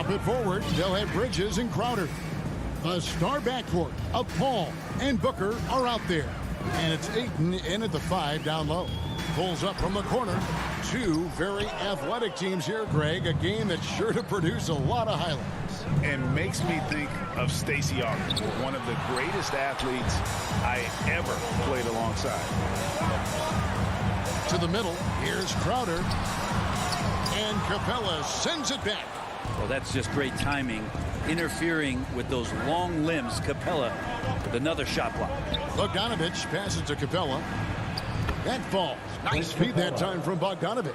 Drop it forward. They'll have Bridges and Crowder. A star backcourt of Paul and Booker are out there. And it's Ayton in at the 5 down low. Pulls up from the corner. Two very athletic teams here, Greg. A game that's sure to produce a lot of highlights. And makes me think of Stacey Augmon, one of the greatest athletes I ever played alongside. To the middle. Here's Crowder. And Capella sends it back. Well, that's just great timing. Interfering with those long limbs. Capella with another shot block. Bogdanovich passes to Capella. That falls. Nice feed that time from Bogdanovich.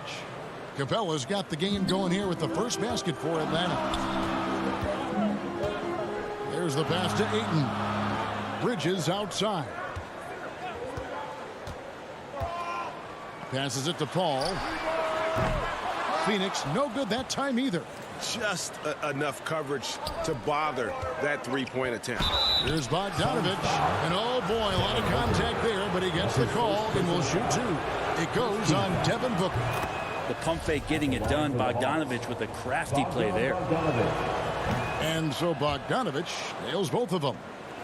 Capella's got the game going here with the first basket for Atlanta. There's the pass to Ayton. Bridges outside. Passes it to Paul. Phoenix no good that time either. Just enough coverage to bother that three-point attempt. Here's Bogdanovich. And oh boy, a lot of contact there, but he gets the call and will shoot two. It goes on Devin Booker. The pump fake getting it done. Bogdanovich with a crafty play there. And so Bogdanovich nails both of them.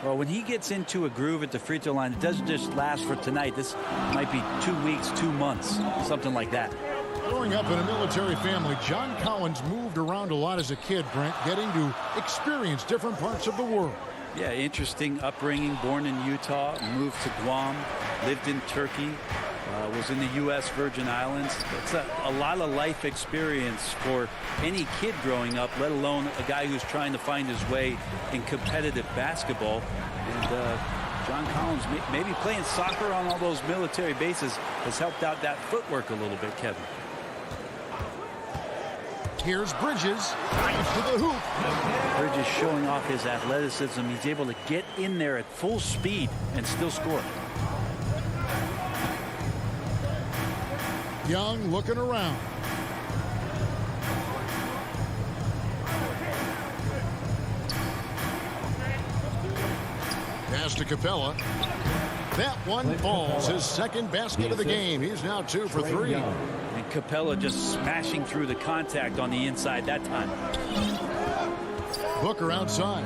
Well, when he gets into a groove at the free throw line, it doesn't just last for tonight. This might be 2 weeks, 2 months, something like that. Growing up in a military family, John Collins moved around a lot as a kid, Brent, getting to experience different parts of the world. Yeah, interesting upbringing. Born in Utah, moved to Guam, lived in Turkey, was in the U.S. Virgin Islands. It's a lot of life experience for any kid growing up, let alone a guy who's trying to find his way in competitive basketball. And John Collins, maybe playing soccer on all those military bases, has helped out that footwork a little bit, Kevin. Here's Bridges. Drives to the hoop. Bridges showing off his athleticism. He's able to get in there at full speed and still score. Young looking around. Pass to Capella. That one falls. His second basket of the game. He's now 2 for 3. And Capella just smashing through the contact on the inside that time. Booker outside.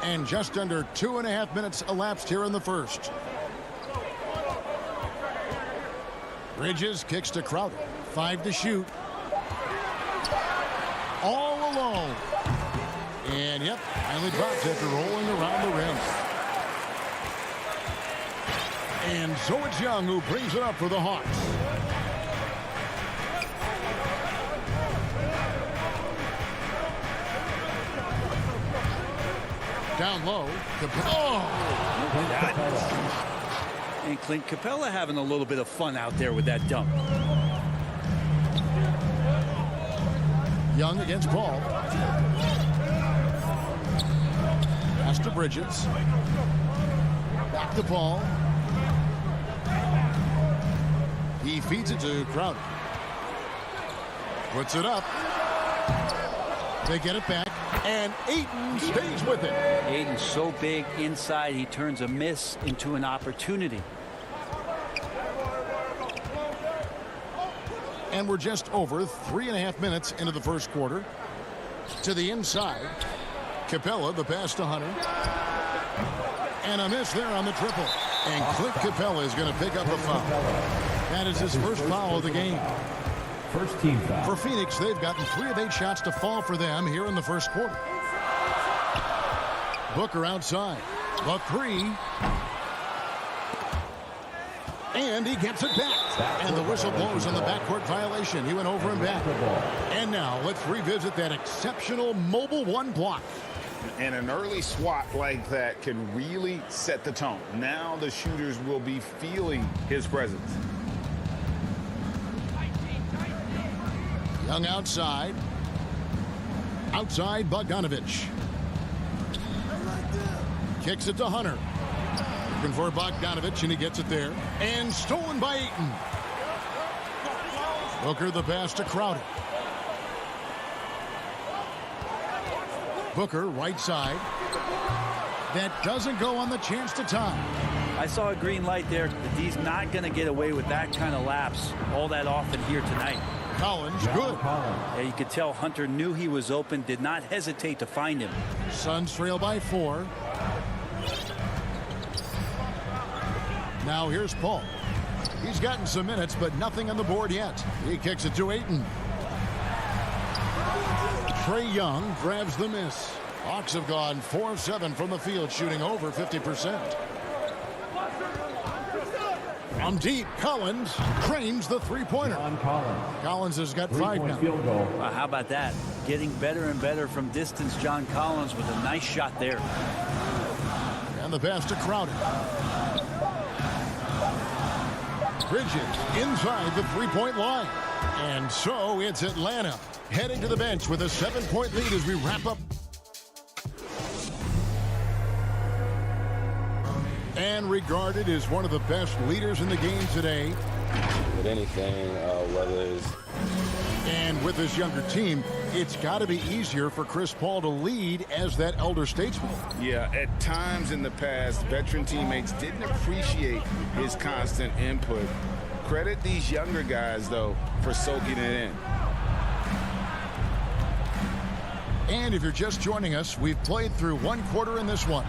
And just under 2.5 minutes elapsed here in the first. Bridges kicks to Crowder. 5 to shoot. All alone. And yep, finally drops after rolling around the rim. And so it's Young who brings it up for the Hawks. Down low. And Clint Capella having a little bit of fun out there with that dunk. Young against Paul. Pass to Bridges. Back to Paul. He feeds it to Crowder. Puts it up. They get it back. And Ayton stays with it. Ayton's so big inside, he turns a miss into an opportunity. And we're just over 3.5 minutes into the first quarter. To the inside. Capella, the pass to Hunter. And a miss there on the triple. And Clint Capella is going to pick up a foul. That is his first foul of the game. First team foul. For Phoenix, they've gotten 3 of 8 shots to fall for them here in the first quarter. Booker outside. The 3. And he gets it back. And the whistle blows on the backcourt violation. He went over and back. And now let's revisit that exceptional mobile 1 block. And an early swat like that can really set the tone. Now the shooters will be feeling his presence. Young outside. Outside Bogdanovich. Kicks it to Hunter. Looking for Bogdanovich, and he gets it there. And stolen by Ayton. Booker the pass to Crowder. Booker right side. That doesn't go on the chance to tie. I saw a green light there. He's not going to get away with that kind of lapse all that often here tonight. Collins, good. Yeah, you could tell Hunter knew he was open, did not hesitate to find him. Suns trail by 4. Now here's Paul. He's gotten some minutes, but nothing on the board yet. He kicks it to Ayton. Trae Young grabs the miss. Hawks have gone 4 of 7 from the field, shooting over 50%. From deep, Collins cranes the three-pointer. Collins has got 5 now. Field goal. How about that? Getting better and better from distance. John Collins with a nice shot there. And the pass to Crowder. Bridges inside the three-point line. And so it's Atlanta heading to the bench with a 7-point lead as we wrap up. And regarded as one of the best leaders in the game today. With anything, whether it's... And with this younger team, it's got to be easier for Chris Paul to lead as that elder statesman. Yeah, at times in the past, veteran teammates didn't appreciate his constant input. Credit these younger guys, though, for soaking it in. And if you're just joining us, we've played through 1 quarter in this one.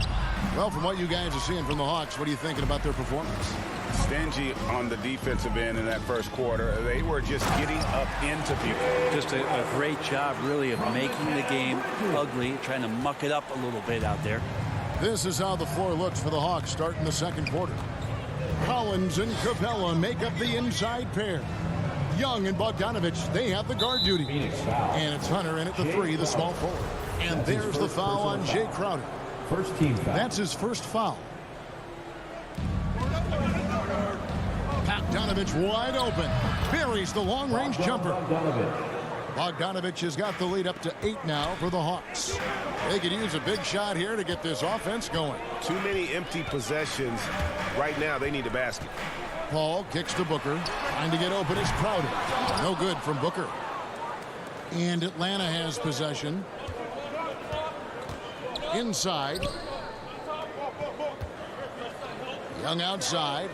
Well, from what you guys are seeing from the Hawks, what are you thinking about their performance? Stingy on the defensive end in that first quarter. They were just getting up into people. Just a great job, really, of making the game ugly, trying to muck it up a little bit out there. This is how the floor looks for the Hawks starting the second quarter. Collins and Capella make up the inside pair. Young and Bogdanovich, they have the guard duty. And it's Hunter in at the 3, the small forward. And there's the foul on Jay Crowder. First team foul. That's his first foul. Bogdanovich wide open. Buries the long-range jumper. Bogdanovich has got the lead up to 8 now for the Hawks. They could use a big shot here to get this offense going. Too many empty possessions. Right now, they need a basket. Paul kicks to Booker. Trying to get open is Crowder. No good from Booker. And Atlanta has possession. Inside. Young outside.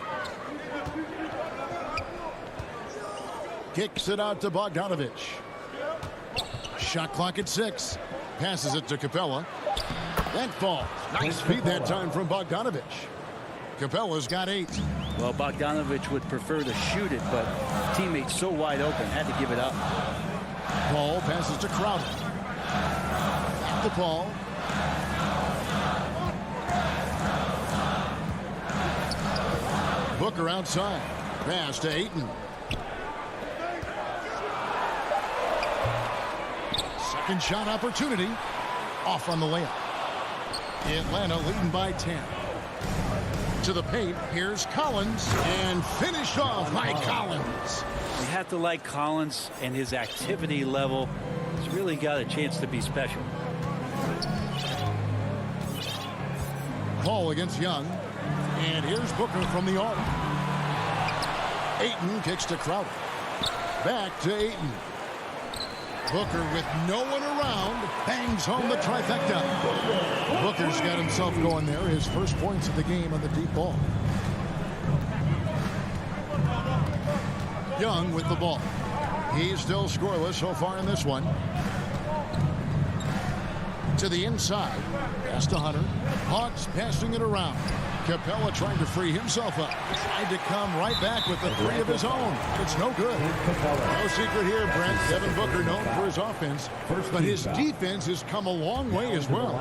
Kicks it out to Bogdanovich. Shot clock at 6. Passes it to Capella. That falls. Nice feed that time from Bogdanovich. Capella's got 8. Well, Bogdanovich would prefer to shoot it, but teammates so wide open, had to give it up. Paul passes to Crowder. Back to Paul. Booker outside. Pass to Ayton. Second shot opportunity. Off on the layup. Atlanta leading by 10. To the paint, here's Collins, and finished off by Collins. You have to like Collins and his activity level. He's really got a chance to be special. Paul against Young, and here's Booker from the arc. Ayton kicks to Crowder. Back to Ayton. Booker with no one around bangs home the trifecta. Booker's got himself going there. His first points of the game on the deep ball. Young with the ball. He's still scoreless so far in this one. To the inside. Pass to Hunter. Hawks passing it around. Capella trying to free himself up. Tried to come right back with the 3 of his own. It's no good. No secret here, Brent. Devin Booker known for his offense, but his defense has come a long way as well.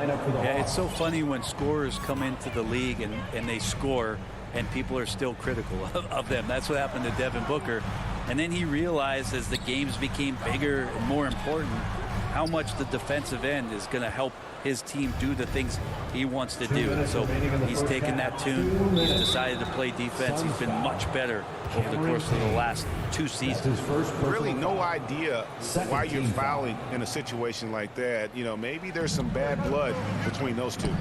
Yeah, it's so funny when scorers come into the league and they score and people are still critical of them. That's what happened to Devin Booker. And then he realized as the games became bigger and more important how much the defensive end is going to help his team do the things he wants to do. So he's taken that tune. He's decided to play defense. He's been much better over the course of the last 2 seasons. Really no idea why you're fouling in a situation like that. You know, maybe there's some bad blood between those two.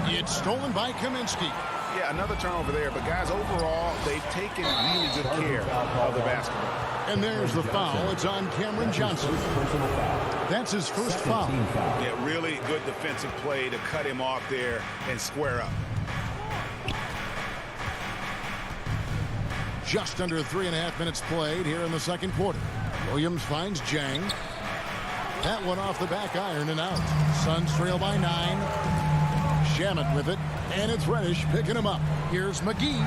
It's stolen by Kaminsky. Yeah, another turnover there. But, guys, overall, they've taken really good care of the basketball. And there's the foul. It's on Cameron Johnson. That's his first foul. Yeah, really good defensive play to cut him off there and square up. Just under 3.5 minutes played here in the second quarter. Williams finds Jang. That one off the back iron and out. Suns trail by 9. Shamet with it, and it's Reddish picking him up. Here's McGee.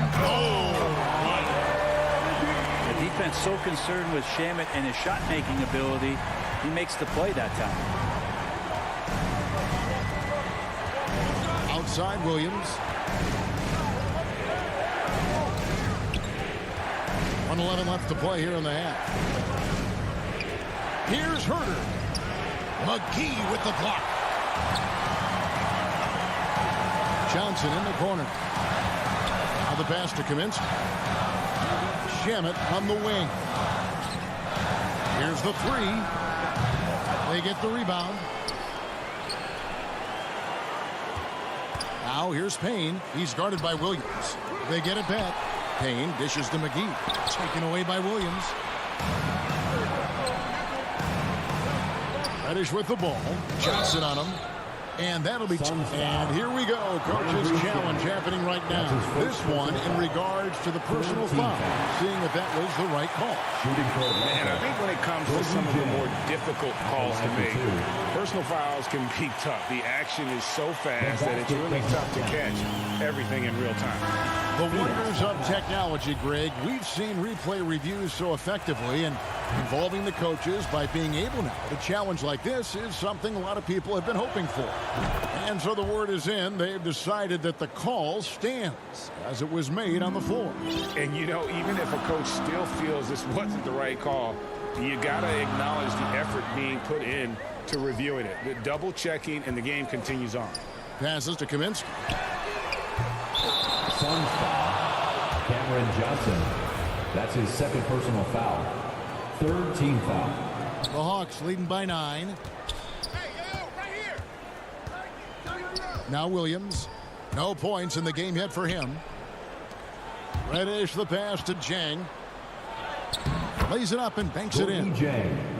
The defense so concerned with Shamet and his shot-making ability, he makes the play that time. Outside Williams. 1:11 left to play here in the half. Here's Herter. McGee with the block. Johnson in the corner. Now the pass to Kaminsky. Shamet on the wing. Here's the three. They get the rebound. Now here's Payne. He's guarded by Williams. They get it back. Payne dishes to McGee. Taken away by Williams. Reddish with the ball. Johnson on him. And that'll be... And here we go. Coach's challenge happening right now. This one in regards to the personal foul. Seeing if that was the right call. And I think when it comes to some of the more difficult calls to make, personal fouls can be tough. The action is so fast that it's really tough to catch everything in real time. The wonders of technology, Greg. We've seen replay reviews so effectively, and involving the coaches by being able now to challenge like this is something a lot of people have been hoping for. And so the word is in. They've decided that the call stands as it was made on the floor. And, you know, even if a coach still feels this wasn't the right call, you got to acknowledge the effort being put in to reviewing it. The double checking, and the game continues on. Passes to Kaminsky. Suns foul. Cameron Johnson. That's his second personal foul. Third team foul. The Hawks leading by 9. Now Williams. No points in the game yet for him. Reddish the pass to Jang. Lays it up and banks it in.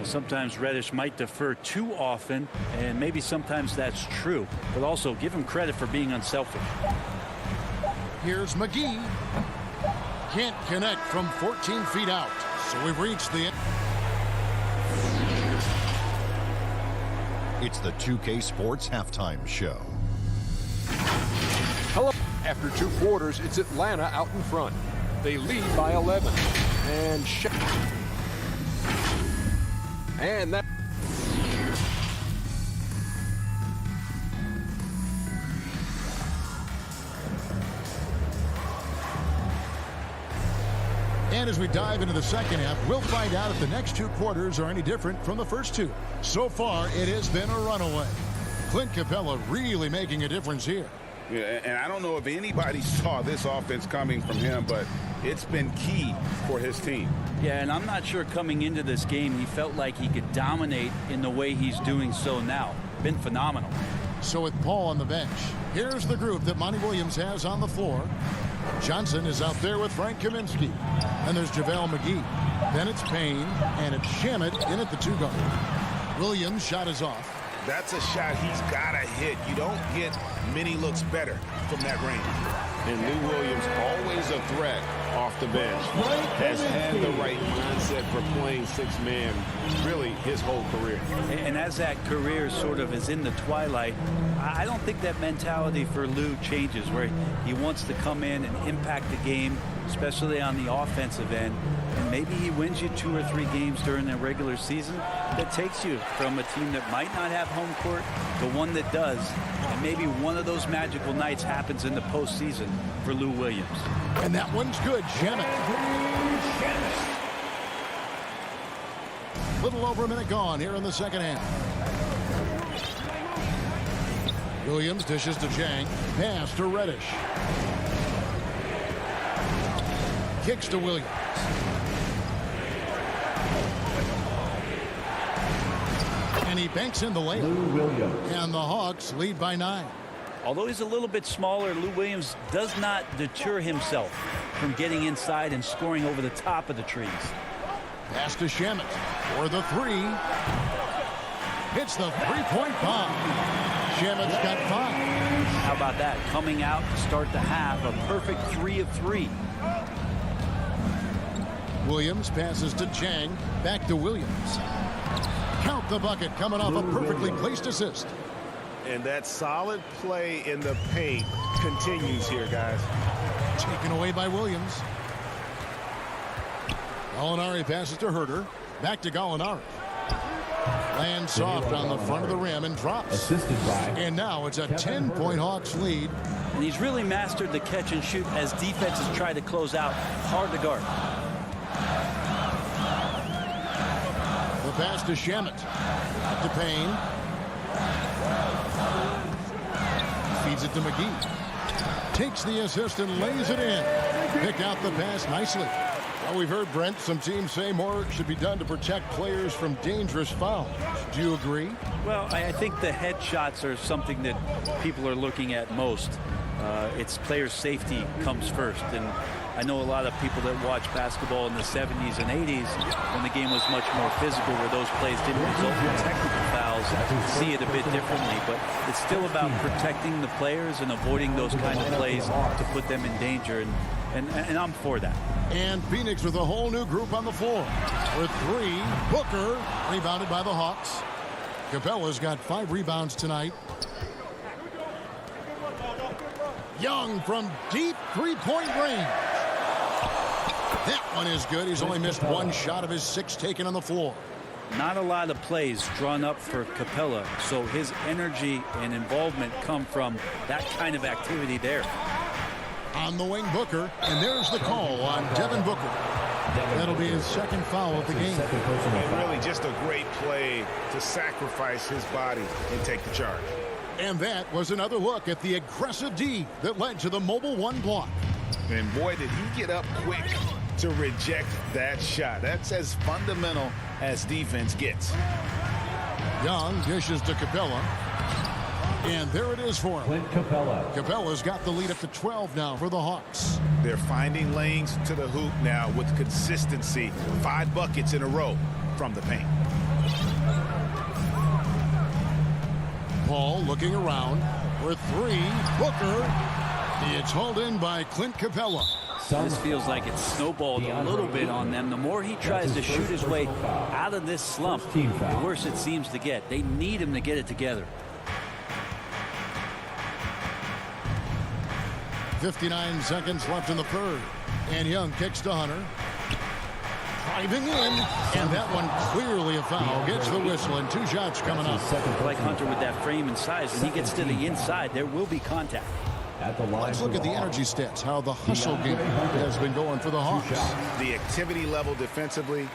Sometimes Reddish might defer too often, and maybe sometimes that's true. But also give him credit for being unselfish. Here's McGee. Can't connect from 14 feet out. So we've reached the end. It's the 2K Sports Halftime Show. Hello. After 2 quarters, it's Atlanta out in front. They lead by 11. And that... And as we dive into the second half, we'll find out if the next 2 quarters are any different from the first 2. So far, it has been a runaway. Clint Capella really making a difference here. Yeah, and I don't know if anybody saw this offense coming from him, but it's been key for his team. Yeah, and I'm not sure coming into this game he felt like he could dominate in the way he's doing so now. Been phenomenal. So with Paul on the bench, here's the group that Monty Williams has on the floor. Johnson is out there with Frank Kaminsky. And there's JaVale McGee. Then it's Payne, and it's Shamet in at the 2 guard. Williams' shot is off. That's a shot he's got to hit. You don't get many looks better from that range. And Lou Williams, always a threat off the bench, has had the right mindset for playing 6-man really his whole career. And as that career sort of is in the twilight, I don't think that mentality for Lou changes, where he wants to come in and impact the game, especially on the offensive end. And maybe he wins you 2 or 3 games during the regular season that takes you from a team that might not have home court to one that does. And maybe one of those magical nights happens in the postseason for Lou Williams. And that one's good. Shamet. Little over a minute gone here in the second half. Williams dishes to Jang. Pass to Reddish. Kicks to Williams. And he banks in the layup. And the Hawks lead by 9. Although he's a little bit smaller, Lou Williams does not deter himself from getting inside and scoring over the top of the trees. Pass to Shamet for the 3. Hits the 3-point bomb. Shamet's got 5. How about that? Coming out to start the half, a perfect 3 of 3. Williams passes to Chang. Back to Williams. Count the bucket, coming off a perfectly placed assist. And that solid play in the paint continues here, guys. Taken away by Williams. Gallinari passes to Herter. Back to Gallinari. Lands soft on the front of the rim and drops. Assisted by. And now it's a 10-point Hawks lead. And he's really mastered the catch and shoot as defenses try to close out. Hard to guard. The pass to Shamet. To Payne. Feeds it to McGee. Takes the assist and lays it in. Picked out the pass nicely. Well, we've heard, Brent, some teams say more should be done to protect players from dangerous fouls. Do you agree? Well, I think the headshots are something that people are looking at most. It's player safety comes first. And I know a lot of people that watch basketball in the 70s and 80s when the game was much more physical, where those plays didn't result in technical fouls, see it a bit differently. But it's still about protecting the players and avoiding those kind of plays to put them in danger. And I'm for that. And Phoenix with a whole new group on the floor. For three, Booker, rebounded by the Hawks. Capella's got 5 rebounds tonight. Young from deep three-point range. That one is good. He's only missed 1 shot of his 6 taken on the floor. Not a lot of plays drawn up for Capella, so his energy and involvement come from that kind of activity there. On the wing, Booker, and there's the call on Devin Booker. That'll be his 2nd foul of the game. And really just a great play to sacrifice his body and take the charge. And that was another look at the aggressive D that led to the Mobile 1 block. And boy, did he get up quick to reject that shot. That's as fundamental as defense gets. Young dishes to Capella. And there it is for him. Clint Capella. Capella's got the lead up to 12 now for the Hawks. They're finding lanes to the hoop now with consistency. 5 buckets in a row from the paint. Paul looking around for 3. Booker. It's hauled in by Clint Capella. This feels like it's snowballed a little bit on them. The more he tries to shoot his way out of this slump, the worse it seems to get. They need him to get it together. 59 seconds left in the third. And Young kicks to Hunter. Driving in. And that one clearly a foul. Gets the whistle and 2 shots coming up. Like Hunter with that frame and size. When he gets to the inside, there will be contact. Let's look at the energy stats. How the hustle game has been going for the Hawks. The activity level defensively,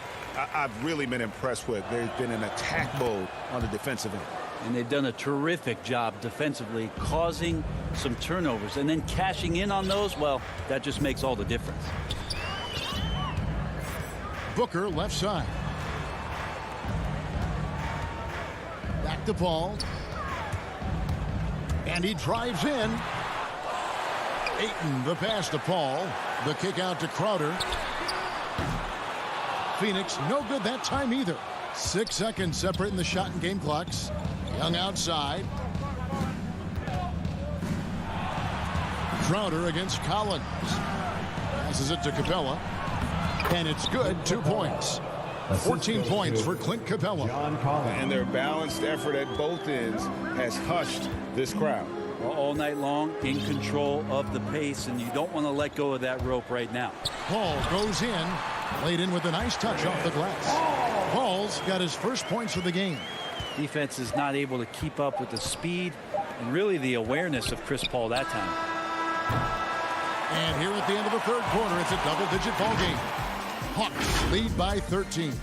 I've really been impressed with. There's been an attack mode on the defensive end. And they've done a terrific job defensively, causing some turnovers. And then cashing in on those, well, that just makes all the difference. Booker left side. Back to Paul. And he drives in. Ayton, the pass to Paul. The kick out to Crowder. Phoenix, no good that time either. 6 seconds separating the shot and game clocks. Young outside. Crowder against Collins. Passes it to Capella. And it's good. 2 points. 14 points for Clint Capella. And their balanced effort at both ends has hushed this crowd. All night long, in control of the pace, and you don't want to let go of that rope right now. Paul goes in. Laid in with a nice touch off the glass. Paul's got his first points of the game. Defense is not able to keep up with the speed and really the awareness of Chris Paul that time. And here at the end of the third quarter, it's a double-digit ball game. Hawks lead by 13.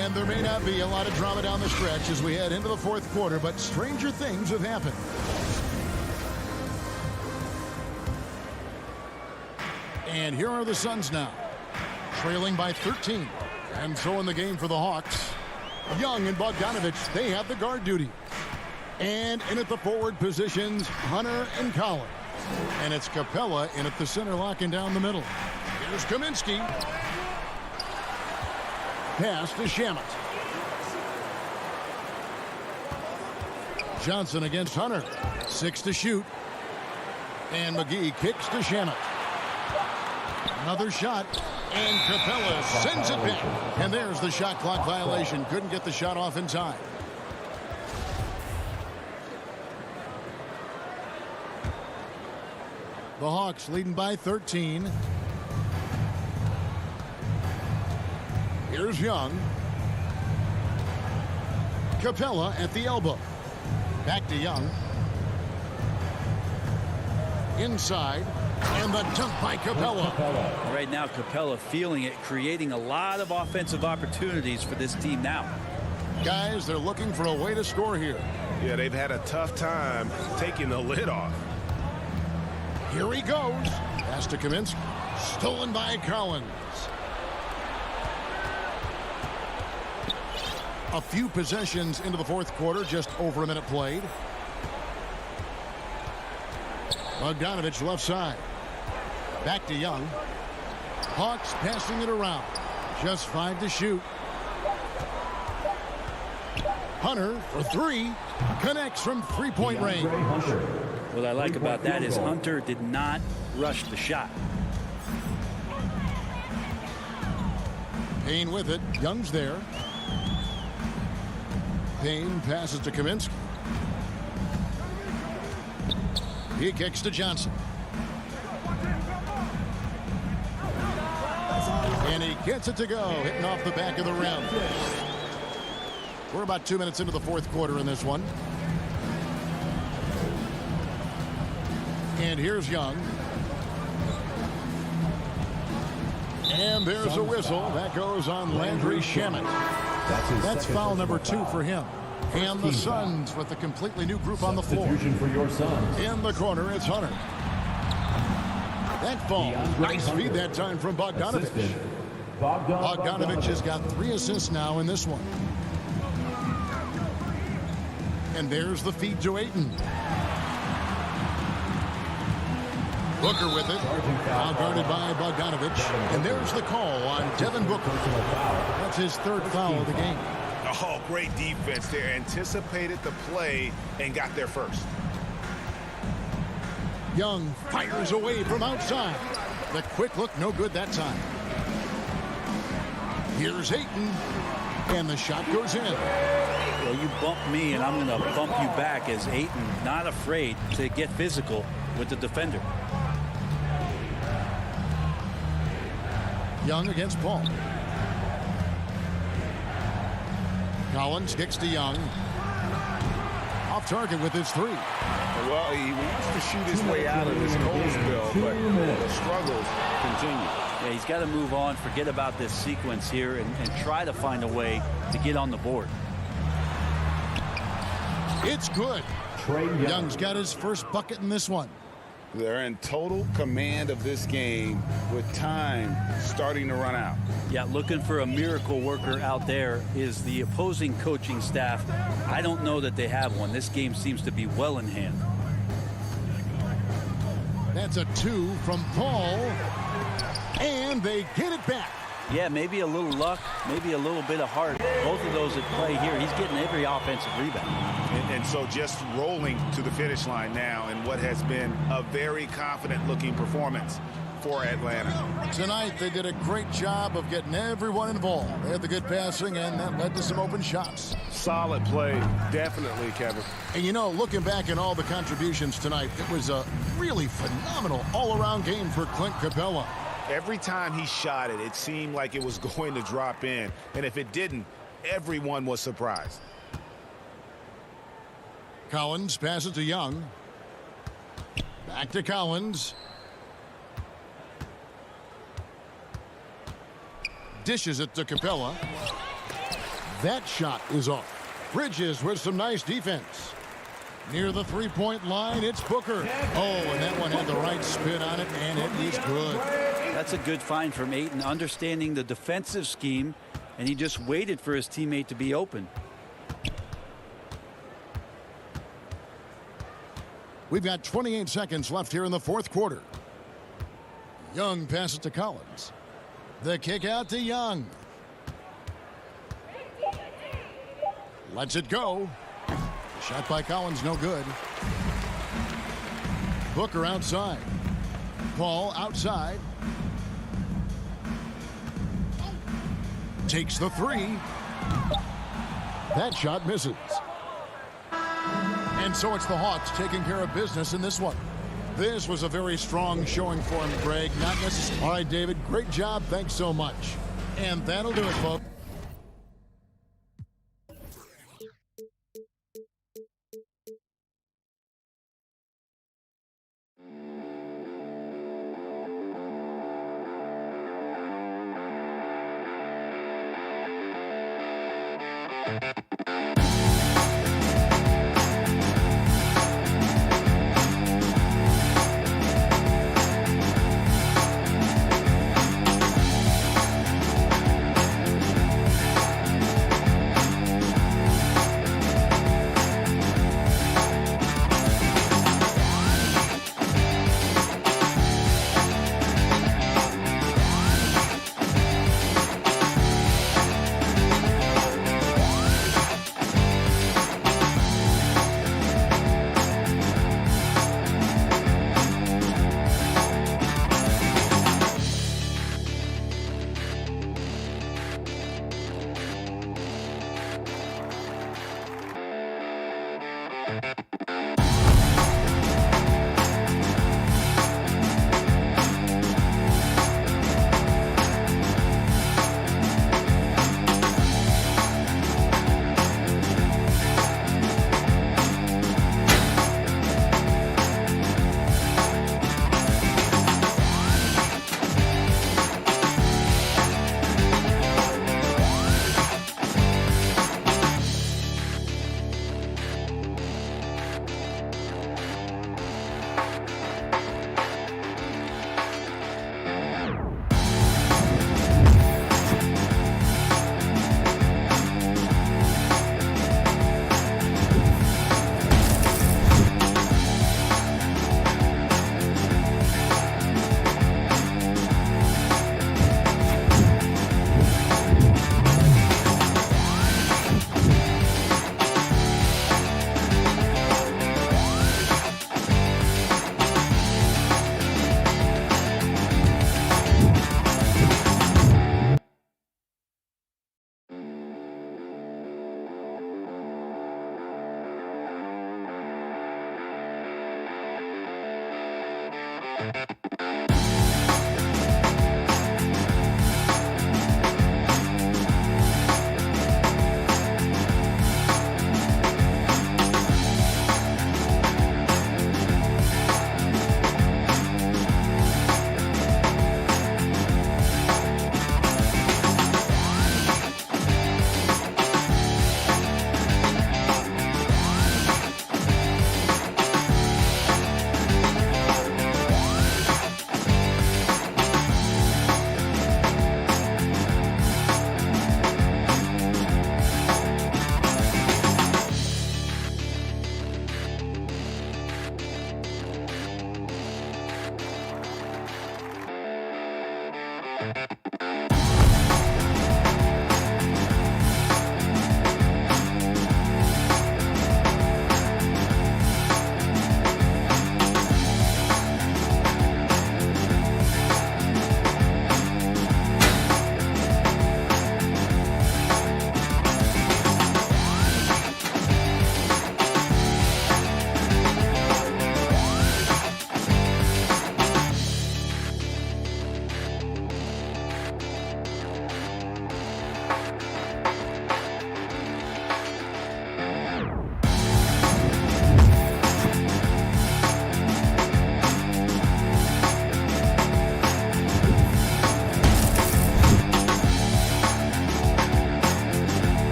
And there may not be a lot of drama down the stretch as we head into the fourth quarter, but stranger things have happened. And here are the Suns now, trailing by 13. And so in the game for the Hawks, Young and Bogdanovich, they have the guard duty. And in at the forward positions, Hunter and Collins. And it's Capella in at the center, locking down the middle. Here's Kaminsky. Pass to Shamet. Johnson against Hunter. 6 to shoot. And McGee kicks to Shamet. Another shot. And Capella sends it back. And there's the shot clock violation. Couldn't get the shot off in time. The Hawks leading by 13. Here's Young. Capella at the elbow. Back to Young. Inside. And the dunk by Capella. Right now, Capella feeling it, creating a lot of offensive opportunities for this team now. Guys, they're looking for a way to score here. Yeah, they've had a tough time taking the lid off. Here he goes. Pass to Kaminsky. Stolen by Collins. A few possessions into the fourth quarter, just over a minute played. Bogdanovich left side. Back to Young. Hawks passing it around. Just 5 to shoot. Hunter for 3. Connects from three-point range. What I like about that is Hunter did not rush the shot. Payne with it. Young's there. Payne passes to Kaminsky. He kicks to Johnson. And he gets it to go, hitting off the back of the rim. We're about 2 minutes into the fourth quarter in this one. And here's Young. And there's a whistle. That goes on Landry Shamet. That's foul number 2 for him. And the Suns with a completely new group on the floor. For your Suns. In the corner, it's Hunter. That fall. Nice feed that time from Bogdanovich. Bogdanovich has got 3 assists now in this one. And there's the feed to Ayton. Booker with it. Now guarded by Bogdanovich. And there's the call on Devin Booker. That's his 3rd foul of the game. Oh, great defense there. Anticipated the play and got there first. Young fires away from outside. The quick look, no good that time. Here's Ayton. And the shot goes in. Well, you bump me, and I'm going to bump you back as Ayton, not afraid to get physical with the defender. Young against Paul. Collins kicks to Young. Off target with his 3. Well, he wants to shoot his way out of this cold spell, but the struggles continue. Yeah, he's got to move on, forget about this sequence here, and try to find a way to get on the board. It's good. Young's got his first bucket in this one. They're in total command of this game with time starting to run out. Yeah, looking for a miracle worker out there is the opposing coaching staff. I don't know that they have one. This game seems to be well in hand. That's a 2 from Paul. And they get it back. Yeah, maybe a little luck, maybe a little bit of heart. Both of those at play here. He's getting every offensive rebound. And so just rolling to the finish line now in what has been a very confident-looking performance for Atlanta. Tonight, they did a great job of getting everyone involved. They had the good passing, and that led to some open shots. Solid play, definitely, Kevin. And, you know, looking back at all the contributions tonight, it was a really phenomenal all-around game for Clint Capella. Every time he shot it, it seemed like it was going to drop in. And if it didn't, everyone was surprised. Collins passes to Young. Back to Collins. Dishes it to Capella. That shot is off. Bridges with some nice defense. Near the three-point line, it's Booker. Oh, and that one had the right spin on it, and it is good. That's a good find from Ayton, understanding the defensive scheme, and he just waited for his teammate to be open. We've got 28 seconds left here in the fourth quarter. Young passes to Collins. The kick out to Young. Lets it go. The shot by Collins, no good. Booker outside. Paul outside. Takes the three. That shot misses. And so it's the Hawks taking care of business in this one. This was a very strong showing for him, Greg. Not necessarily. All right, David, great job. Thanks so much. And that'll do it, folks.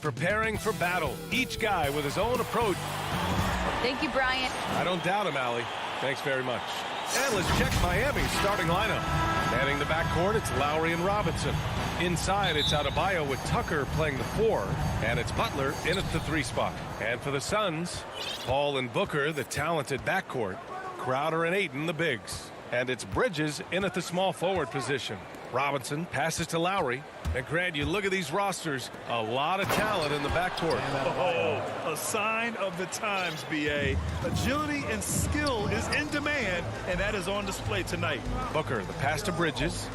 Preparing for battle. Each guy with his own approach. Thank you, Brian. I don't doubt him, Allie. Thanks very much. And let's check Miami's starting lineup. Manning the backcourt, it's Lowry and Robinson. Inside, it's Adebayo with Tucker playing the 4, and it's Butler in at the 3 spot. And for the Suns, Paul and Booker, the talented backcourt. Crowder and Ayton, the bigs. And it's Bridges in at the small forward position. Robinson passes to Lowry. And Grant, you look at these rosters, a lot of talent in the backcourt. Oh, a sign of the times, B.A. Agility and skill is in demand, and that is on display tonight. Booker, the pass to Bridges.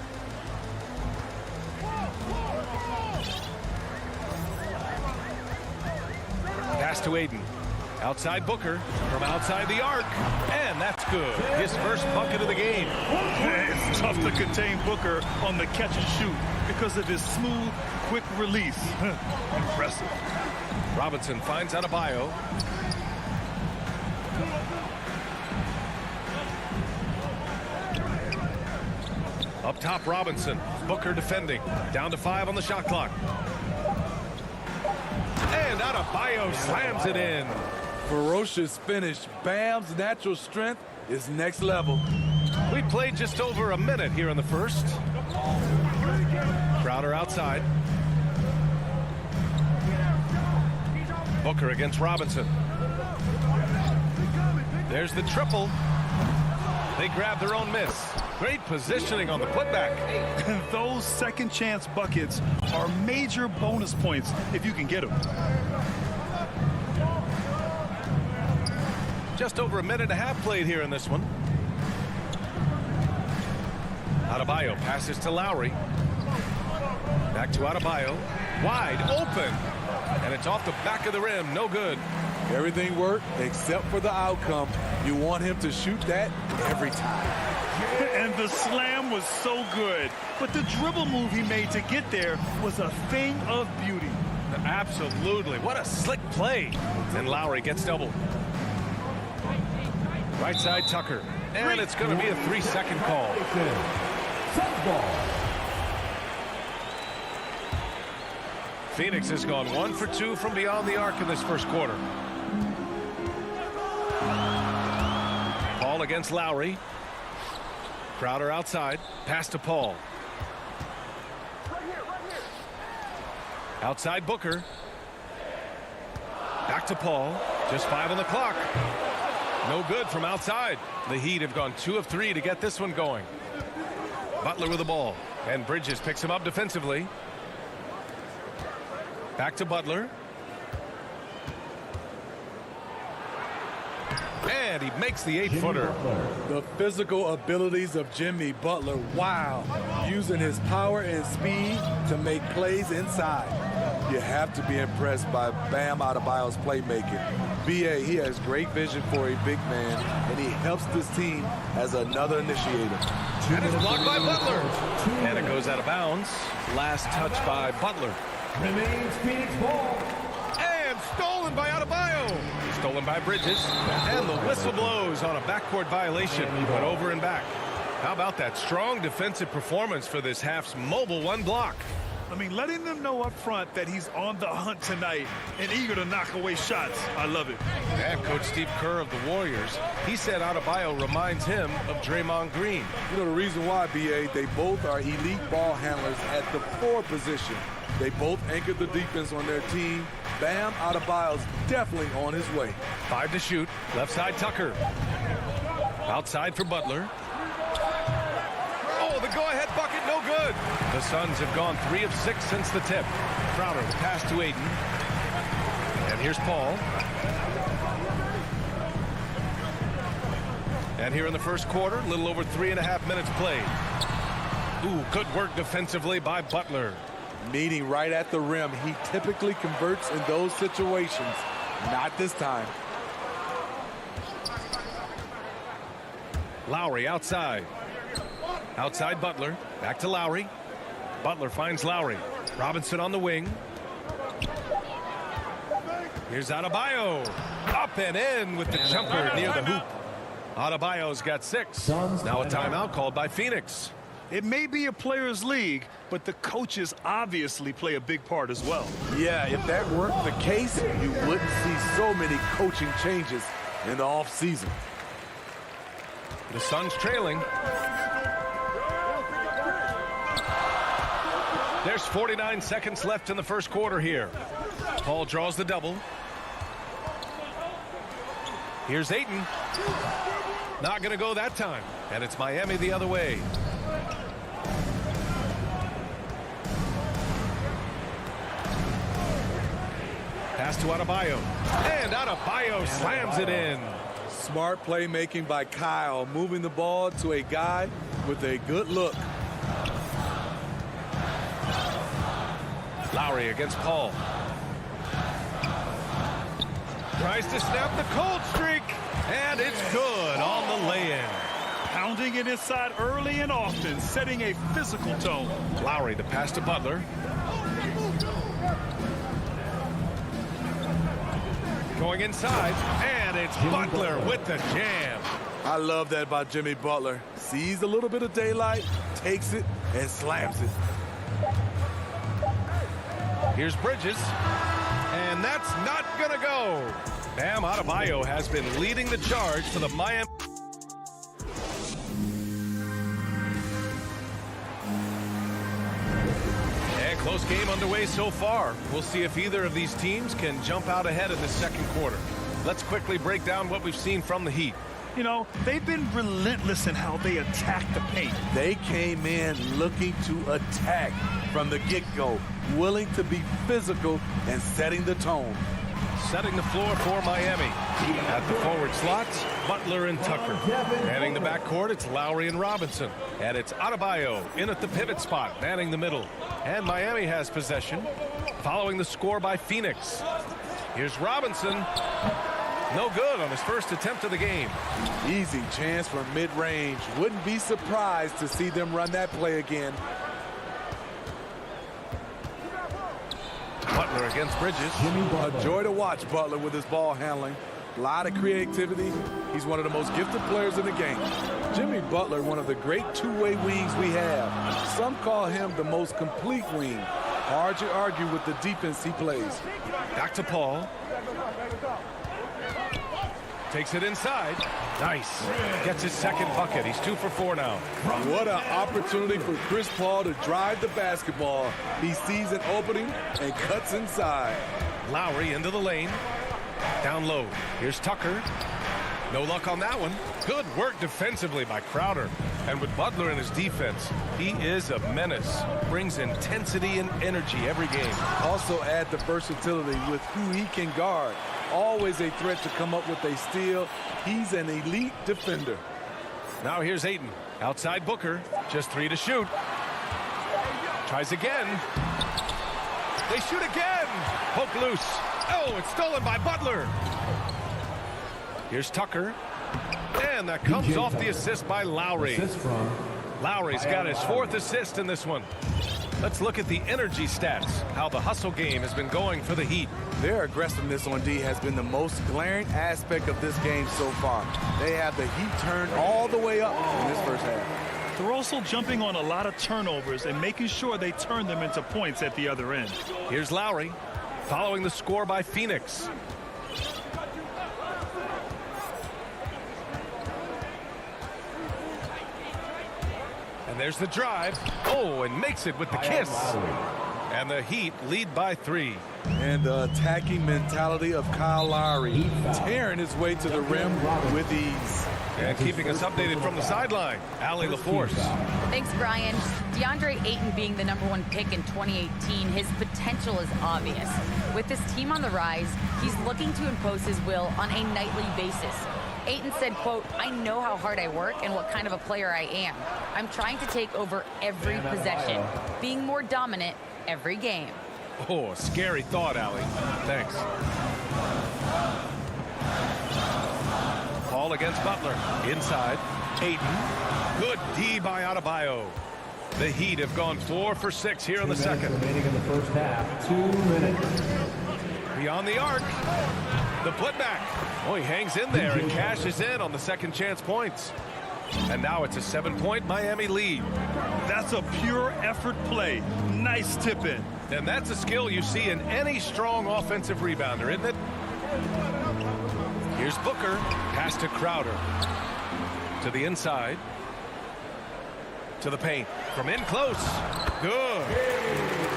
Pass to Ayton. Outside Booker from outside the arc. And that's good. His first bucket of the game. It's tough to contain Booker on the catch and shoot because of his smooth, quick release. Impressive. Robinson finds Adebayo. Up top, Robinson. Booker defending. Down to 5 on the shot clock. And Adebayo slams it in. Ferocious finish. Bam's natural strength is next level. We played just over a minute here in the first. Crowder outside. Booker against Robinson. There's the triple. They grab their own miss. Great positioning on the putback. Those second chance buckets are major bonus points if you can get them. Just over a minute and a half played here in this one. Adebayo passes to Lowry. Back to Adebayo. Wide open. And it's off the back of the rim. No good. Everything worked except for the outcome. You want him to shoot that every time. And the slam was so good. But the dribble move he made to get there was a thing of beauty. Absolutely. What a slick play. And Lowry gets doubled. Right side Tucker. And it's going to be a 3-second call. Phoenix has gone 1 for 2 from beyond the arc in this first quarter. Paul against Lowry. Crowder outside. Pass to Paul. Outside Booker. Back to Paul. Just 5 on the clock. No good from outside. The Heat have gone 2 of 3 to get this one going. Butler with the ball. And Bridges picks him up defensively. Back to Butler. And he makes the 8-footer. The physical abilities of Jimmy Butler. Wow. Using his power and speed to make plays inside. You have to be impressed by Bam Adebayo's playmaking. BA, he has great vision for a big man, and he helps this team as another initiator. And it's blocked by Butler. And it goes out of bounds. Last touch by Butler. Remains Phoenix ball. And stolen by Adebayo. Stolen by Bridges. And the whistle blows on a backcourt violation, but over and back. How about that strong defensive performance for this half's mobile one block? I mean, letting them know up front that he's on the hunt tonight and eager to knock away shots. I love it. And Coach Steve Kerr of the Warriors, he said Adebayo reminds him of Draymond Green. You know the reason why, BA, they both are elite ball handlers at the 4 position. They both anchored the defense on their team. Bam Adebayo's definitely on his way. 5 to shoot. Left side Tucker. Outside for Butler. Oh, the go-ahead bucket, no good. The Suns have gone 3 of 6 since the tip. Crowder, the pass to Aiden. And here's Paul. And here in the first quarter, a little over 3.5 minutes played. Ooh, good work defensively by Butler. Meeting right at the rim. He typically converts in those situations. Not this time. Lowry outside. Outside Butler. Back to Lowry. Butler finds Lowry. Robinson on the wing. Here's Adebayo. Up and in with the jumper near the hoop. Adebayo's got 6. Now a timeout called by Phoenix. It may be a players' league, but the coaches obviously play a big part as well. Yeah, if that weren't the case, you wouldn't see so many coaching changes in the offseason. The Suns trailing. There's 49 seconds left in the first quarter here. Paul draws the double. Here's Ayton. Not going to go that time. And it's Miami the other way. Pass to Adebayo. And Adebayo slams it in. Smart playmaking by Kyle, moving the ball to a guy with a good look. Lowry against Paul. Tries to snap the cold streak. And it's good on the lay-in. Pounding it inside early and often, setting a physical tone. Lowry, the pass to Butler. Going inside, and it's Butler with the jam. I love that by Jimmy Butler. Sees a little bit of daylight, takes it, and slams it. Here's Bridges, and that's not gonna go. Bam Adebayo has been leading the charge for the Miami. And close game underway so far. We'll see if either of these teams can jump out ahead in the second quarter. Let's quickly break down what we've seen from the Heat. You know, they've been relentless in how they attack the paint. They came in looking to attack from the get-go, willing to be physical and setting the tone. Setting the floor for Miami. At the forward slots, Butler and Tucker. Manning the backcourt, it's Lowry and Robinson. And it's Adebayo in at the pivot spot, manning the middle. And Miami has possession, following the score by Phoenix. Here's Robinson. No good on his first attempt of the game. Easy chance for mid-range. Wouldn't be surprised to see them run that play again. Butler against Bridges. A joy to watch Butler with his ball handling. A lot of creativity. He's one of the most gifted players in the game. Jimmy Butler, one of the great two-way wings we have. Some call him the most complete wing. Hard to argue with the defense he plays. Back to Paul. Takes it inside. Nice. Gets his second bucket. He's 2 for 4 now. What an opportunity for Chris Paul to drive the basketball. He sees an opening and cuts inside. Lowry into the lane. Down low. Here's Tucker. No luck on that one. Good work defensively by Crowder. And with Butler in his defense, he is a menace. Brings intensity and energy every game. Also add the versatility with who he can guard. Always a threat to come up with a steal. He's an elite defender. Now here's Ayton. Outside Booker. Just 3 to shoot. Tries again. They shoot again. Poke loose. Oh, it's stolen by Butler. Here's Tucker. And that comes off the assist by Lowry. Lowry's got his 4th assist in this one. Let's look at the energy stats, how the hustle game has been going for the Heat. Their aggressiveness on D has been the most glaring aspect of this game so far. They have the Heat turned all the way up in this first half. They're also jumping on a lot of turnovers and making sure they turn them into points at the other end. Here's Lowry, following the score by Phoenix. And there's the drive. Oh, and makes it with the kiss. And the Heat lead by 3. And the attacking mentality of Kyle Lowry, tearing his way to the rim with ease. And keeping us updated from the sideline, Allie LaForce. Thanks, Brian. DeAndre Ayton being the #1 pick in 2018, his potential is obvious. With this team on the rise, he's looking to impose his will on a nightly basis. Ayton said, quote, "I know how hard I work and what kind of a player I am. I'm trying to take over every possession, being more dominant every game." Oh, scary thought, Allie. Thanks. Paul against Butler. Inside. Ayton. Good D by Adebayo. The Heat have gone 4 for 6 here in the second. Remaining in the first half. 2 minutes. Beyond the arc. The putback. Oh, he hangs in there and cashes in on the second chance points. And now it's a 7-point Miami lead. That's a pure effort play. Nice tip in. And that's a skill you see in any strong offensive rebounder, isn't it? Here's Booker. Pass to Crowder. To the inside. To the paint. From in close. Good.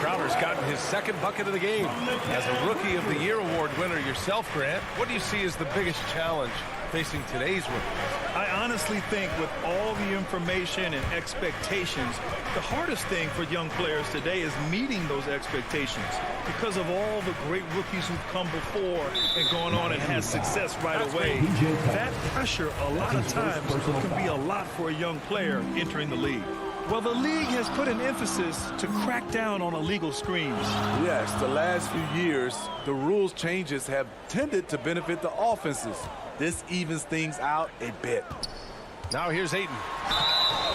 Crowder's gotten his second bucket of the game. As a Rookie of the Year award winner yourself, Grant, what do you see as the biggest challenge facing today's rookies? I honestly think with all the information and expectations, the hardest thing for young players today is meeting those expectations because of all the great rookies who've come before and gone on and had success right away. That pressure a lot of times can be a lot for a young player entering the league. Well, the league has put an emphasis to crack down on illegal screens. Yes, the last few years, the rules changes have tended to benefit the offenses. This evens things out a bit. Now here's Ayton.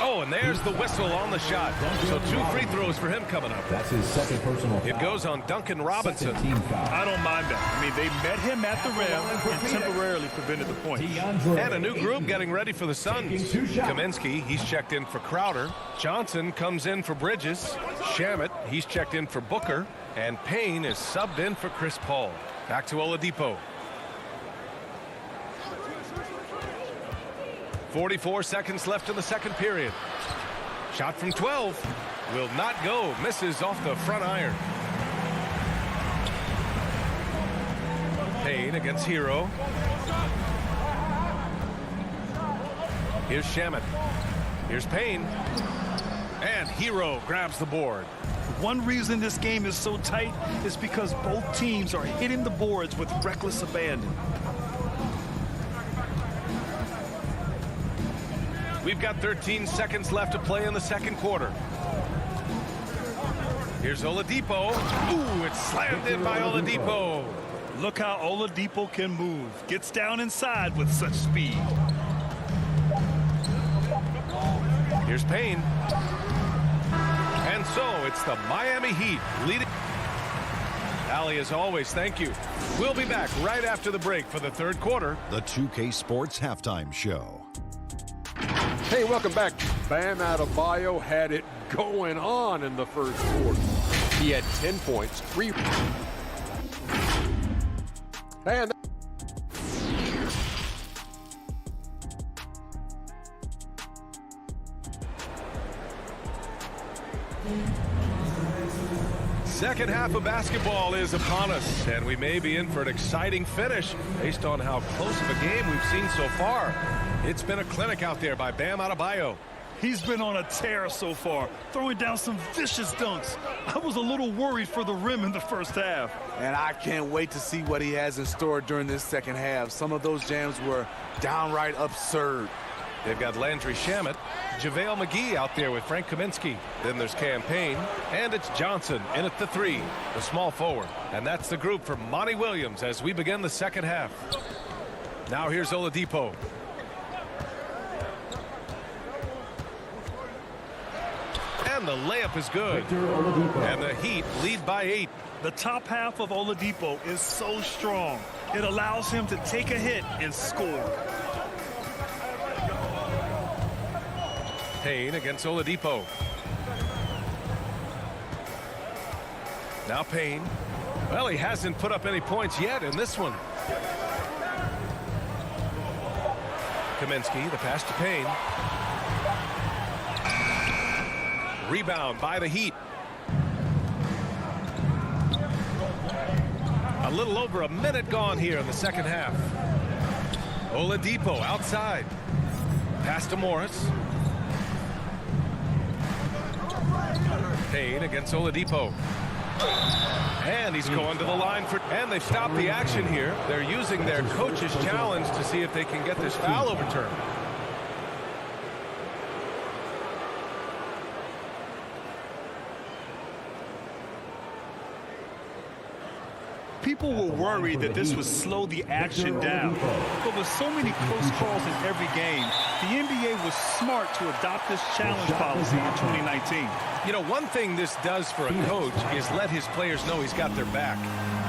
Oh, and there's the whistle on the shot. So 2 free throws for him coming up. That's his second personal foul. It goes on Duncan Robinson. I don't mind that. I mean, they met him at the rim and temporarily prevented the point. And a new group getting ready for the Suns. Kaminsky, he's checked in for Crowder. Johnson comes in for Bridges. Shamet, he's checked in for Booker. And Payne is subbed in for Chris Paul. Back to Oladipo. 44 seconds left in the second period. Shot from 12. Will not go. Misses off the front iron. Payne against Hero. Here's Shamet. Here's Payne. And Hero grabs the board. One reason this game is so tight is because both teams are hitting the boards with reckless abandon. We've got 13 seconds left to play in the second quarter. Here's Oladipo. Ooh, it's slammed in by Oladipo. Look how Oladipo can move. Gets down inside with such speed. Here's Payne. And so it's the Miami Heat leading. Allie, as always, thank you. We'll be back right after the break for the third quarter. The 2K Sports Halftime Show. Hey, welcome back. Bam Adebayo had it going on in the first quarter. He had 10 points, 3. And second half of basketball is upon us, and we may be in for an exciting finish based on how close of a game we've seen so far. It's been a clinic out there by Bam Adebayo. He's been on a tear so far, throwing down some vicious dunks. I was a little worried for the rim in the first half. And I can't wait to see what he has in store during this second half. Some of those jams were downright absurd. They've got Landry Shamet, JaVale McGee out there with Frank Kaminsky. Then there's Cam Payne, and it's Johnson in at the 3, the small forward. And that's the group for Monty Williams as we begin the second half. Now here's Oladipo. And the layup is good. And the Heat lead by 8. The top half of Oladipo is so strong. It allows him to take a hit and score. Payne against Oladipo. Now Payne. Well, he hasn't put up any points yet in this one. Kaminsky, the pass to Payne. Rebound by the Heat. A little over a minute gone here in the second half. Oladipo outside. Pass to Morris. Payne against Oladipo. And he's going to the line for... And they've stopped the action here. They're using their coach's challenge to see if they can get this foul overturned. People were worried that this would slow the action down. But with so many close calls in every game, the NBA was smart to adopt this challenge policy in 2019. You know, one thing this does for a coach is let his players know he's got their back.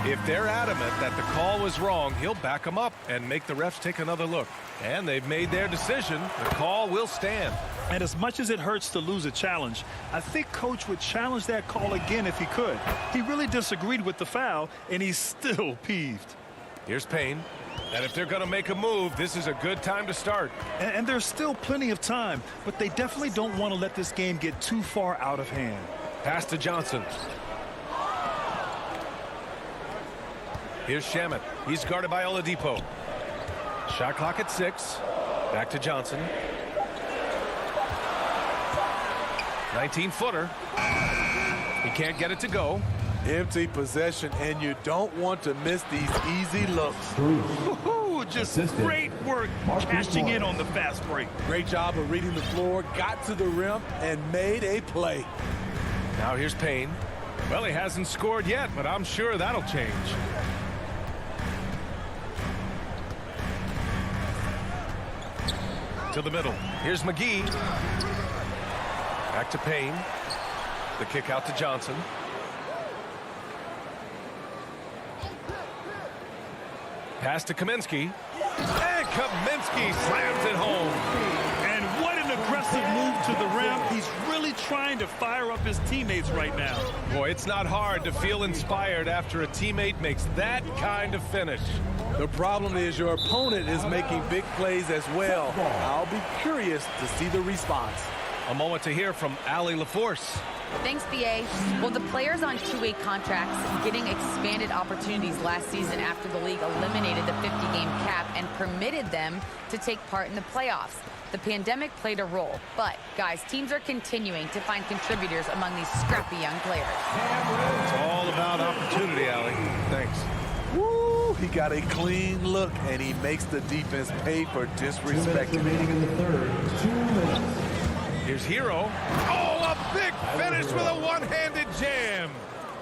If they're adamant that the call was wrong, he'll back them up and make the refs take another look. And they've made their decision. The call will stand. And as much as it hurts to lose a challenge, I think Coach would challenge that call again if he could. He really disagreed with the foul, and he's still peeved. Here's Payne. And if they're going to make a move, this is a good time to start. And there's still plenty of time, but they definitely don't want to let this game get too far out of hand. Pass to Johnson. Here's Shamet. He's guarded by Oladipo. Shot clock at 6. Back to Johnson. 19-footer. He can't get it to go. Empty possession, and you don't want to miss these easy looks. Just great work cashing in on the fast break. Great job of reading the floor, got to the rim, and made a play. Now here's Payne. Well, he hasn't scored yet, but I'm sure that'll change. To the middle. Here's McGee. Back to Payne. The kick out to Johnson. Pass to Kaminsky. And Kaminsky slams it home. And what an aggressive move to the rim. He's really trying to fire up his teammates right now. Boy, it's not hard to feel inspired after a teammate makes that kind of finish. The problem is your opponent is making big plays as well. I'll be curious to see the response. A moment to hear from Allie LaForce. Thanks, BA. Well, the players on two-way contracts getting expanded opportunities last season after the league eliminated the 50-game cap and permitted them to take part in the playoffs. The pandemic played a role, but, guys, teams are continuing to find contributors among these scrappy young players. It's all about opportunity, Allie. Thanks. Woo! He got a clean look, and he makes the defense pay for disrespecting remaining in the third. 2 minutes. Here's Hero. Oh, a big finish with a one-handed jam.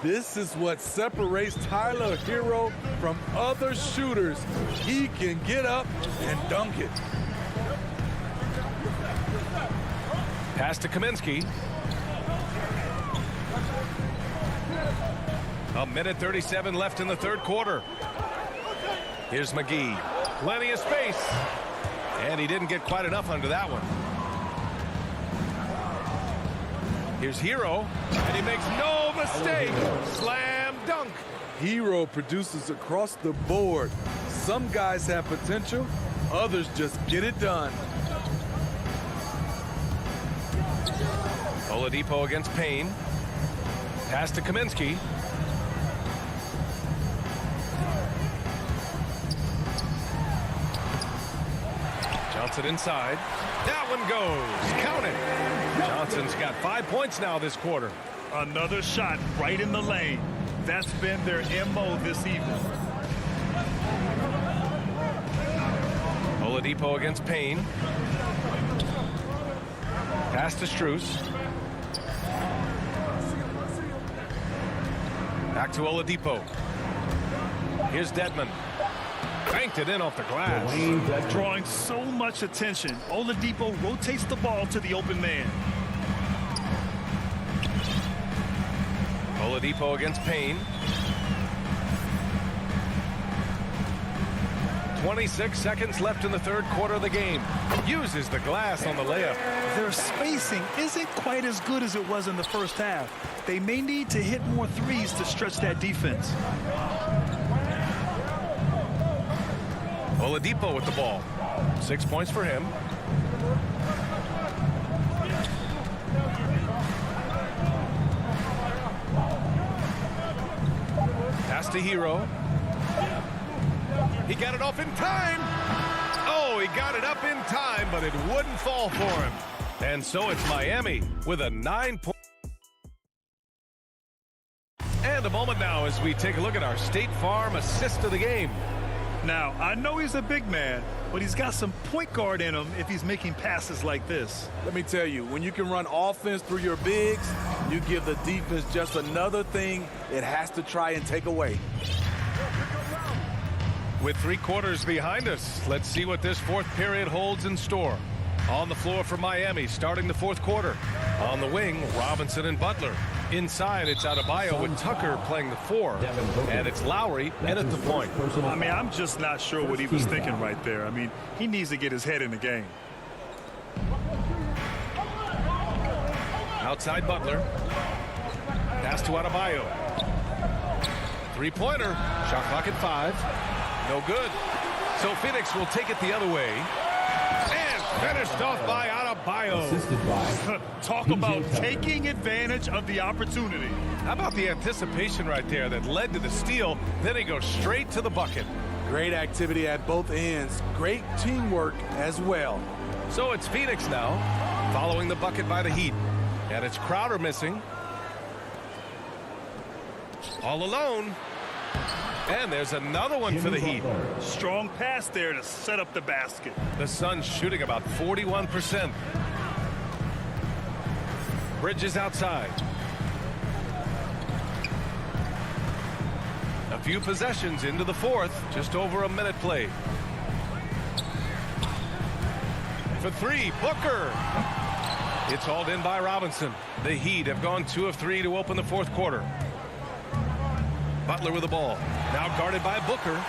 This is what separates Tyler Hero from other shooters. He can get up and dunk it. Pass to Kaminsky. A minute 37 left in the third quarter. Here's McGee. Plenty of space. And he didn't get quite enough under that one. Here's Hero. And he makes no mistake. Slam dunk. Hero produces across the board. Some guys have potential. Others just get it done. Oladipo against Payne. Pass to Kaminsky. Johnson inside. That one goes. Count it. Johnson's got 5 points now this quarter. Another shot right in the lane. That's been their MO this evening. Oladipo against Payne. Pass to Strus. Back to Oladipo. Here's Dedmon. Banked it in off the glass. Drawing so much attention, Oladipo rotates the ball to the open man. Oladipo against Payne. 26 seconds left in the third quarter of the game. Uses the glass on the layup. Their spacing isn't quite as good as it was in the first half. They may need to hit more threes to stretch that defense. Oladipo with the ball. 6 points for him. Pass to Hero. He got it off in time. Oh, he got it up in time, but it wouldn't fall for him. And so it's Miami with a 9-point. And a moment now as we take a look at our State Farm assist of the game. Now, I know he's a big man, but he's got some point guard in him if he's making passes like this. Let me tell you, when you can run offense through your bigs, you give the defense just another thing it has to try and take away. With 3 quarters behind us, let's see what this fourth period holds in store. On the floor for Miami, starting the fourth quarter. On the wing, Robinson and Butler. Inside, it's Adebayo with Tucker playing the 4. And it's Lowry in at the point. I mean, I'm just not sure what he was thinking right there. I mean, he needs to get his head in the game. Outside Butler. Pass to Adebayo. 3-pointer. Shot clock at 5. No good. So Phoenix will take it the other way. And finished off by Adebayo. Talk about taking advantage of the opportunity. How about the anticipation right there that led to the steal? Then he goes straight to the bucket. Great activity at both ends. Great teamwork as well. So it's Phoenix now, following the bucket by the Heat. And it's Crowder missing. All alone. And there's another one for the Heat. Strong pass there to set up the basket. The Suns shooting about 41%. Bridges outside. A few possessions into the fourth. Just over a minute played. For 3, Booker. It's hauled in by Robinson. The Heat have gone 2 of 3 to open the fourth quarter. Butler with the ball. Now guarded by Booker.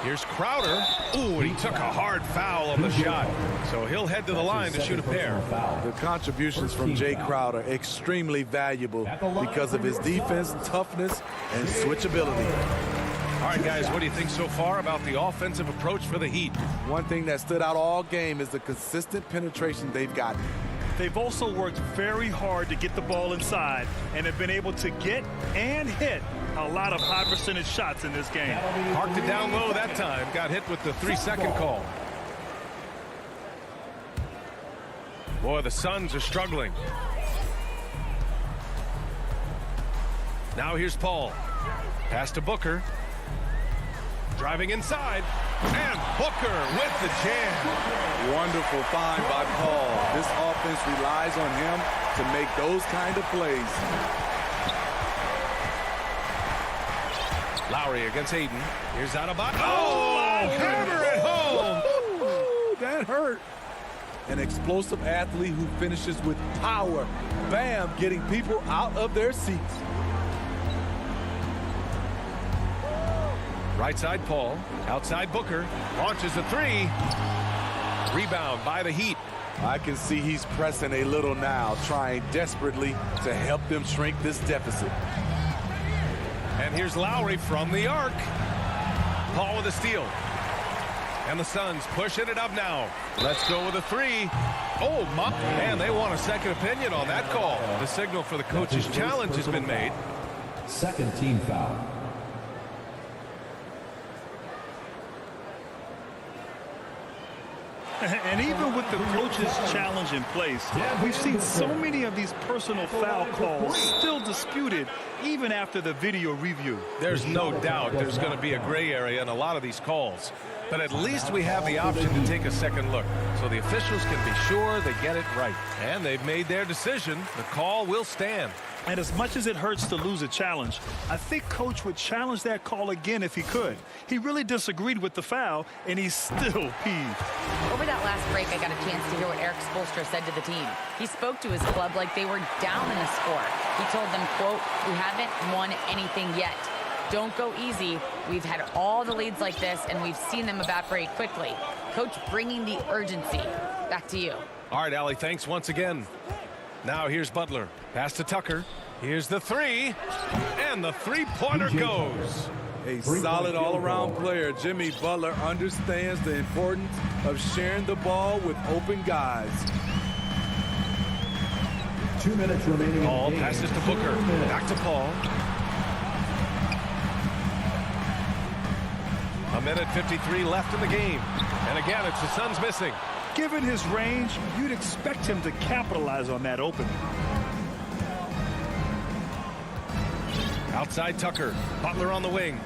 Here's Crowder. Ooh, and he took a hard foul on the shot. So he'll head to the line to shoot a pair. The contributions from Jay Crowder extremely valuable because of his defense, toughness, and switchability. All right, guys, what do you think so far about the offensive approach for the Heat? One thing that stood out all game is the consistent penetration they've gotten. They've also worked very hard to get the ball inside and have been able to get and hit a lot of high percentage shots in this game. Parked it down low that time. Got hit with the 3-second call. Boy, the Suns are struggling. Now here's Paul. Pass to Booker. Driving inside. And Booker with the jam. Wonderful find by Paul. This offense relies on him to make those kind of plays. Lowry against Aiden. Here's Adebayo. Oh, hammer it home. Ooh, that hurt. An explosive athlete who finishes with power. Bam, getting people out of their seats. Right side Paul. Outside Booker. Launches a three. Rebound by the Heat. I can see he's pressing a little now, trying desperately to help them shrink this deficit. And here's Lowry from the arc. Paul with a steal. And the Suns pushing it up now. Let's go with a three. Oh, my. Man, they want a second opinion on that call. The signal for the coach's challenge has been made. Second team foul. And even with the coach's challenge in place, we've seen so many of these personal foul calls still disputed even after the video review. There's no doubt there's going to be a gray area in a lot of these calls. But at least we have the option to take a second look, so the officials can be sure they get it right. And they've made their decision. The call will stand. And as much as it hurts to lose a challenge, I think Coach would challenge that call again if he could. He really disagreed with the foul, and he's still peeved. Over that last break, I got a chance to hear what Eric Spoelstra said to the team. He spoke to his club like they were down in the score. He told them, quote, "We haven't won anything yet. Don't go easy. We've had all the leads like this, and we've seen them evaporate quickly." Coach bringing the urgency. Back to you. All right, Allie, thanks once again. Now here's Butler. Pass to Tucker. Here's the three. And the three-pointer goes. A solid all-around player. Jimmy Butler understands the importance of sharing the ball with open guys. 2 minutes remaining. Paul passes to Booker. Back to Paul. A minute 53 left in the game. And again, it's the Suns missing. Given his range, you'd expect him to capitalize on that opening. Outside Tucker. Butler on the wing.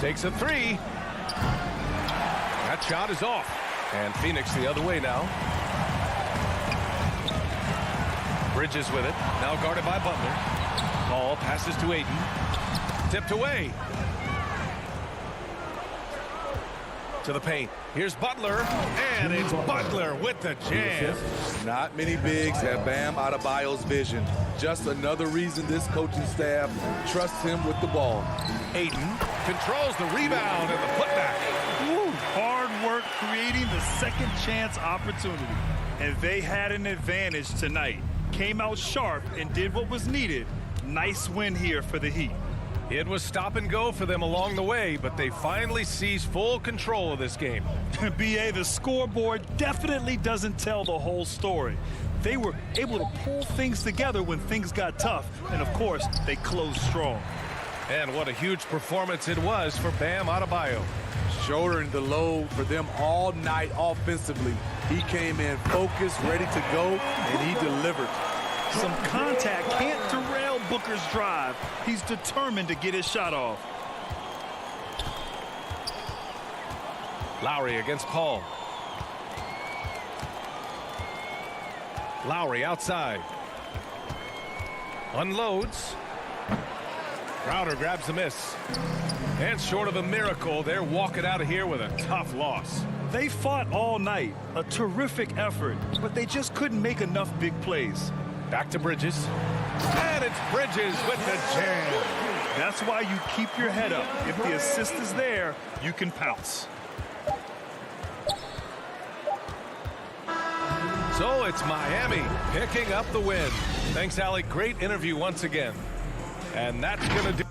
Takes a three. That shot is off. And Phoenix the other way now. Bridges with it. Now guarded by Butler. Paul passes to Aiden. Tipped away. To the paint. Here's Butler. And it's Butler with the jam. Not many bigs have Bam Adebayo's vision. Just another reason this coaching staff trusts him with the ball. Aiden controls the rebound and the putback. Woo, hard work creating the second chance opportunity. And they had an advantage tonight. Came out sharp and did what was needed. Nice win here for the Heat. It was stop and go for them along the way, but they finally seized full control of this game. BA, the scoreboard definitely doesn't tell the whole story. They were able to pull things together when things got tough, and of course, they closed strong. And what a huge performance it was for Bam Adebayo. Shouldering the load for them all night offensively. He came in focused, ready to go, and he delivered. Some contact can't derail Booker's drive. He's determined to get his shot off. Lowry against Paul. Lowry outside. Unloads. Crowder grabs the miss. And short of a miracle, they're walking out of here with a tough loss. They fought all night. A terrific effort, but they just couldn't make enough big plays. Back to Bridges. And it's Bridges with the jam. That's why you keep your head up. If the assist is there, you can pounce. So it's Miami picking up the win. Thanks, Allie. Great interview once again. And that's going to do.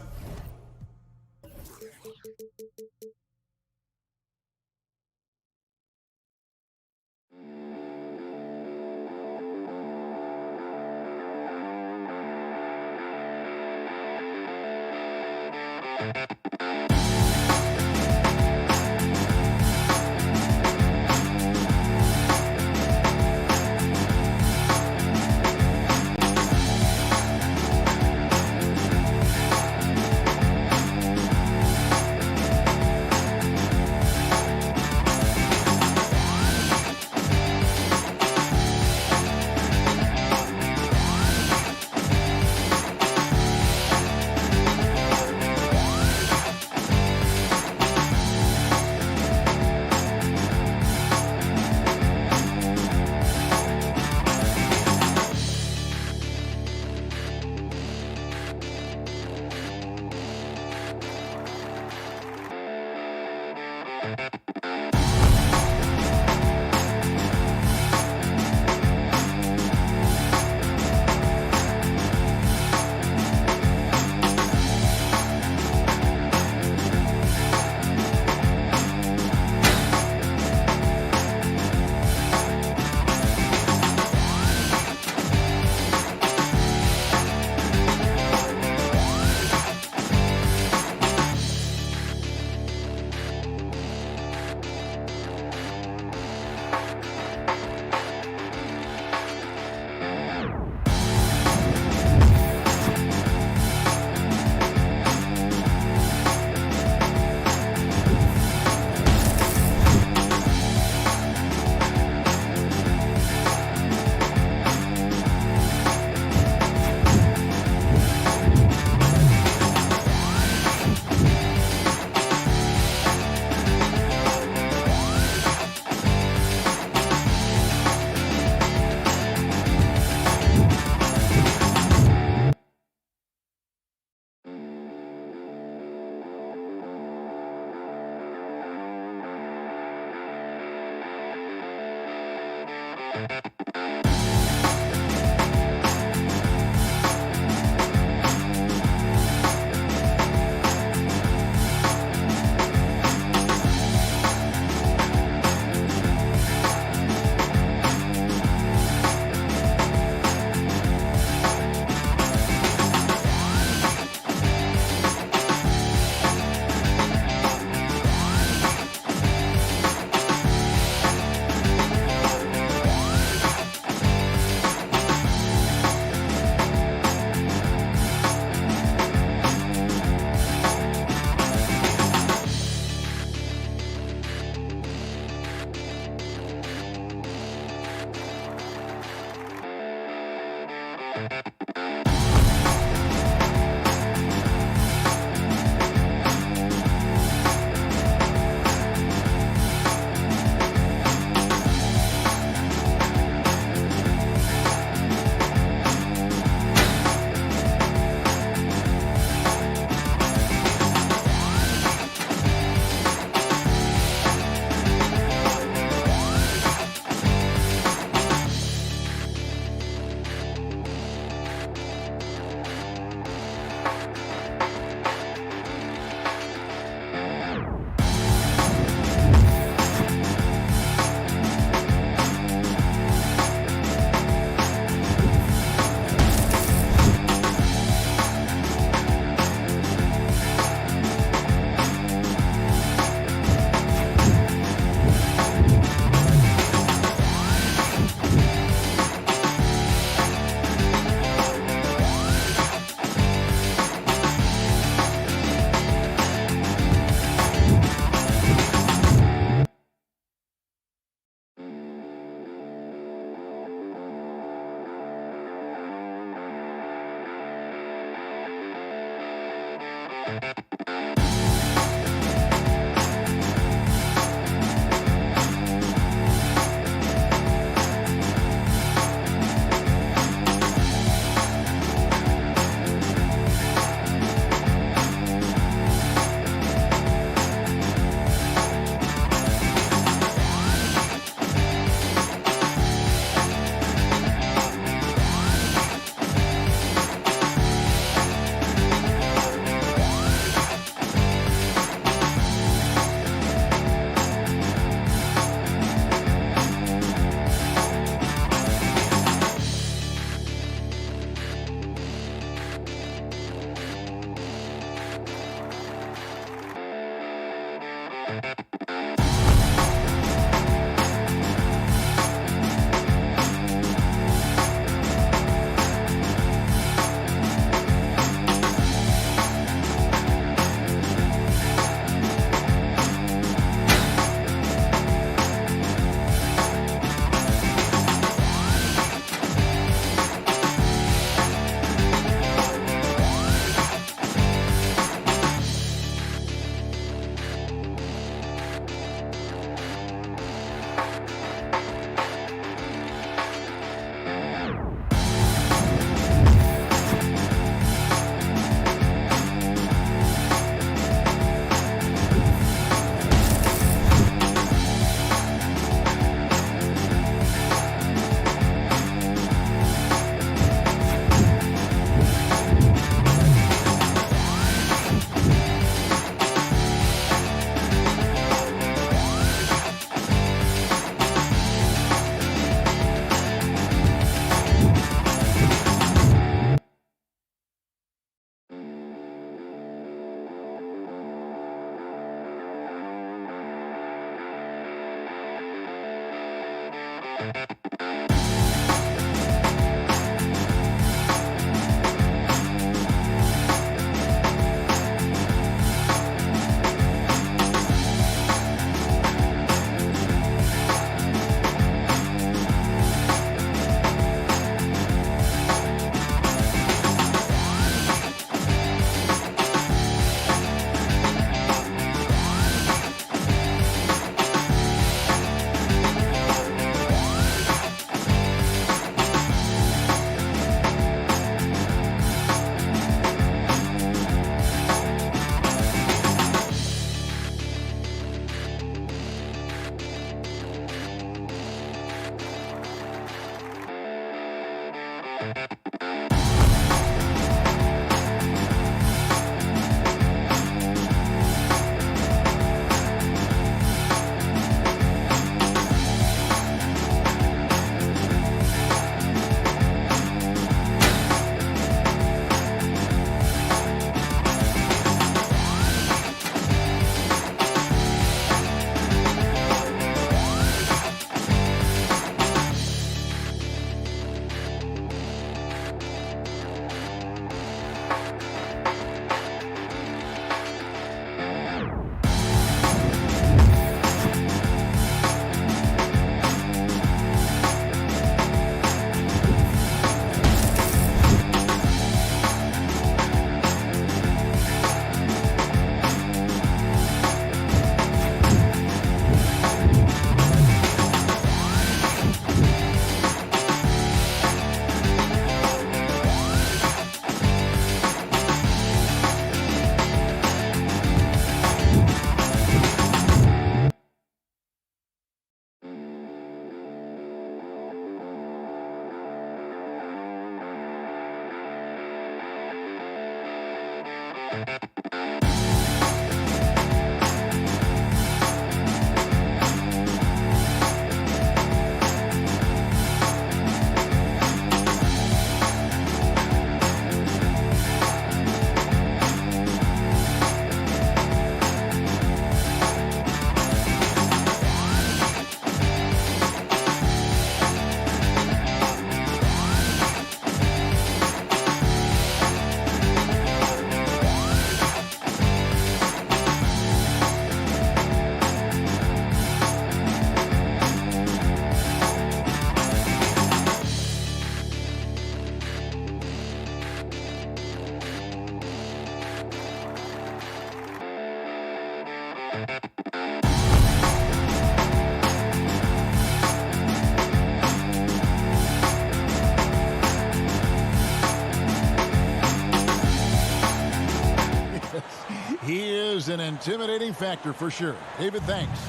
He is an intimidating factor for sure. David, thanks.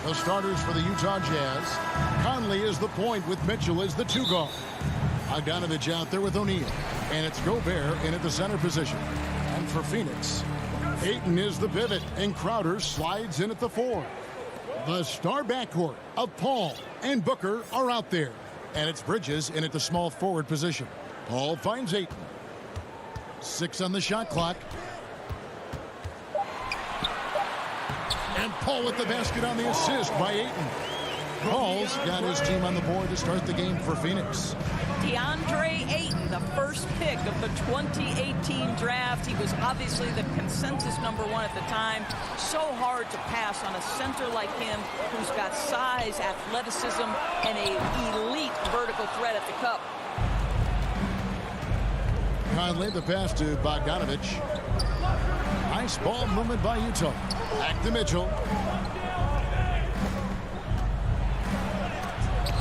The starters for the Utah Jazz. Conley is the point with Mitchell as the two guard. Bogdanovich out there with O'Neal. And it's Gobert in at the center position. And for Phoenix, Ayton is the pivot, and Crowder slides in at the 4. The star backcourt of Paul and Booker are out there. And it's Bridges in at the small forward position. Paul finds Ayton. 6 on the shot clock. And Paul with the basket on the assist by Ayton. Paul's got his team on the board to start the game for Phoenix. DeAndre Ayton, the first pick of the 2018 draft. He was obviously the consensus #1 at the time. So hard to pass on a center like him who's got size, athleticism, and an elite vertical threat at the cup. Conley, the pass to Bogdanovich. Nice ball movement by Utah. Back to Mitchell.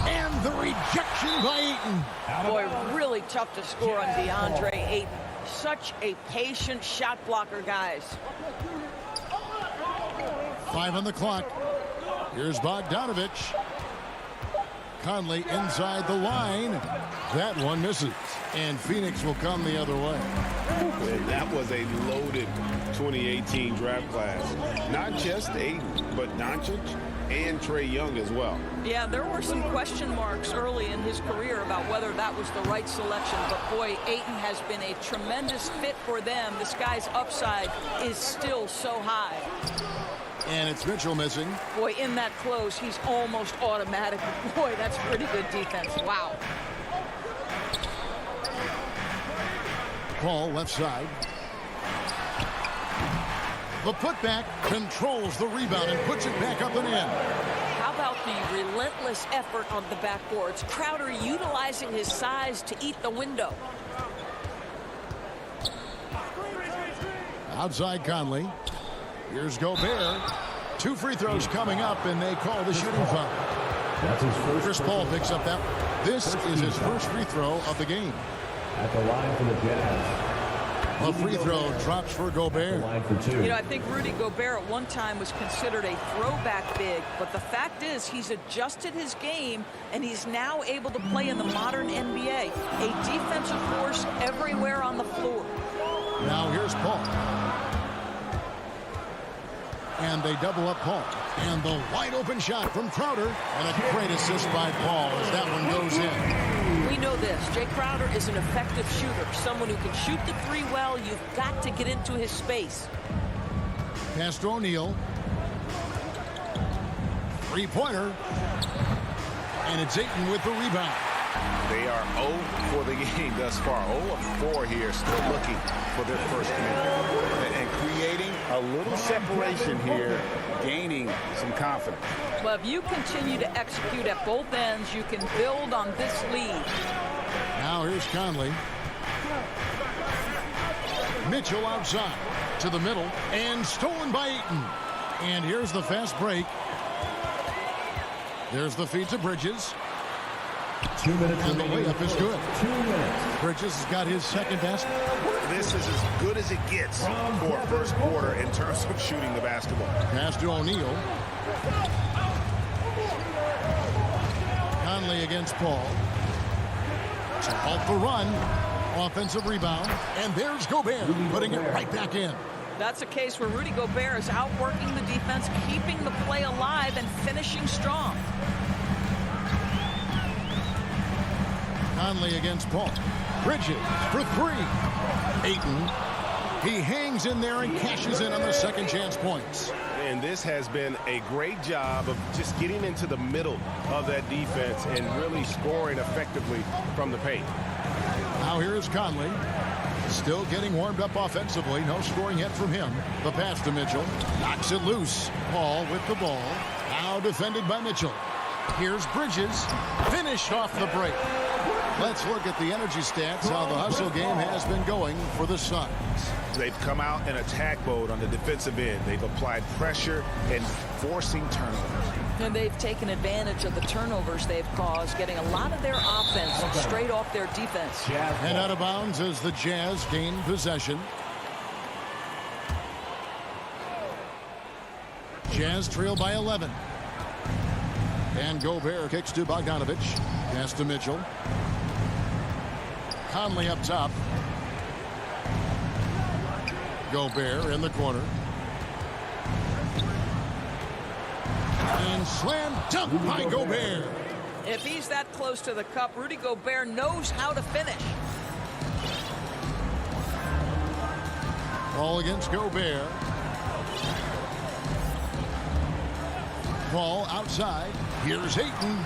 And the rejection by Ayton. Boy, really tough to score on DeAndre Ayton. Such a patient shot blocker, guys. 5 on the clock. Here's Bogdanovich. Conley inside the line. That one misses. And Phoenix will come the other way. And that was a loaded 2018 draft class. Not just Ayton, but Doncic and Trae Young as well. Yeah, there were some question marks early in his career about whether that was the right selection. But, boy, Ayton has been a tremendous fit for them. This guy's upside is still so high. And it's Mitchell missing. Boy, in that close, he's almost automatic. Boy, that's pretty good defense. Wow. Paul left side. The putback controls the rebound and puts it back up and in. How about the relentless effort on the backboards? Crowder utilizing his size to eat the window. Outside Conley. Here's Gobert. 2 free throws coming up, and they call the shooting foul. That's his first. Chris Paul picks up that one. This is his first free throw of the game. At the line for the Jazz, A free throw drops for Gobert. You know, I think Rudy Gobert at one time was considered a throwback big, but the fact is he's adjusted his game and he's now able to play in the modern NBA. A defensive force everywhere on the floor. Now here's Paul. And they double up Paul. And the wide open shot from Crowder. And a great assist by Paul as that one goes in. We know this. Jay Crowder is an effective shooter. Someone who can shoot the three well. You've got to get into his space. Pass to O'Neal. Three-pointer. And it's Ayton with the rebound. They are 0 for the game thus far. 0 of 4 here, still looking for their first commit. And creating a little separation here, gaining some confidence. Well, if you continue to execute at both ends, you can build on this lead. Now here's Conley. Mitchell outside to the middle and stolen by Ayton. And here's the fast break. There's the feed to Bridges. 2 minutes and the layup is good. 2 minutes. Bridges has got his second basket. This is as good as it gets for a first quarter in terms of shooting the basketball. Pass to O'Neal. Conley against Paul. So off the run. Offensive rebound. And there's Gobert putting it right back in. That's a case where Rudy Gobert is outworking the defense, keeping the play alive, and finishing strong. Conley against Paul. Bridges for three. Ayton. He hangs in there and cashes in on the second chance points. And this has been a great job of just getting into the middle of that defense and really scoring effectively from the paint. Now here's Conley. Still getting warmed up offensively. No scoring yet from him. The pass to Mitchell. Knocks it loose. Paul with the ball. Now defended by Mitchell. Here's Bridges. Finished off the break. Let's look at the energy stats, how the hustle game has been going for the Suns. They've come out in attack mode on the defensive end. They've applied pressure and forcing turnovers. And they've taken advantage of the turnovers they've caused, getting a lot of their offense straight off their defense. And out of bounds as the Jazz gain possession. Jazz trail by 11. And Gobert kicks to Bogdanovich. Pass to Mitchell. Conley up top. Gobert in the corner. And slam dunk by Gobert. If he's that close to the cup, Rudy Gobert knows how to finish. Ball against Gobert. Ball outside. Here's Ayton.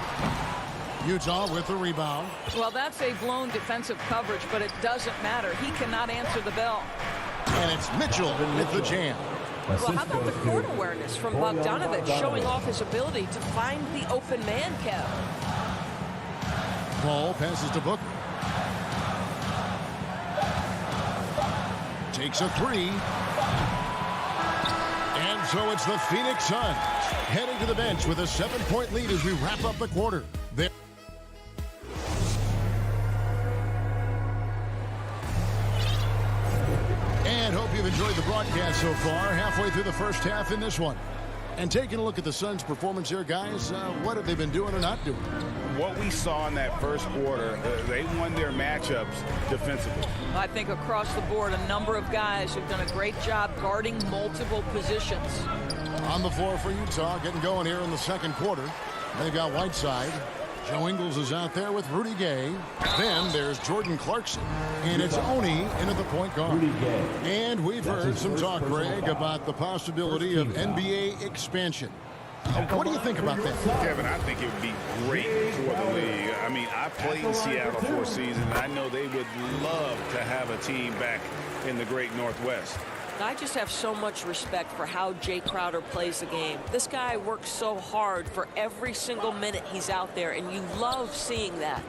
Utah with the rebound. Well, that's a blown defensive coverage, but it doesn't matter. He cannot answer the bell. And it's Mitchell with the jam. Well, how about the court awareness from Bogdanovich, showing off his ability to find the open man, Kev? Paul passes to Booker. Takes a three. And so it's the Phoenix Suns heading to the bench with a 7-point lead as we wrap up the quarter. There. And hope you've enjoyed the broadcast so far. Halfway through the first half in this one. And taking a look at the Suns' performance here, guys, what have they been doing or not doing? What we saw in that first quarter, they won their matchups defensively. I think across the board, a number of guys have done a great job guarding multiple positions. On the floor for Utah, getting going here in the second quarter. They've got Whiteside. Joe Ingles is out there with Rudy Gay. Then there's Jordan Clarkson. And it's Oni into the point guard. And we've heard some talk, Greg, about the possibility of NBA expansion. What do you think about that? Kevin, I think it would be great for the league. I mean, I played in Seattle for a season, and I know they would love to have a team back in the great Northwest. I just have so much respect for how Jay Crowder plays the game. This guy works so hard for every single minute he's out there, and you love seeing that.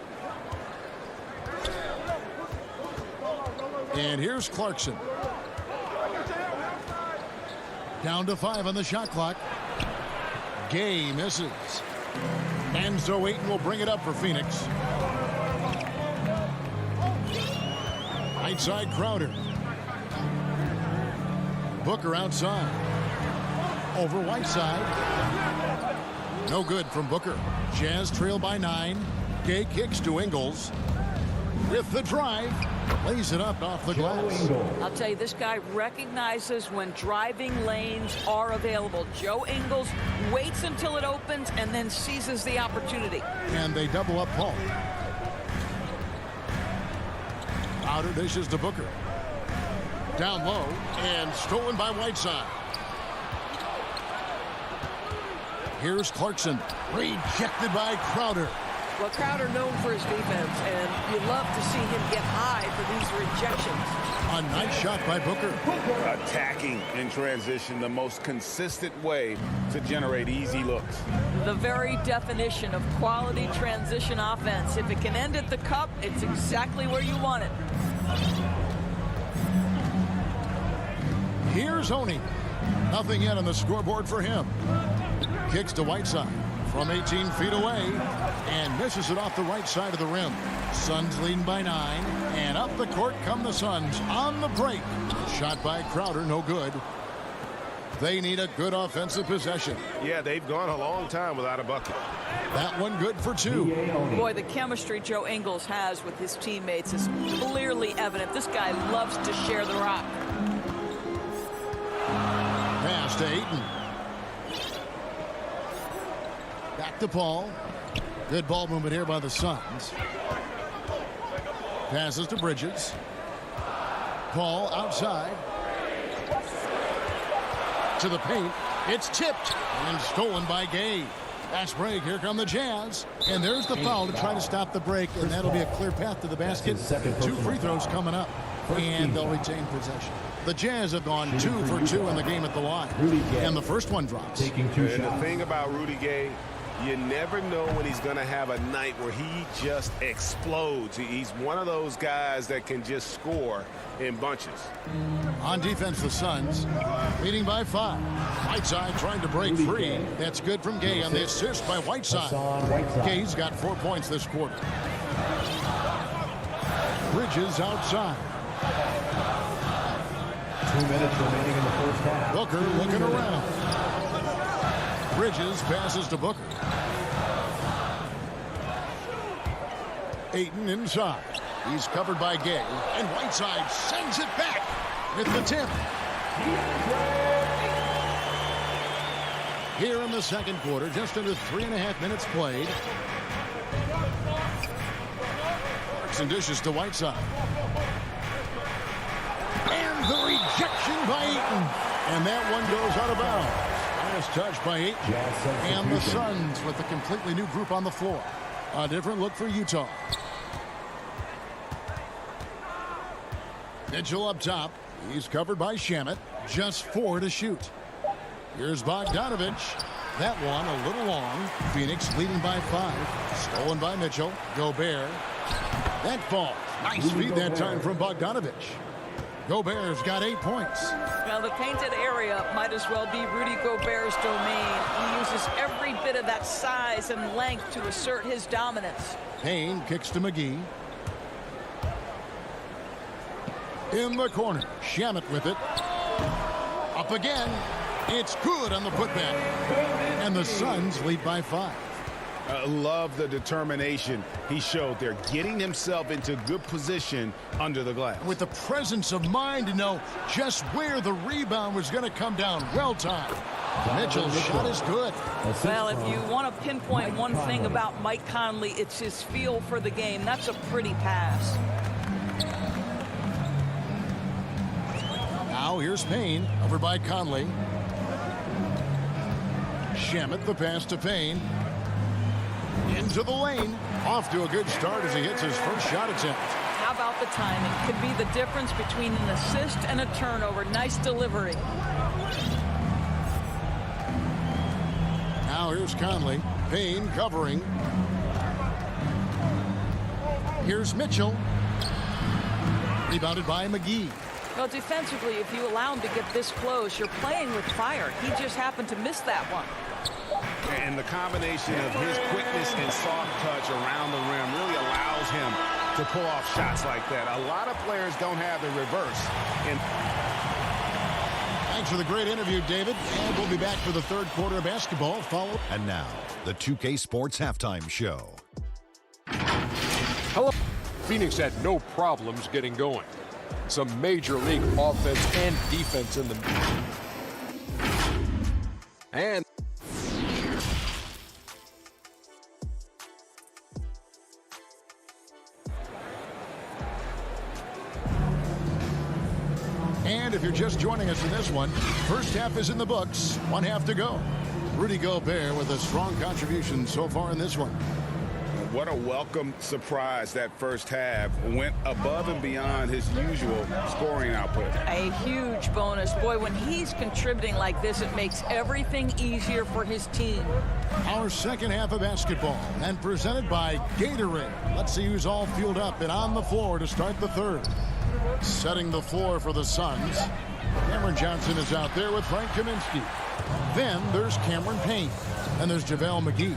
And here's Clarkson. Down to 5 on the shot clock. Gay misses. And so Ayton will bring it up for Phoenix. Right side Crowder. Booker outside. Over Whiteside. No good from Booker. Jazz trail by 9. Gay kicks to Ingles. With the drive. Lays it up off the glass. I'll tell you, this guy recognizes when driving lanes are available. Joe Ingles waits until it opens and then seizes the opportunity. And they double up Paul. Outer dishes to Booker. Down low and stolen by Whiteside. Here's Clarkson. Rejected by Crowder. Well, Crowder known for his defense, and you love to see him get high for these rejections. A nice shot by Booker. Attacking in transition, the most consistent way to generate easy looks. The very definition of quality transition offense. If it can end at the cup, it's exactly where you want it. Here's Oney. Nothing yet on the scoreboard for him. Kicks to Whiteside from 18 feet away and misses it off the right side of the rim. Suns leading by 9, and up the court come the Suns on the break. Shot by Crowder, no good. They need a good offensive possession. Yeah, they've gone a long time without a bucket. That one good for 2. Boy, the chemistry Joe Ingles has with his teammates is clearly evident. This guy loves to share the rock. Pass to Ayton. Back to Paul. Good ball movement here by the Suns. Passes to Bridges. Paul outside. To the paint. It's tipped and stolen by Gay. Fast break. Here come the Jazz. And there's the foul to try to stop the break. And that'll be a clear path to the basket. 2 free throws coming up. And they'll retain possession. The Jazz have gone 2 for 2 in the game at the line. And the first one drops. And the thing about Rudy Gay, you never know when he's going to have a night where he just explodes. He's one of those guys that can just score in bunches. On defense, the Suns leading by 5. Whiteside trying to break free. That's good from Gay on the assist by Whiteside. Gay's got 4 points this quarter. Bridges outside. 2 minutes remaining in the first half. Booker looking around. Bridges passes to Booker. Ayton inside. He's covered by Gay. And Whiteside sends it back with the tip. Here in the second quarter, just under 3.5 minutes played. Clarkson dishes to Whiteside. And the rejection by Ayton. And that one goes out of bounds. Last touch by Ayton. And the Suns with a completely new group on the floor. A different look for Utah. Mitchell up top. He's covered by Shamet. Just 4 to shoot. Here's Bogdanovich. That one a little long. Phoenix leading by 5. Stolen by Mitchell. Gobert. That falls. Nice feed that time from Bogdanovich. Gobert's got 8 points. Well, the painted area might as well be Rudy Gobert's domain. He uses every bit of that size and length to assert his dominance. Payne kicks to McGee. In the corner. Shamet with it. Up again. It's good on the putback. And the Suns lead by 5. Love the determination he showed there, getting himself into good position under the glass. With the presence of mind to know just where the rebound was going to come down. Well timed. Mitchell's shot is good. Well, if you want to pinpoint one thing about Mike Conley, it's his feel for the game. That's a pretty pass. Now here's Payne over by Conley. Shamet the pass to Payne. Into the lane. Off to a good start as he hits his first shot attempt. How about the timing? Could be the difference between an assist and a turnover. Nice delivery. Now here's Conley. Payne covering. Here's Mitchell. Rebounded by McGee. Well, defensively, if you allow him to get this close, you're playing with fire. He just happened to miss that one. And the combination of his quickness and soft touch around the rim really allows him to pull off shots like that. A lot of players don't have the reverse. And Thanks for the great interview, David. And we'll be back for the third quarter of basketball. And now, the 2K Sports Halftime Show. Hello. Phoenix had no problems getting going. Some major league offense and defense in the... And... And if you're just joining us in this one, first half is in the books. 1 half to go. Rudy Gobert with a strong contribution so far in this one. What a welcome surprise that first half. Went above and beyond his usual scoring output. A huge bonus. Boy, when he's contributing like this, it makes everything easier for his team. Our second half of basketball, and presented by Gatorade. Let's see who's all fueled up and on the floor to start the third. Setting the floor for the Suns. Cameron Johnson is out there with Frank Kaminsky. Then there's Cameron Payne. And there's JaVale McGee.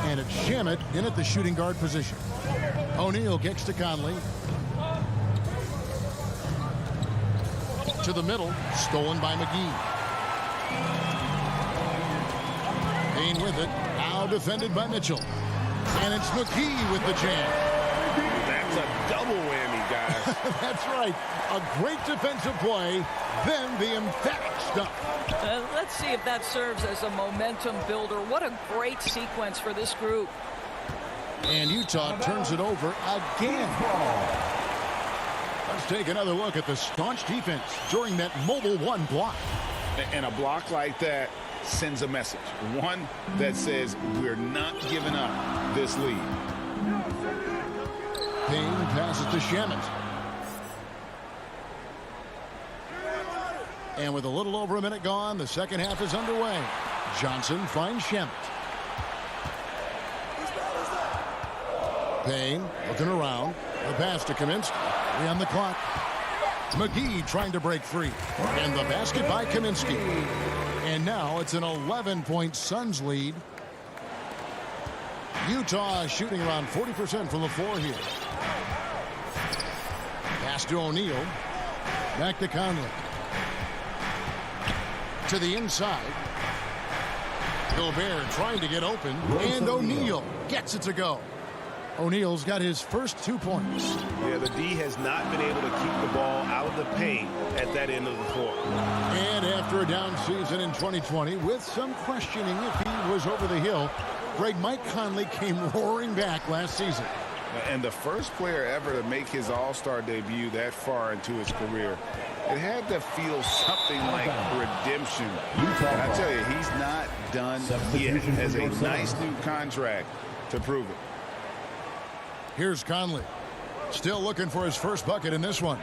And it's Shamet in at the shooting guard position. O'Neal kicks to Conley. To the middle. Stolen by McGee. Payne with it. Now defended by Mitchell. And it's McGee with the jam. That's a double whammy, guys. That's right. A great defensive play. Then the emphatic stuff. Let's see if that serves as a momentum builder. What a great sequence for this group. And Utah turns it over again. Let's take another look at the staunch defense during that mobile one block. And a block like that sends a message. One that says we're not giving up this lead. Payne passes to Shamet. And with a little over a minute gone, the second half is underway. Johnson finds Shamet. Payne looking around. The pass to Kaminsky. 3 on the clock. McGee trying to break free. And the basket by Kaminsky. And now it's an 11-point Suns lead. Utah shooting around 40% from the floor here. Pass to O'Neal. Back to Conley. To the inside. Gobert trying to get open. And O'Neal gets it to go. O'Neal's got his first 2 points. Yeah, the D has not been able to keep the ball out of the paint at that end of the floor. And after a down season in 2020, with some questioning if he was over the hill, Mike Conley came roaring back last season. And the first player ever to make his All-Star debut that far into his career. It had to feel something like redemption. And I tell you, he's not done yet. Has a nice new contract to prove it. Here's Conley. Still looking for his first bucket in this one.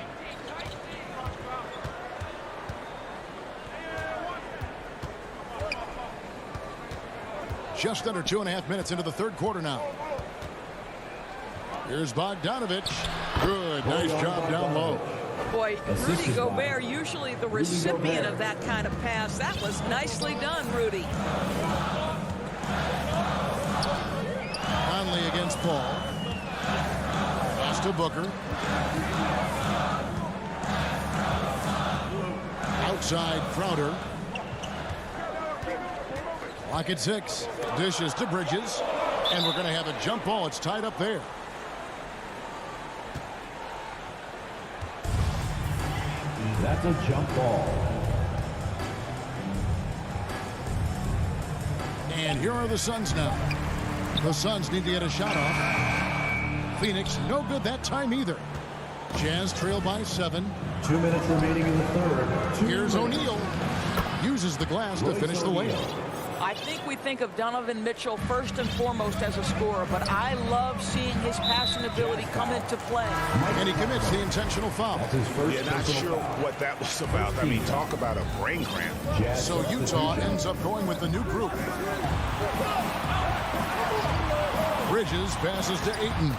Just under 2.5 minutes into the third quarter now. Here's Bogdanovich. Good. Nice job down low. Boy, Rudy Gobert, usually the recipient of that kind of pass. That was nicely done, Rudy. Conley against Paul. Pass to Booker. Outside Crowder. Clock at 6. Dishes to Bridges. And we're going to have a jump ball. It's tied up there. That's a jump ball. And here are the Suns now. The Suns need to get a shot off. Phoenix, no good that time either. Jazz trail by 7. 2 minutes remaining in the third. Here's O'Neal. Uses the glass to finish the layup. I think we think of Donovan Mitchell first and foremost as a scorer, but I love seeing his passing ability come into play. And he commits the intentional foul. Yeah, not sure what that was about. I mean, talk about a brain cramp. So Utah ends up going with the new group. Bridges passes to Ayton.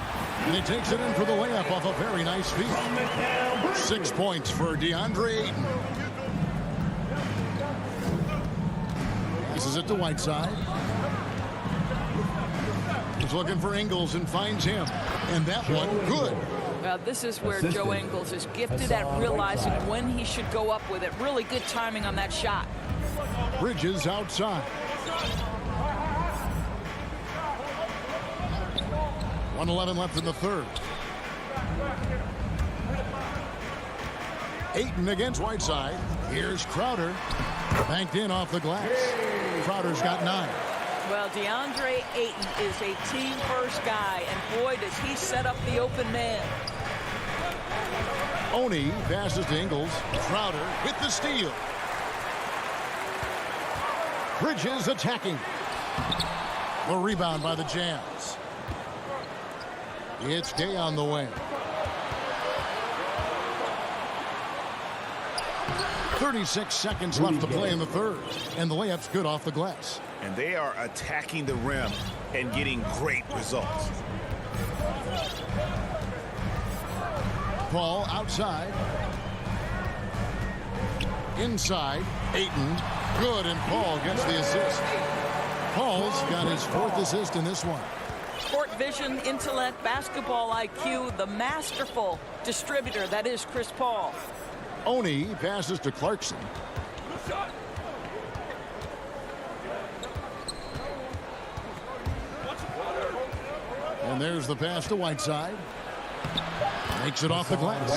And he takes it in for the layup off a very nice feed. 6 points for DeAndre Ayton. This is it to Whiteside. There's looking for Ingles and finds him. And that one, good. Well, this is where Joe Ingles is gifted at realizing when he should go up with it. Really good timing on that shot. Bridges outside. 1:11 left in the third. Ayton against Whiteside. Here's Crowder. Banked in off the glass. Crowder's got 9. Well, DeAndre Ayton is a team-first guy, and boy, does he set up the open man. Oni passes to Ingles. Crowder with the steal. Bridges attacking. The rebound by the Jazz. It's Gay on the wing. 36 seconds left to play in the third. And the layup's good off the glass. And they are attacking the rim and getting great results. Paul outside. Inside. Ayton. Good, and Paul gets the assist. Paul's got his 4th assist in this one. Court vision, intellect, basketball IQ, the masterful distributor that is Chris Paul. Oni passes to Clarkson. And there's the pass to Whiteside. Makes it off the glass.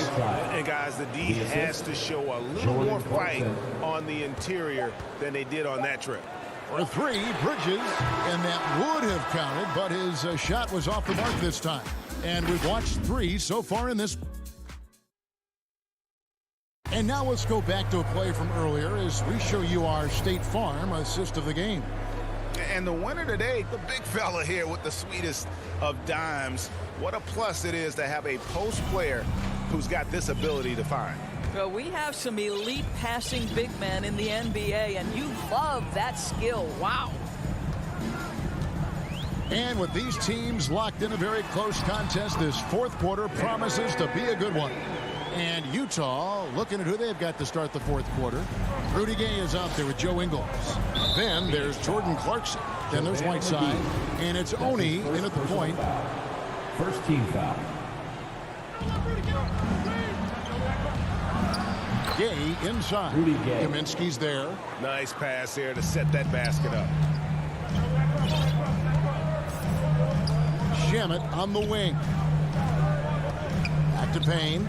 And guys, the D has to show a little more fight on the interior than they did on that trip. For 3, Bridges, and that would have counted, but his shot was off the mark this time. And we've watched 3 so far in this. And now let's go back to a play from earlier as we show you our State Farm assist of the game. And the winner today, the big fella here with the sweetest of dimes. What a plus it is to have a post player who's got this ability to find. Well, we have some elite passing big men in the NBA, and you love that skill. Wow. And with these teams locked in a very close contest, this 4th quarter promises to be a good one. And Utah looking at who they've got to start the 4th quarter. Rudy Gay is out there with Joe Ingles. Then there's Jordan Clarkson. Then there's Whiteside. And it's Oni in at the point. First team foul. Gay inside. Kaminsky's there. Nice pass there to set that basket up. Shamet on the wing. Back to Payne.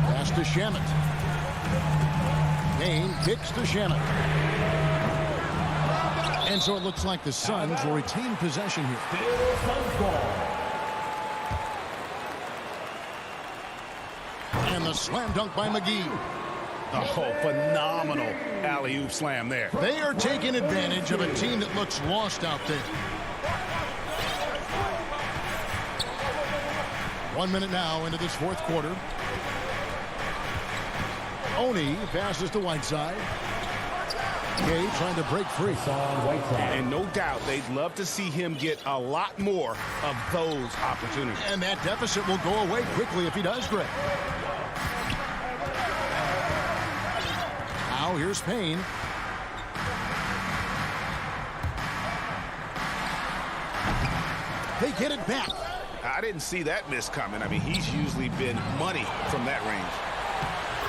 Pass to Shamet. Payne kicks to Shamet. And so it looks like the Suns will retain possession here. And the slam dunk by McGee. Oh, phenomenal alley-oop slam there. They are taking advantage of a team that looks lost out there. 1 minute now into this 4th quarter. Oni passes to Whiteside. Gay trying to break free. And no doubt they'd love to see him get a lot more of those opportunities. And that deficit will go away quickly if he does, Greg. Now here's Payne. They get it back. I didn't see that miss coming. I mean, he's usually been money from that range.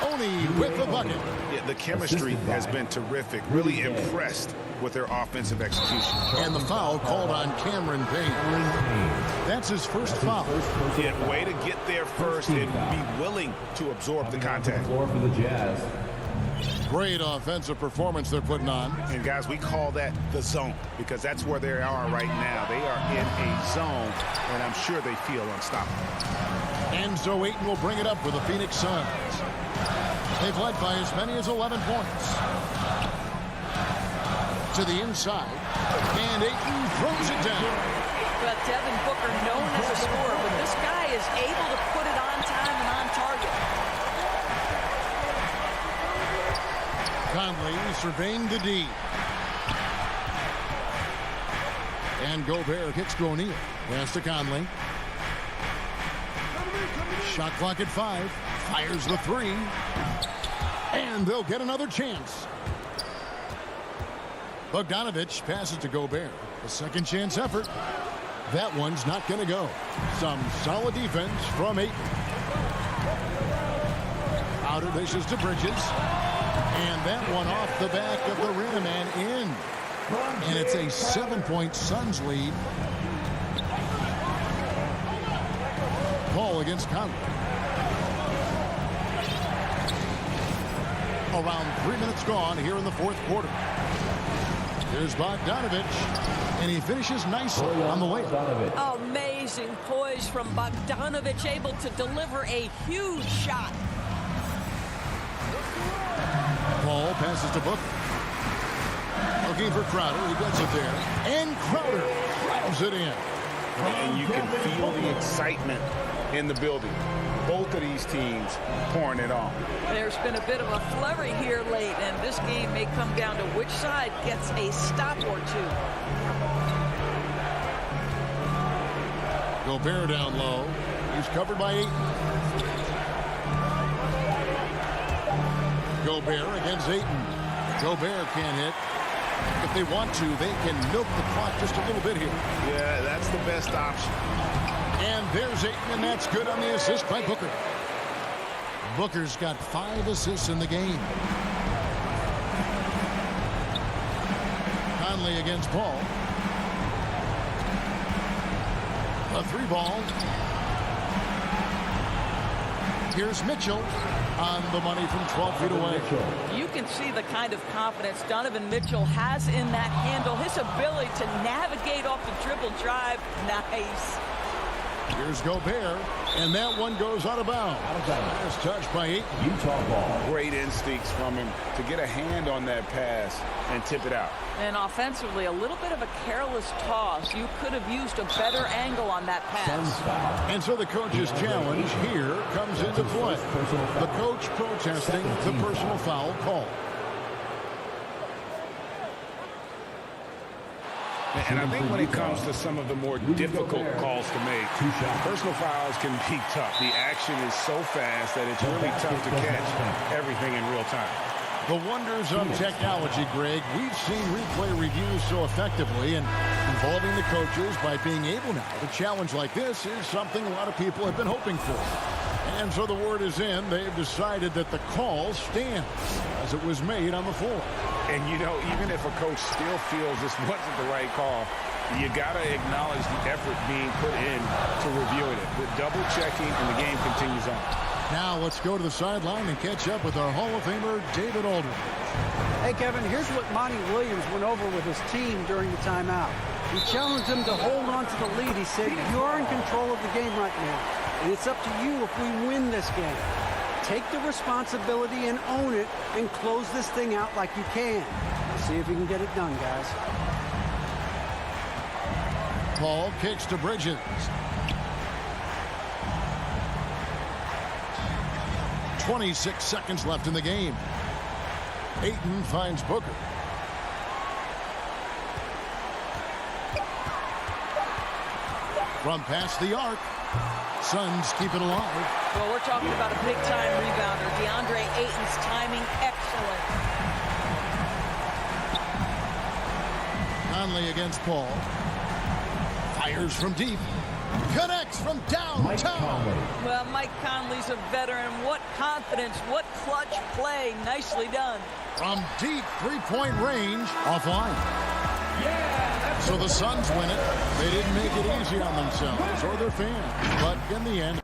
Oni with the bucket. Yeah, the chemistry has been terrific. Really impressed with their offensive execution. And the foul called on Cameron Payne. That's his first foul. Yeah, way to get there first and be willing to absorb the contact. Floor for the Jazz. Great offensive performance they're putting on. And guys, we call that the zone because that's where they are right now. They are in a zone, and I'm sure they feel unstoppable. Enzo Ayton will bring it up for the Phoenix Suns. They've led by as many as 11 points. To the inside, and Ayton throws it down. But Devin Booker known as a scorer, but this guy is able to put it on time and on target. Conley surveying the D. And Gobert kicks to O'Neal. Pass to Conley. Shot clock at 5. Fires the 3. And they'll get another chance. Bogdanovich passes to Gobert. A second chance effort. That one's not going to go. Some solid defense from Ayton. Outer dishes to Bridges. And that one off the back of the rim and in. And it's a 7-point Suns lead. Paul against Conley. Around 3 minutes gone here in the fourth quarter. Here's Bogdanovich, and he finishes nicely on the layup. Amazing poise from Bogdanovich, able to deliver a huge shot. Paul passes to Booker. Looking for Crowder. He gets it there. And Crowder drives it in. And you can feel the excitement in the building. Both of these teams pouring it on. There's been a bit of a flurry here late, and this game may come down to which side gets a stop or two. Gobert down low. He's covered by Ayton. Gobert against Ayton. Gobert can't hit. If they want to, they can milk the clock just a little bit here. Yeah, that's the best option. And there's Ayton, and that's good on the assist by Booker. Booker's got 5 assists in the game. Conley against Paul. A 3-ball. Here's Mitchell on the money from 12 feet away. You can see the kind of confidence Donovan Mitchell has in that handle. His ability to navigate off the dribble drive. Nice. Here's Gobert, and that one goes out of bounds. Last touch by Ayton. Utah ball. Great instincts from him to get a hand on that pass and tip it out. And offensively, a little bit of a careless toss. You could have used a better angle on that pass. And so the coach's challenge here comes into play. The coach protesting the personal foul call. And I think when it comes to some of the more difficult calls to make, personal fouls can be tough. The action is so fast that it's really tough to catch everything in real time. The wonders of technology, Greg. We've seen replay reviews so effectively, and involving the coaches by being able now to challenge like this is something a lot of people have been hoping for. And so the word is in. They've decided that the call stands as it was made on the floor. And, you know, even if a coach still feels this wasn't the right call, you got to acknowledge the effort being put in to reviewing it. With double checking, and the game continues on. Now let's go to the sideline and catch up with our Hall of Famer, David Aldridge. Hey, Kevin, here's what Monty Williams went over with his team during the timeout. He challenged them to hold on to the lead. He said, you're in control of the game right now, and it's up to you if we win this game. Take the responsibility and own it and close this thing out like you can. See if you can get it done, guys. Paul kicks to Bridges. .26 seconds left in the game. Ayton finds Booker. From past the arc. Suns keep it alive. Well, we're talking about a big-time rebounder. DeAndre Ayton's timing excellent. Conley against Paul. Fires from deep. Connects from downtown. Well, Mike Conley's a veteran. What confidence, what clutch play. Nicely done. From deep three-point range, offline. So the Suns win it. They didn't make it easy on themselves or their fans. But in the end,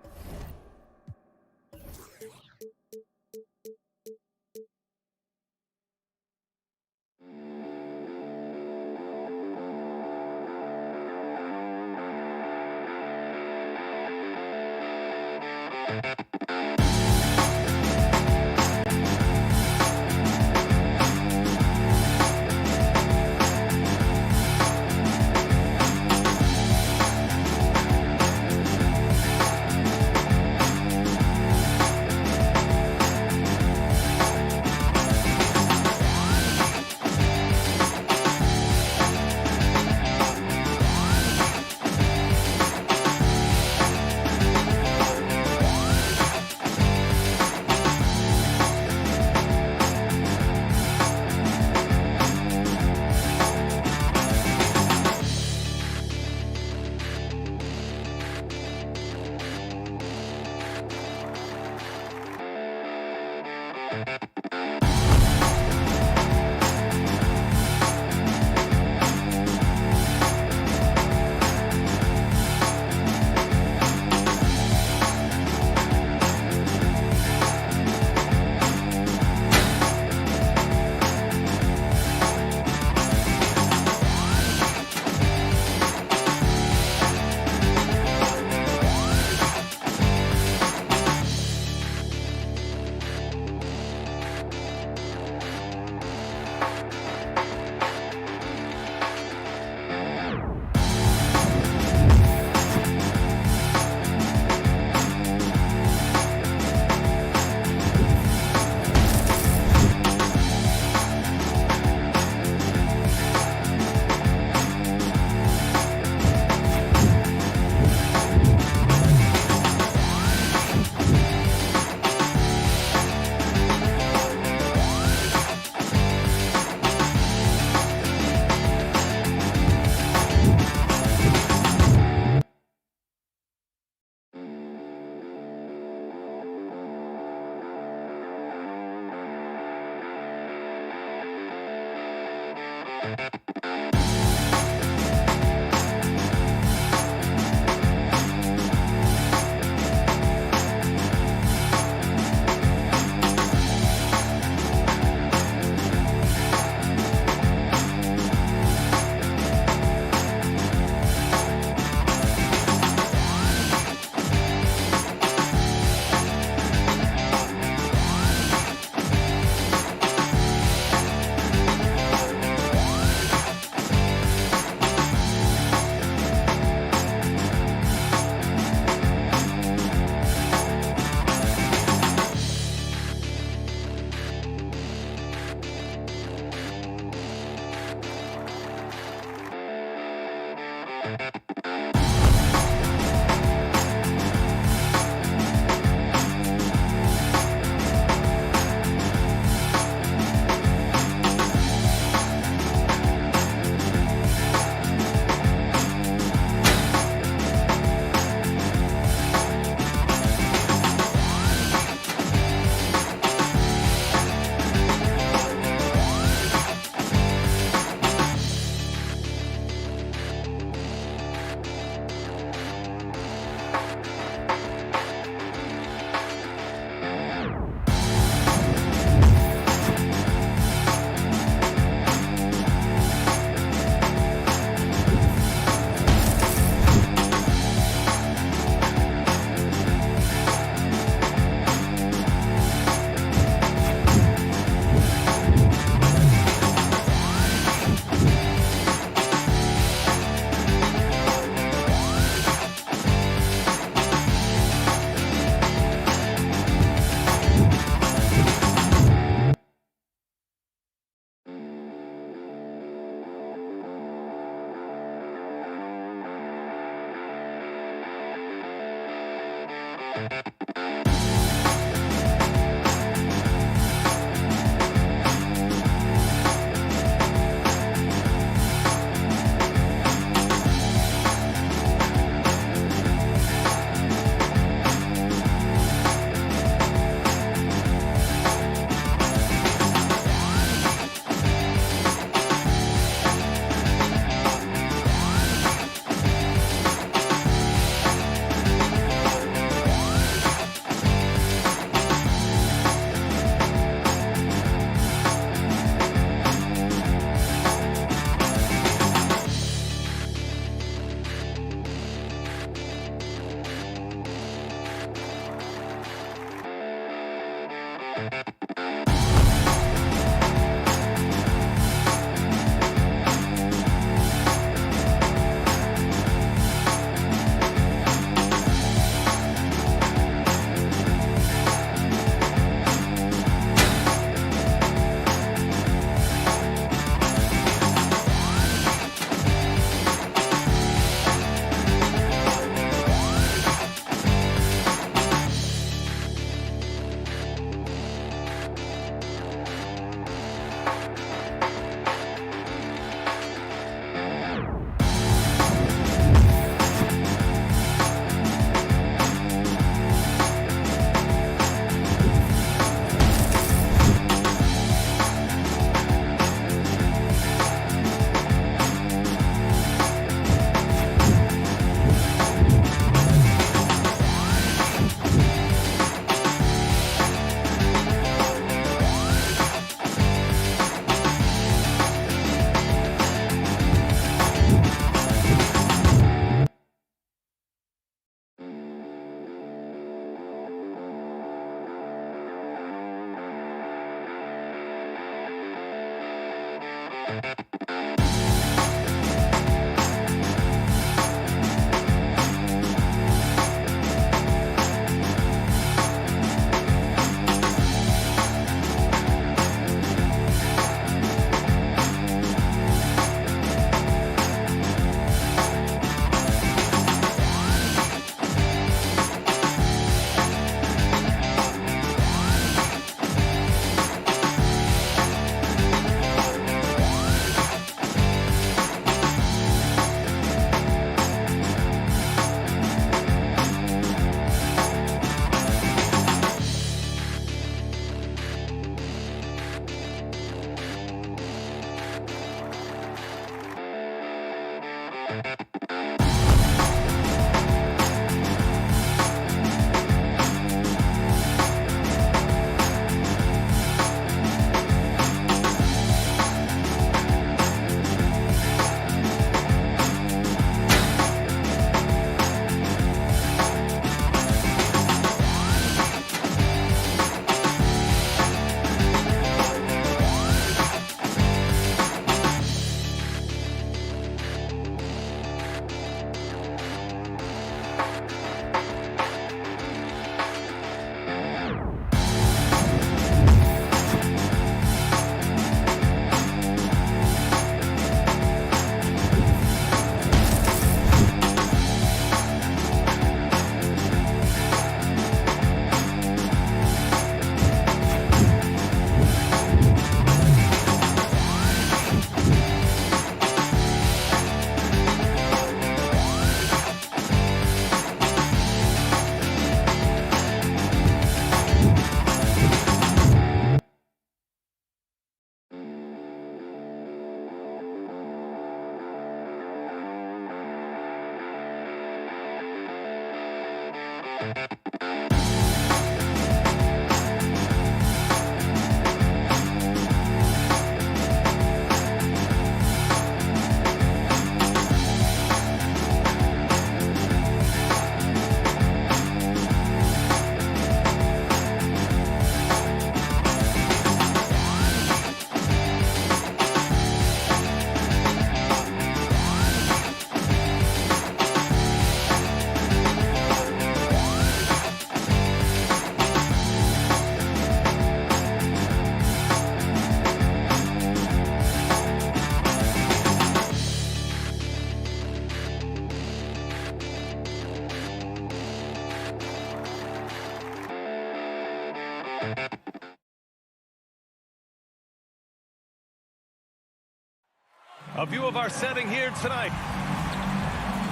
A view of our setting here tonight.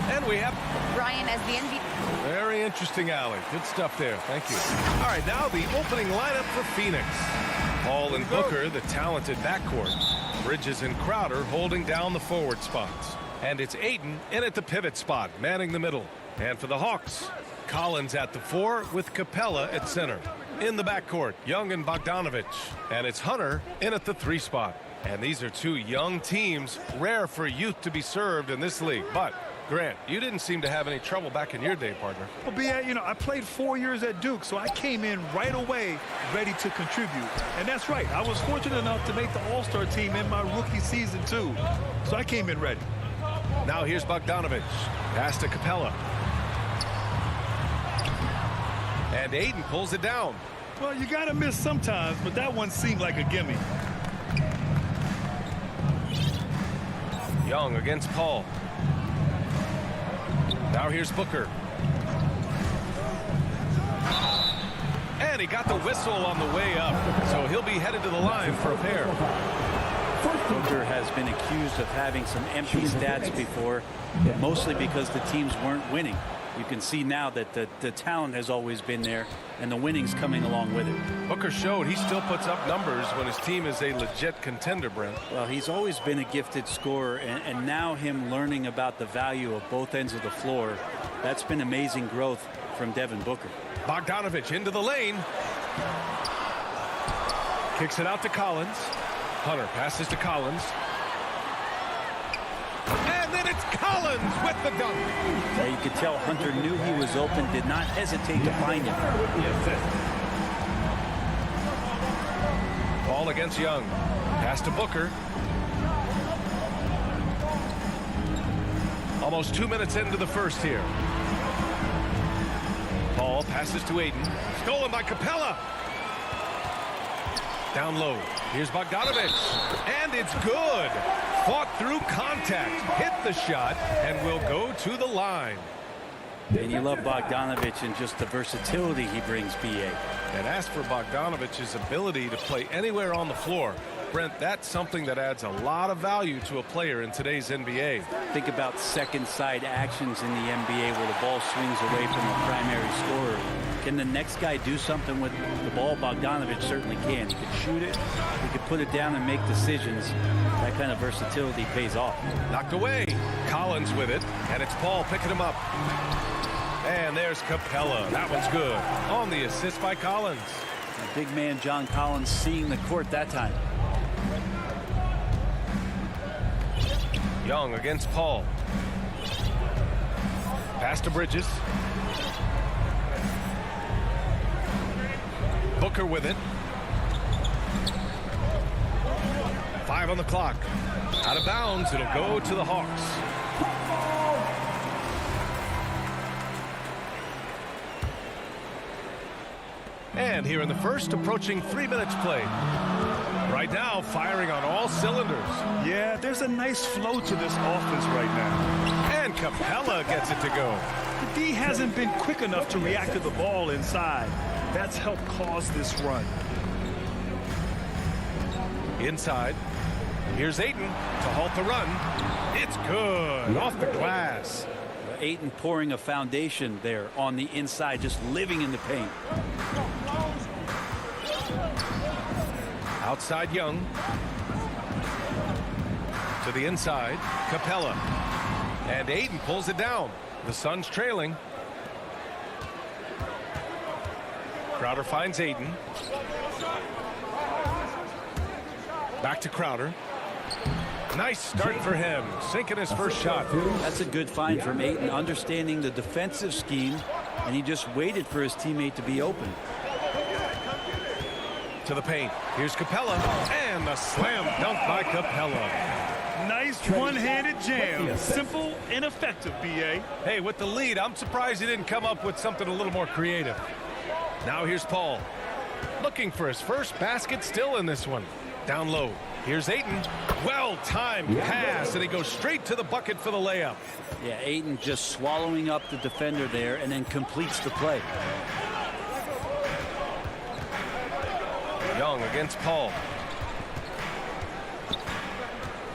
And we have Ryan as the MVP. Very interesting alley. Good stuff there. Thank you. All right, now the opening lineup for Phoenix. Paul and Booker, the talented backcourt. Bridges and Crowder holding down the forward spots. And it's Ayton in at the pivot spot, manning the middle. And for the Hawks, Collins at the 4 with Capella at center. In the backcourt, Young and Bogdanovich. And it's Hunter in at the 3 spot. And these are two young teams, rare for youth to be served in this league. But, Grant, you didn't seem to have any trouble back in your day, partner. Well, B.A., you know, I played 4 years at Duke, so I came in right away ready to contribute. And that's right. I was fortunate enough to make the All-Star team in my rookie season, too. So I came in ready. Now here's Bogdanovich. Pass to Capella. And Ayton pulls it down. Well, you got to miss sometimes, but that one seemed like a gimme. Young against Paul. Now here's Booker. And he got the whistle on the way up. So he'll be headed to the line for a pair. Booker has been accused of having some empty stats before, mostly because the teams weren't winning. You can see now that the talent has always been there, and the winning's coming along with it. Booker showed he still puts up numbers when his team is a legit contender, Brent. Well, he's always been a gifted scorer, and now him learning about the value of both ends of the floor, that's been amazing growth from Devin Booker. Bogdanovich into the lane. Kicks it out to Collins. Hunter passes to Collins. And then it's Collins with the dunk. Yeah, you could tell Hunter knew he was open, did not hesitate to find him. Ball against Young. Pass to Booker. Almost 2 minutes into the first here. Paul passes to Ayton. Stolen by Capella. Down low. Here's Bogdanovich. And it's good. Fought through contact. Hit the shot and will go to the line. And you love Bogdanovich and just the versatility he brings, B.A. And as for Bogdanovich's ability to play anywhere on the floor, Brent, that's something that adds a lot of value to a player in today's NBA. Think about second side actions in the NBA where the ball swings away from the primary scorer. Can the next guy do something with the ball? Bogdanovich certainly can. He could shoot it, he could put it down and make decisions. That kind of versatility pays off. Knocked away. Collins with it, and it's Paul picking him up. And there's Capella. That one's good. On the assist by Collins. A big man John Collins seeing the court that time. Young against Paul. Pass to Bridges. Booker with it. 5 on the clock. Out of bounds. It'll go to the Hawks. And here in the first, approaching 3 minutes played. Right now, firing on all cylinders. Yeah, there's a nice flow to this offense right now. And Capella gets it to go. The D hasn't been quick enough to react to the ball inside. That's helped cause this run. Inside. Here's Ayton to halt the run. It's good. Off the glass. Ayton pouring a foundation there on the inside, just living in the paint. Outside Young. To the inside. Capella. And Ayton pulls it down. The Suns trailing. Crowder finds Ayton. Back to Crowder. Nice start for him, sinking his first shot. That's a good find from Ayton, understanding the defensive scheme, and he just waited for his teammate to be open. To the paint. Here's Capella, and the slam dunk by Capella. Nice one-handed jam. Simple and effective, B.A. Hey, with the lead, I'm surprised he didn't come up with something a little more creative. Now here's Paul. Looking for his first basket, still in this one. Down low. Here's Ayton. Well-timed pass, and he goes straight to the bucket for the layup. Yeah, Ayton just swallowing up the defender there and then completes the play. Young against Paul.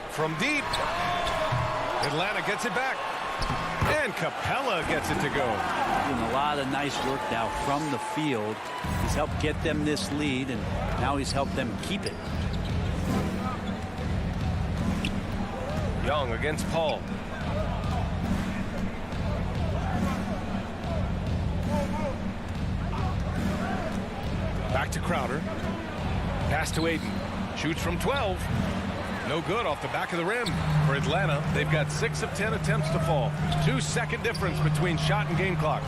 From deep. Atlanta gets it back. And Capella gets it to go. Doing a lot of nice work now from the field. He's helped get them this lead, and now he's helped them keep it. Young against Paul. Back to Crowder. Pass to Ayton. Shoots from 12. No good off the back of the rim. For Atlanta, they've got 6 of 10 attempts to fall. 2-second difference between shot and game clock.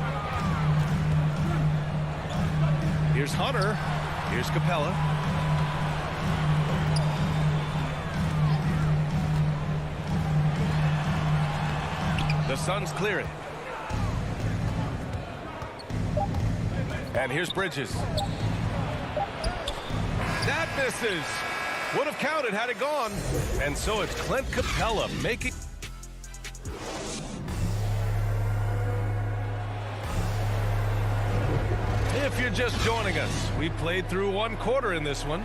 Here's Hunter. Here's Capella. The Suns clear it. And here's Bridges. That misses. Would have counted had it gone. And so it's Clint Capella making. If you're just joining us, we played through 1 quarter in this one.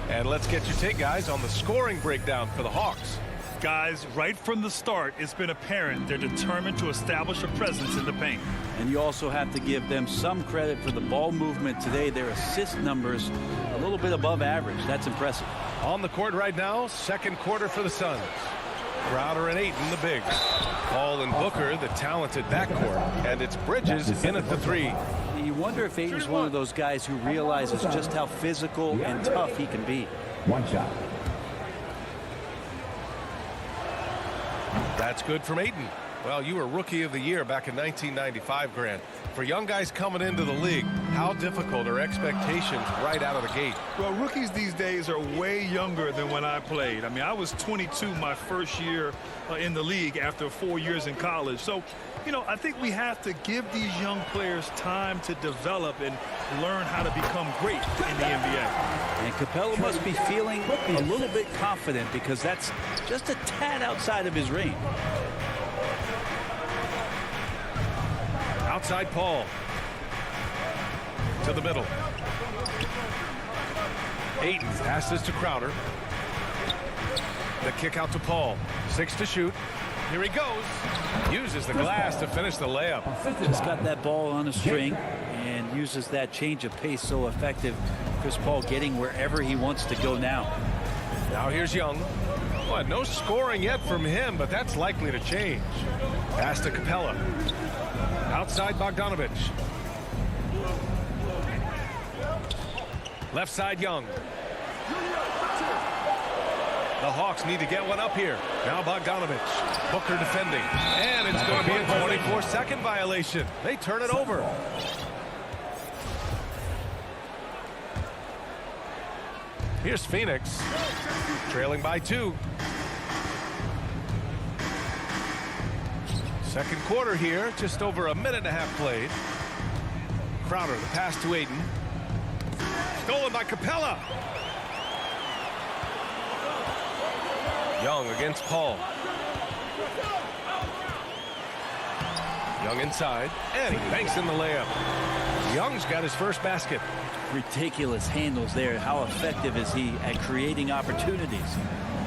And let's get your take, guys, on the scoring breakdown for the Hawks. Guys, right from the start, it's been apparent they're determined to establish a presence in the paint. And you also have to give them some credit for the ball movement today. Their assist numbers a little bit above average. That's impressive. On the court right now, second quarter for the Suns. Crowder and Ayton, the bigs. Paul and Booker, the talented backcourt. And it's Bridges in at the 3. You wonder if Ayton's one of those guys who realizes just how physical and tough he can be. One shot. That's good from Ayton. Well, you were Rookie of the Year back in 1995, Grant. For young guys coming into the league, how difficult are expectations right out of the gate? Well, rookies these days are way younger than when I played. I mean, I was 22 my first year in the league after 4 years in college. So, you know, I think we have to give these young players time to develop and learn how to become great in the NBA. And Capella must be feeling a little bit confident because that's just a tad outside of his range. Outside Paul. To the middle. Ayton passes to Crowder. The kick out to Paul. 6 to shoot. Here he goes. Uses the glass to finish the layup. Just got that ball on a string and uses that change of pace so effective. Chris Paul getting wherever he wants to go now. Now here's Young. Well, no scoring yet from him, but that's likely to change. Pass to Capella. Outside Bogdanovich. Left side Young. The Hawks need to get one up here. Now Bogdanovich. Booker defending. And it's going to be a 24-second violation. They turn it over. Here's Phoenix. Trailing by 2. Second quarter here, just over a minute and a half played. Crowder, the pass to Ayton. Stolen by Capella. Young against Paul. Young inside, and he banks in the layup. Young's got his first basket. Ridiculous handles there. How effective is he at creating opportunities?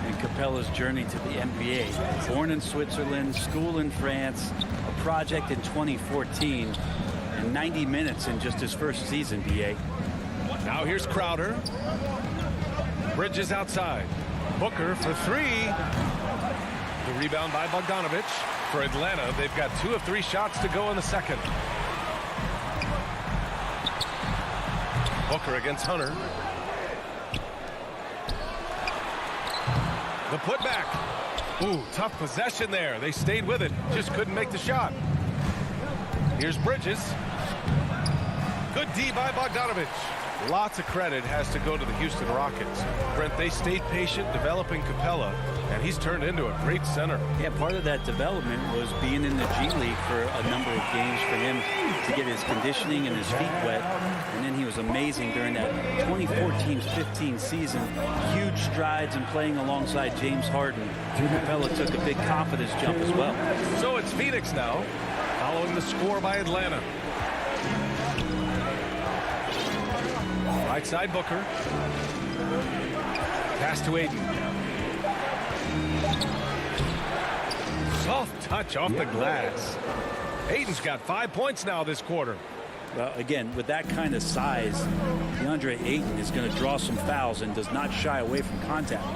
And Capella's journey to the NBA. Born in Switzerland, school in France, a project in 2014, and 90 minutes in just his first season, BA. Now here's Crowder. Bridges outside. Booker for 3. The rebound by Bogdanovich. For Atlanta, they've got 2 of 3 shots to go in the second. Booker against Hunter. The putback. Ooh, tough possession there. They stayed with it. Just couldn't make the shot. Here's Bridges. Good D by Bogdanovich. Lots of credit has to go to the Houston Rockets. Brent, they stayed patient developing Capella, and he's turned into a great center. Yeah, part of that development was being in the G League for a number of games for him to get his conditioning and his feet wet. And then he was amazing during that 2014-15 season. Huge strides in playing alongside James Harden. Capella took a big confidence jump as well. So it's Phoenix now, following the score by Atlanta. Right side Booker. Pass to Aiden. Soft touch off the glass. Aiden's got 5 points now this quarter. Well, again, with that kind of size, DeAndre Ayton is going to draw some fouls and does not shy away from contact.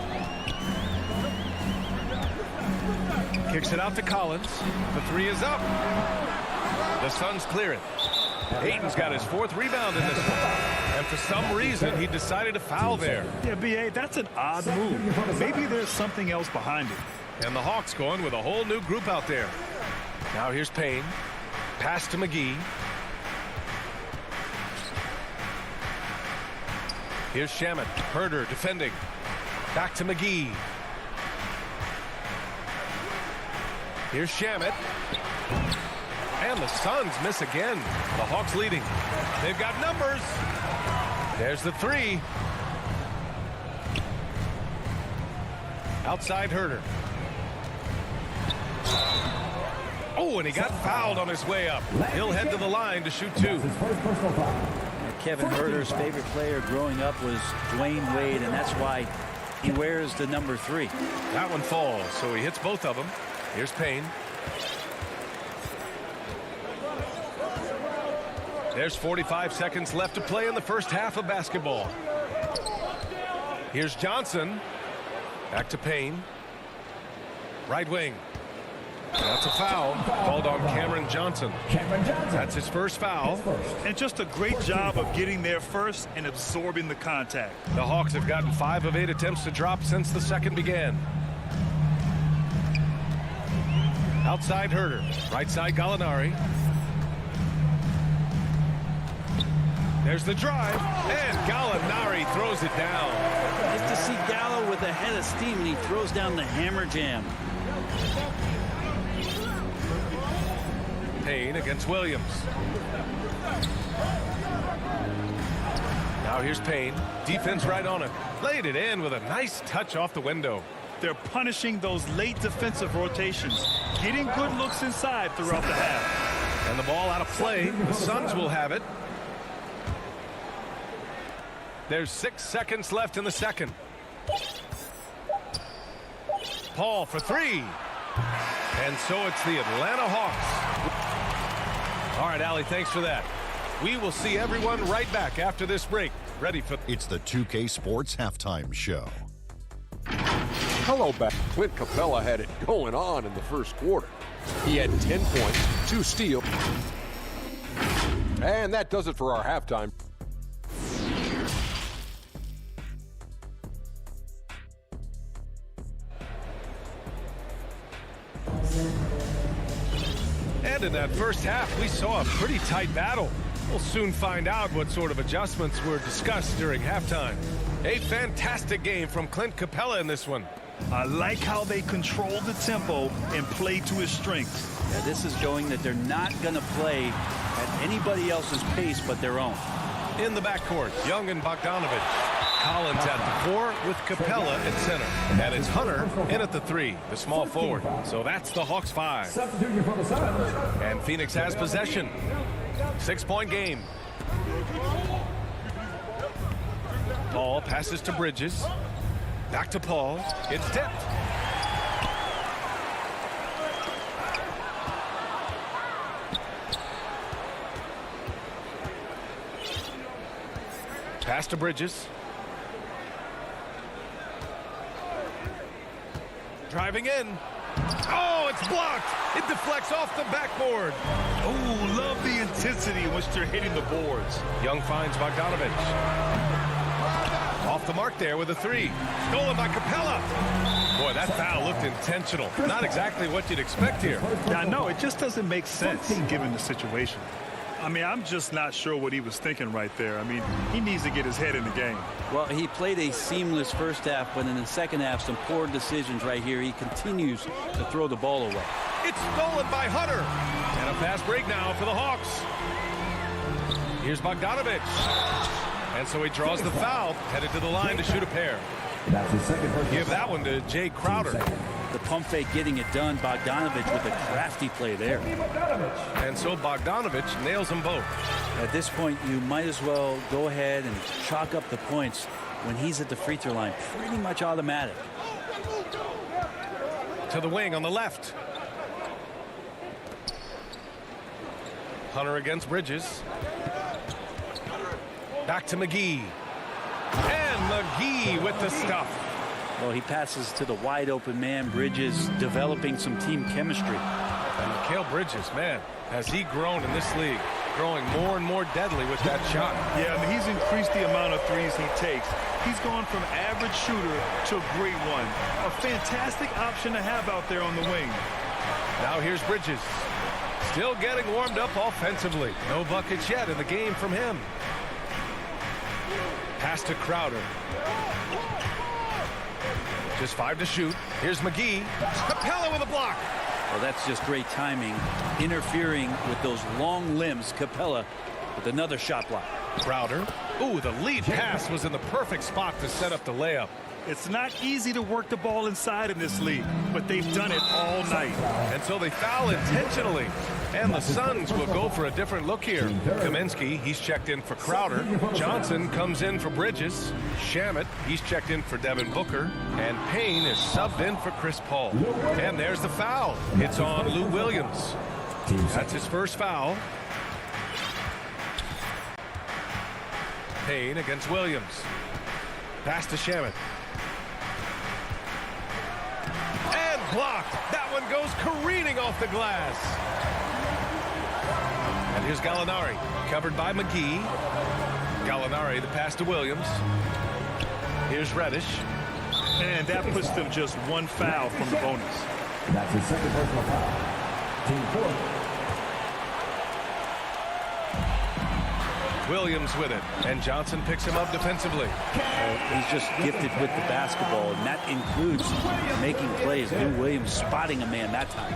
Kicks it out to Collins. The three is up. The Suns clear it. Ayton's got his 4th rebound in this one. And for some reason, he decided to foul there. Yeah, B.A., that's an odd move. Maybe there's something else behind it. And the Hawks going with a whole new group out there. Now here's Payne. Pass to McGee. Here's Shamet. Herder defending. Back to McGee. Here's Shamet. And the Suns miss again. The Hawks leading. They've got numbers. There's the three. Outside Herder. Oh, and he got fouled on his way up. He'll head to the line to shoot 2. Kevin Herder's favorite player growing up was Dwayne Wade, and that's why he wears the number 3. That one falls, so he hits both of them. Here's Payne. There's 45 seconds left to play in the first half of basketball. Here's Johnson. Back to Payne. Right wing. That's a foul called on Cameron Johnson. That's his first foul. And just a great job of getting there first and absorbing the contact. The Hawks have gotten 5 of 8 attempts to drop since the second began. Outside Herder. Right side Gallinari. There's the drive, and Gallinari throws it down. Nice to see Gallo with a head of steam, and he throws down the hammer jam. Payne against Williams. Now here's Payne. Defense right on it. Laid it in with a nice touch off the window. They're punishing those late defensive rotations, getting good looks inside throughout the half. And the ball out of play. The Suns will have it. There's 6 seconds left in the second. Paul for 3. And so it's the Atlanta Hawks. All right, Allie, thanks for that. We will see everyone right back after this break. Ready for... It's the 2K Sports Halftime Show. Hello back. Clint Capella had it going on in the first quarter. He had 10 points, 2 steals. And that does it for our halftime. And in that first half, we saw a pretty tight battle. We'll soon find out what sort of adjustments were discussed during halftime. A fantastic game from Clint Capella in this one. I like how they control the tempo and play to his strengths. Yeah, this is showing that they're not going to play at anybody else's pace but their own. In the backcourt, Young and Bogdanovich. Collins at the 4 with Capella at center. And it's Hunter in at the 3, the small forward. So that's the Hawks 5. And Phoenix has possession. 6-point game. Paul passes to Bridges. Back to Paul. It's tipped. Pass to Bridges. Driving in. Oh, it's blocked. It deflects off the backboard. Oh, love the intensity in which they're hitting the boards. Young finds Bogdanovich. Off the mark there with a three. Stolen by Capella. Boy, that foul looked intentional. Not exactly what you'd expect here. Yeah, I know. It just doesn't make sense given the situation. I mean, I'm just not sure what he was thinking right there. I mean, he needs to get his head in the game. Well, he played a seamless first half, but in the second half, some poor decisions right here. He continues to throw the ball away. It's stolen by Hunter. And a fast break now for the Hawks. Here's Bogdanovich. And so he draws the foul, headed to the line to shoot a pair. That's his second personal Give that one to Jay Crowder. The pump fake getting it done. Bogdanovich with a crafty play there. And so Bogdanovich nails them both. At this point, you might as well go ahead and chalk up the points when he's at the free throw line. Pretty much automatic. To the wing on the left. Hunter against Bridges. Back to McGee. And McGee with the stuff. Well, he passes to the wide open man. Bridges developing some team chemistry. And Mikal Bridges, man, has he grown in this league? Growing more and more deadly with that shot. Yeah, I mean, he's increased the amount of threes he takes. He's gone from average shooter to a great one. A fantastic option to have out there on the wing. Now here's Bridges. Still getting warmed up offensively. No buckets yet in the game from him. Pass to Crowder. Just 5 to shoot. Here's McGee. Capella with a block. Well, that's just great timing. Interfering with those long limbs. Capella with another shot block. Crowder. Ooh, the lead pass was in the perfect spot to set up the layup. It's not easy to work the ball inside in this league, but they've done it all night. And so they foul intentionally. And the Suns will go for a different look here. Kaminsky, he's checked in for Crowder. Johnson comes in for Bridges. Shamet, he's checked in for Devin Booker. And Payne is subbed in for Chris Paul. And there's the foul. It's on Lou Williams. That's his first foul. Payne against Williams. Pass to Shamet. And blocked. That one goes careening off the glass. And here's Gallinari, covered by McGee. Gallinari, the pass to Williams. Here's Reddish. And that puts them just one foul from the bonus. That's his second personal foul. Team fourth. Williams with it, and Johnson picks him up defensively. He's just gifted with the basketball, and that includes making plays. Lou Williams spotting a man that time.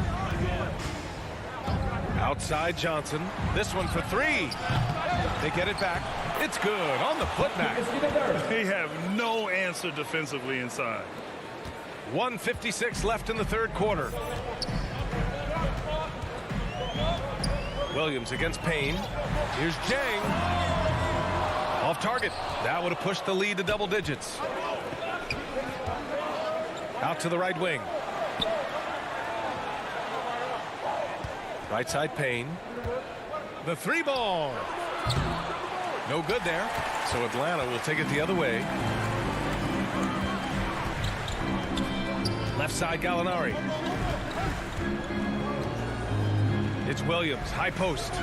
Outside Johnson. This one for three. They get it back. It's good on the putback. They have no answer defensively inside. 1:56 left in the third quarter. Williams against Payne. Here's Jang. Off target. That would have pushed the lead to double digits. Out to the right wing. Right side Payne. The three ball. No good there. So Atlanta will take it the other way. Left side Gallinari. It's Williams, high post.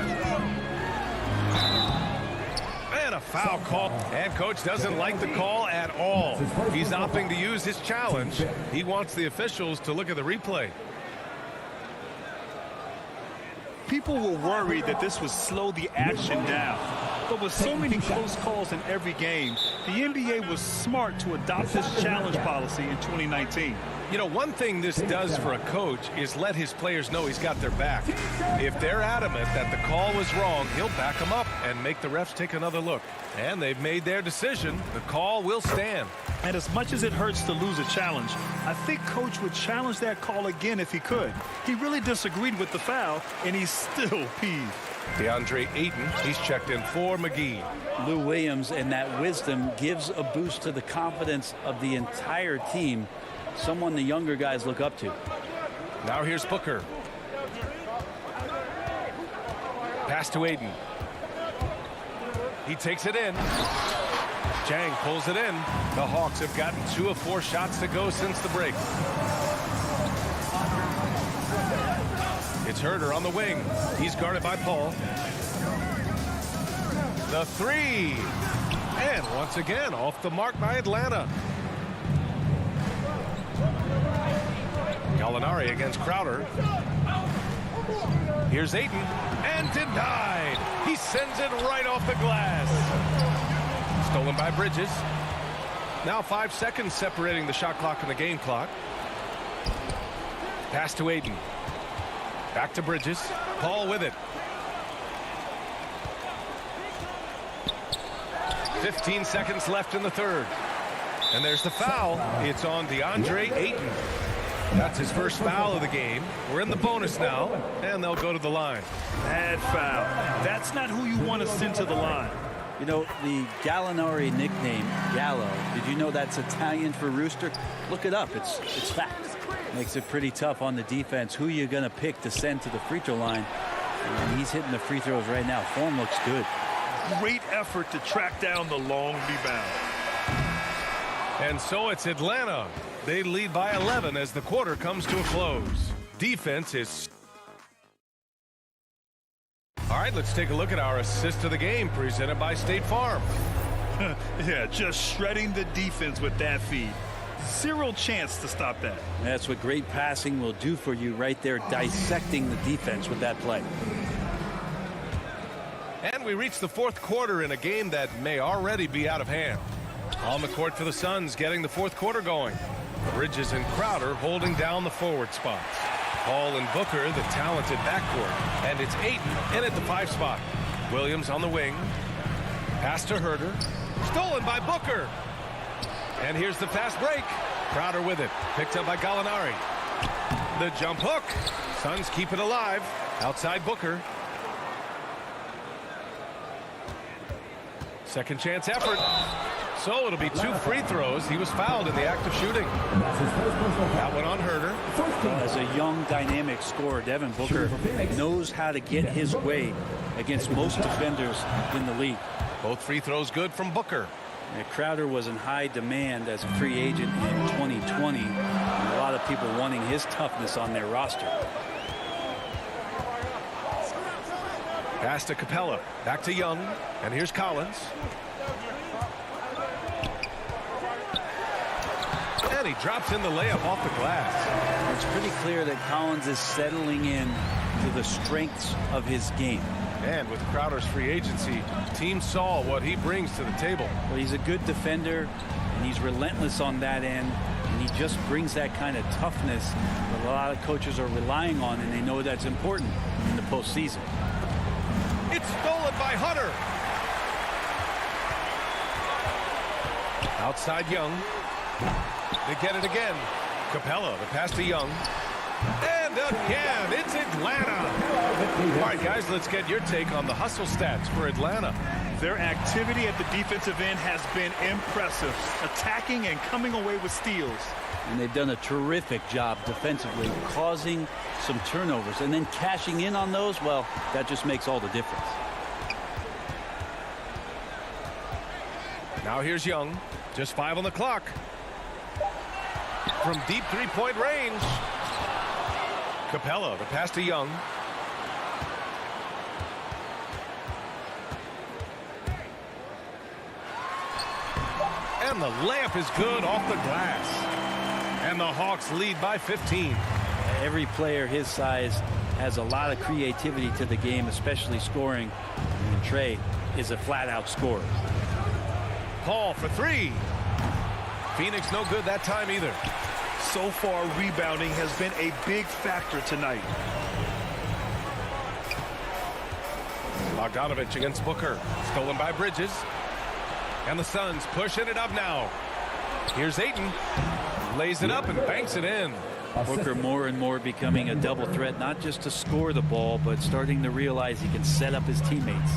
And a foul call. And coach doesn't like the call at all. He's opting to use his challenge. He wants the officials to look at the replay. People were worried that this would slow the action down. But with so many close calls in every game, the NBA was smart to adopt this challenge policy in 2019. You know, one thing this does for a coach is let his players know he's got their back. If they're adamant that the call was wrong, he'll back them up and make the refs take another look. And they've made their decision. The call will stand. And as much as it hurts to lose a challenge, I think coach would challenge that call again if he could. He really disagreed with the foul, and he's still peeved. DeAndre Ayton, he's checked in for McGee. Lou Williams and that wisdom gives a boost to the confidence of the entire team. Someone the younger guys look up to. Now here's Booker. Pass to Ayton. He takes it in. Jang pulls it in. The Hawks have gotten 2 of 4 shots to go since the break. It's Herder on the wing. He's guarded by Paul. The three. And once again, off the mark by Atlanta. Gallinari against Crowder. Here's Ayton. And denied. He sends it right off the glass. Stolen by Bridges. Now 5 seconds separating the shot clock and the game clock. Pass to Ayton. Back to Bridges. Paul with it. 15 seconds left in the third. And there's the foul. It's on DeAndre Ayton. That's his first foul of the game. We're in the bonus now, and they'll go to the line. Bad foul. That's not who you want to send to the line. You know, the Gallinari nickname, Gallo, did you know that's Italian for rooster? Look it up. It's fact. Makes it pretty tough on the defense. Who you're going to pick to send to the free throw line. And he's hitting the free throws right now. Form looks good. Great effort to track down the long rebound. And so it's Atlanta. They lead by 11 as the quarter comes to a close. Defense is... All right, let's take a look at our assist of the game presented by State Farm. Yeah, just shredding the defense with that feed. Zero chance to stop that. That's what great passing will do for you right there, dissecting the defense with that play. And we reach the fourth quarter in a game that may already be out of hand. On the court for the Suns, getting the fourth quarter going. Bridges and Crowder holding down the forward spots. Paul and Booker, the talented backcourt. And it's Ayton in at the 5 spot. Williams on the wing. Pass to Herder. Stolen by Booker. And here's the fast break. Crowder with it. Picked up by Gallinari. The jump hook. Suns keep it alive. Outside Booker. Second chance effort. So it'll be 2 free throws. He was fouled in the act of shooting. That one on Herder. As a young, dynamic scorer, Devin Booker knows how to get his way against most defenders in the league. Both free throws good from Booker. And Crowder was in high demand as a free agent in 2020. And a lot of people wanting his toughness on their roster. Pass to Capella. Back to Young. And here's Collins. And he drops in the layup off the glass. It's pretty clear that Collins is settling in to the strengths of his game. And with Crowder's free agency, teams saw what he brings to the table. Well, he's a good defender, and he's relentless on that end, and he just brings that kind of toughness that a lot of coaches are relying on, and they know that's important in the postseason. It's stolen by Hunter. Outside Young. They get it again. Capella, the pass to Young. And again, it's Atlanta. All right, guys, let's get your take on the hustle stats for Atlanta. Their activity at the defensive end has been impressive, attacking and coming away with steals. And they've done a terrific job defensively, causing some turnovers, and then cashing in on those. Well, that just makes all the difference. Now here's Young. Just 5 on the clock. From deep three-point range. Capella, the pass to Young. And the layup is good off the glass. And the Hawks lead by 15. Every player his size has a lot of creativity to the game, especially scoring. And Trey is a flat-out scorer. Paul for 3. Phoenix no good that time either. So far, rebounding has been a big factor tonight. Bogdanovich against Booker. Stolen by Bridges. And the Suns pushing it up now. Here's Ayton. Lays it up and banks it in. Booker more and more becoming a double threat, not just to score the ball, but starting to realize he can set up his teammates.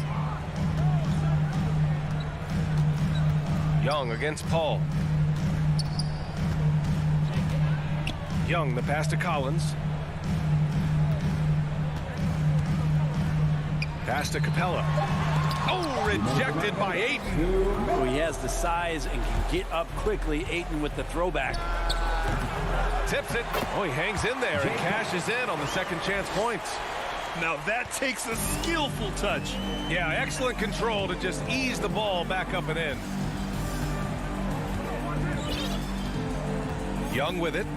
Young against Paul. Young, the pass to Collins. Pass to Capella. Oh, rejected by Ayton. Oh, he has the size and can get up quickly. Ayton with the throwback. Tips it. Oh, he hangs in there and cashes in on the second chance points. Now that takes a skillful touch. Yeah, excellent control to just ease the ball back up and in. Young with it.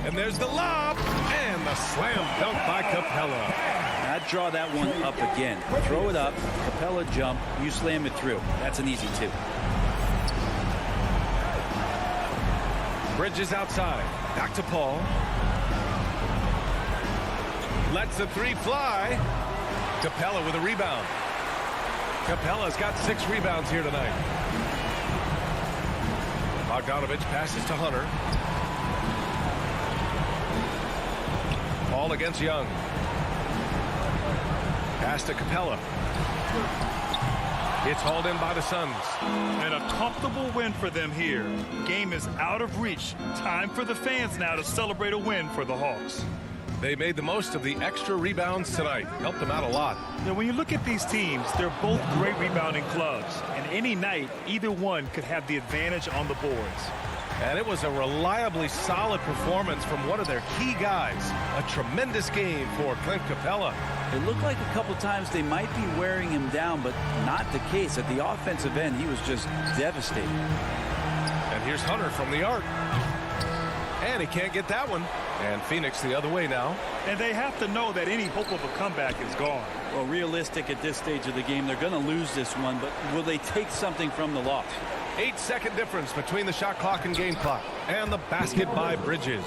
And there's the lob, and the slam dunk by Capella. I'd draw that one up again. Throw it up, Capella jump, you slam it through. That's an easy two. Bridges outside. Back to Paul. Lets the three fly. Capella with a rebound. Capella's got 6 rebounds here tonight. Bogdanovich passes to Hunter. Paul against Young. Pass to Capella. It's hauled in by the Suns. And a comfortable win for them here. Game is out of reach. Time for the fans now to celebrate a win for the Hawks. They made the most of the extra rebounds tonight. Helped them out a lot. Now, when you look at these teams, they're both great rebounding clubs. And any night, either one could have the advantage on the boards. And it was a reliably solid performance from one of their key guys. A tremendous game for Clint Capella. It looked like a couple times they might be wearing him down, but not the case. At the offensive end, he was just devastating. And here's Hunter from the arc. And he can't get that one. And Phoenix the other way now. And they have to know that any hope of a comeback is gone. Well, realistic at this stage of the game, they're going to lose this one, but will they take something from the loss? 8-second difference between the shot clock and game clock. And the basket by Bridges.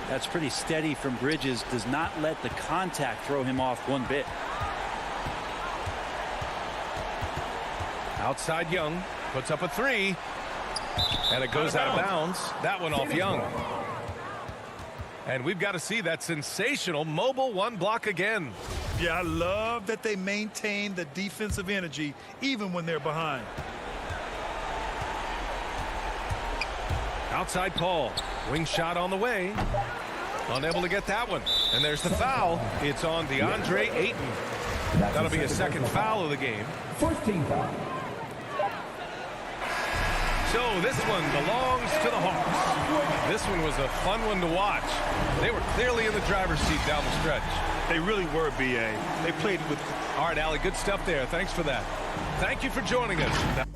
That's pretty steady from Bridges. Does not let the contact throw him off one bit. Outside Young. Puts up a 3. And it goes out of bounds. That one off Young. And we've got to see that sensational mobile one block again. Yeah, I love that they maintain the defensive energy even when they're behind. Outside Paul. Wing shot on the way. Unable to get that one. And there's the foul. It's on DeAndre Ayton. That'll be a second foul of the game. First team foul. So this one belongs to the Hawks. This one was a fun one to watch. They were clearly in the driver's seat down the stretch. They really were, B.A. They played with... All right, Allie, good stuff there. Thanks for that. Thank you for joining us.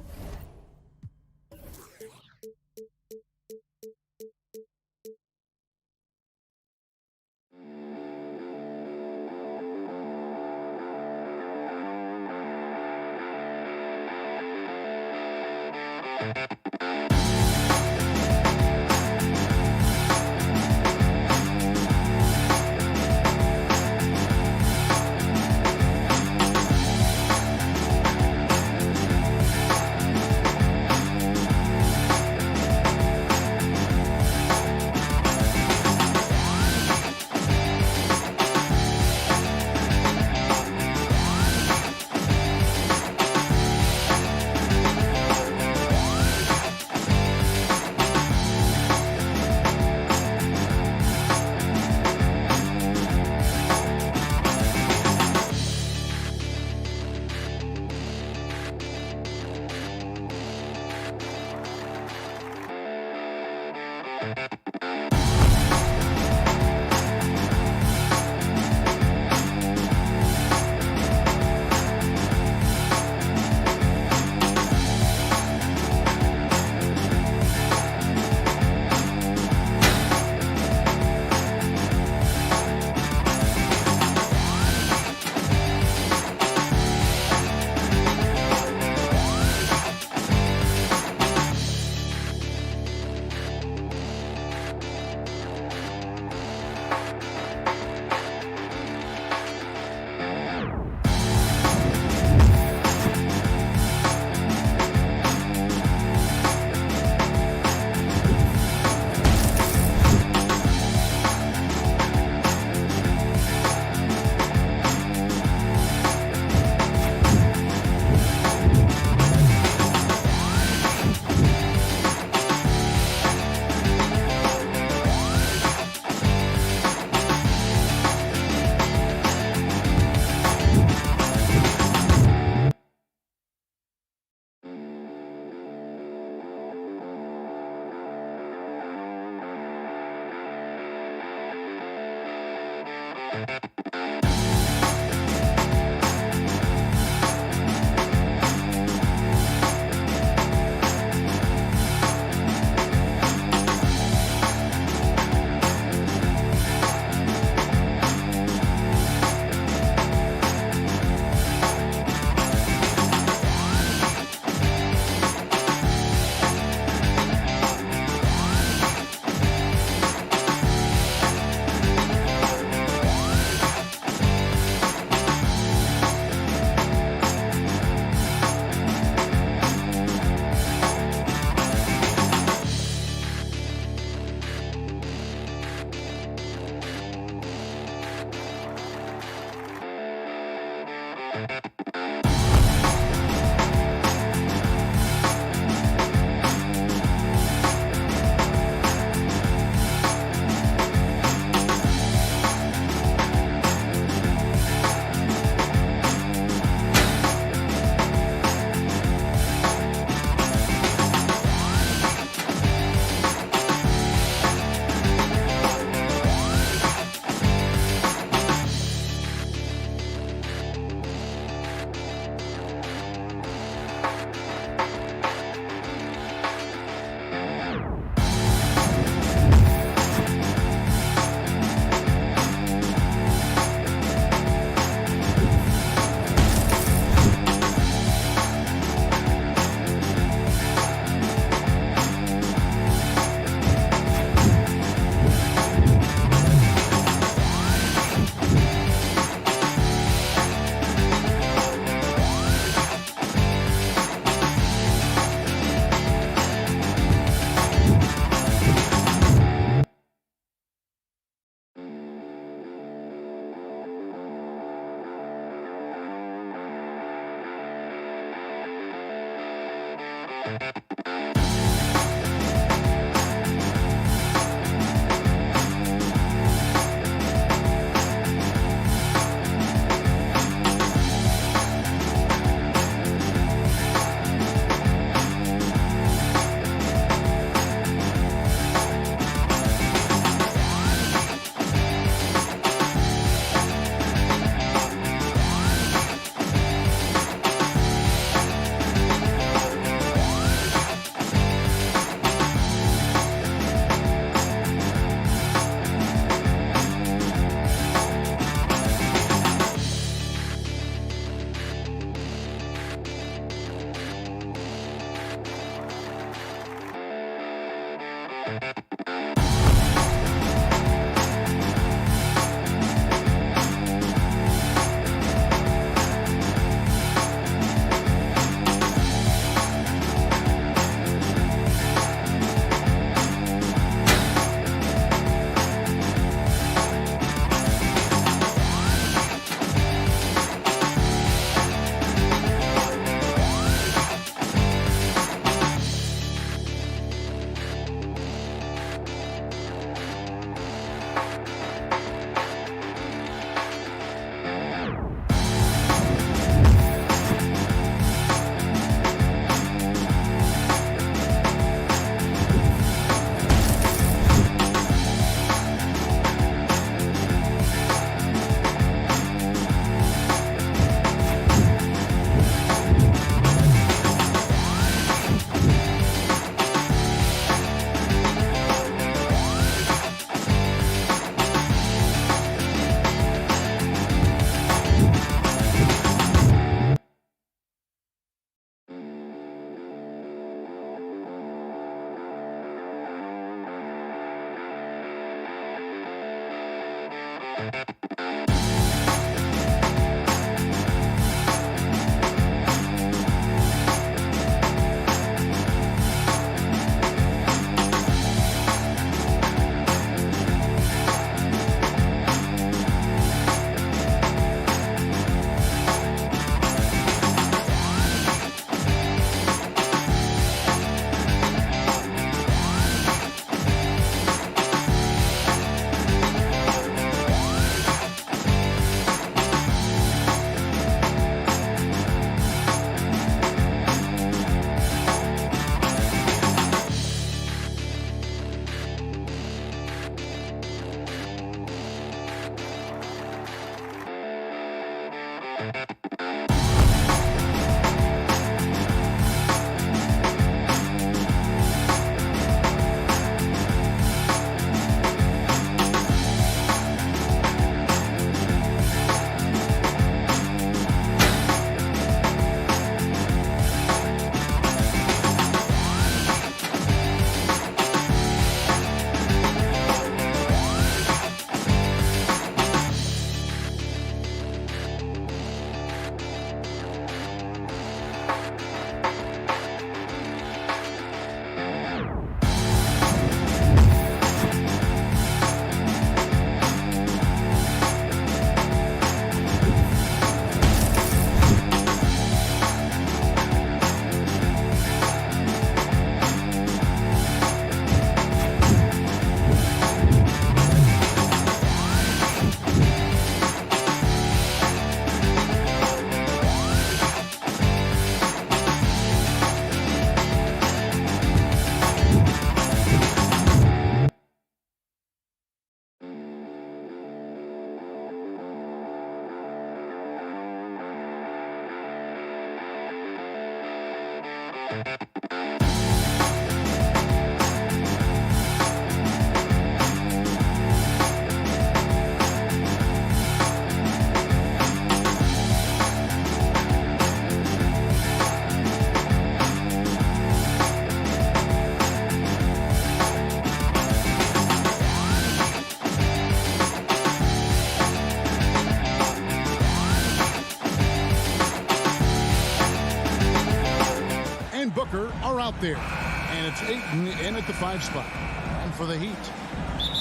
Booker are out there. And it's Ayton in at the 5 spot. And for the Heat,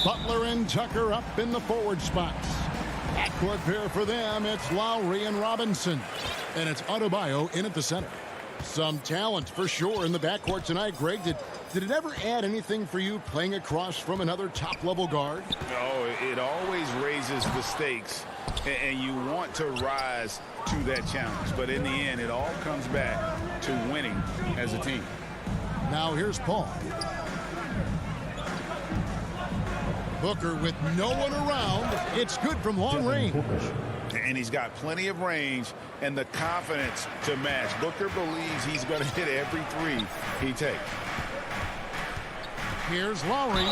Butler and Tucker up in the forward spots. Backcourt pair for them, it's Lowry and Robinson. And it's Adebayo in at the center. Some talent for sure in the backcourt tonight. Greg, did it ever add anything for you playing across from another top-level guard? No, it always raises the stakes, and you want to rise to that challenge. But in the end, it all comes back to winning as a team. Now here's Paul. Booker with no one around. It's good from long range. And he's got plenty of range and the confidence to match. Booker believes he's going to hit every three he takes. Here's Lowry.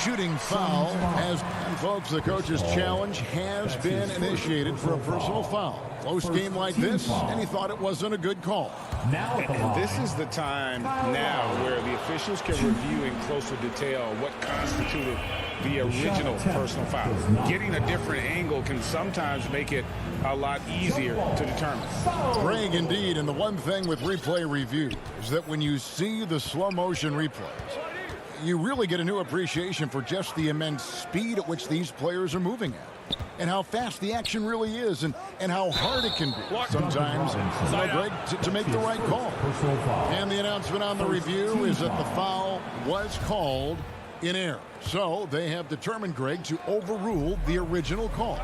Shooting foul. And folks, the coach's challenge has been initiated for a personal foul. Close game like this, and he thought it wasn't a good call. And this is the time now where the officials can review in closer detail what constituted the original personal foul. Getting a different angle can sometimes make it a lot easier to determine. Greg, indeed, and the one thing with replay review is that when you see the slow motion replays, you really get a new appreciation for just the immense speed at which these players are moving at, and how fast the action really is, and how hard it can be sometimes, Greg, to make the right call. And the announcement on the review is that the foul was called in error. So they have determined, Greg, to overrule the original call.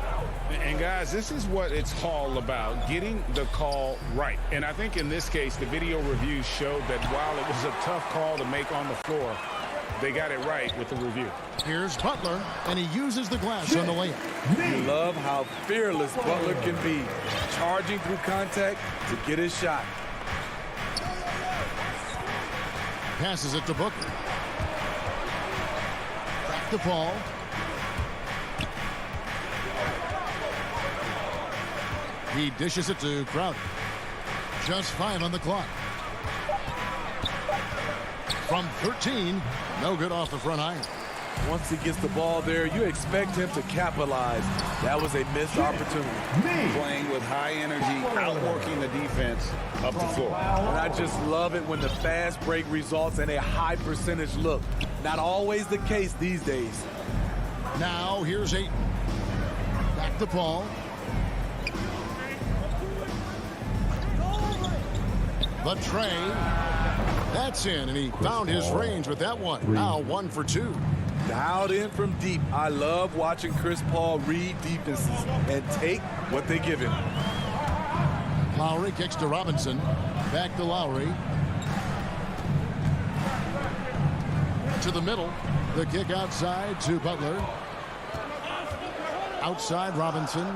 And guys, this is what it's all about, getting the call right. And I think in this case, the video review showed that while it was a tough call to make on the floor, they got it right with the review. Here's Butler, and he uses the glass on the layup. You love how fearless Butler can be, charging through contact to get his shot. Passes it to Booker. Back to Paul. He dishes it to Crowder. Just 5 on the clock. From 13, no good off the front iron. Once he gets the ball there, you expect him to capitalize. That was a missed opportunity. Playing with high energy, outworking the defense up the floor. And I just love it when the fast break results in a high percentage look. Not always the case these days. Now here's Ayton. Back to Paul. The tray. That's in, and he found his range with that one. Now 1 for 2. Dialed in from deep. I love watching Chris Paul read defenses and take what they give him. Lowry kicks to Robinson. Back to Lowry. To the middle. The kick outside to Butler. Outside Robinson.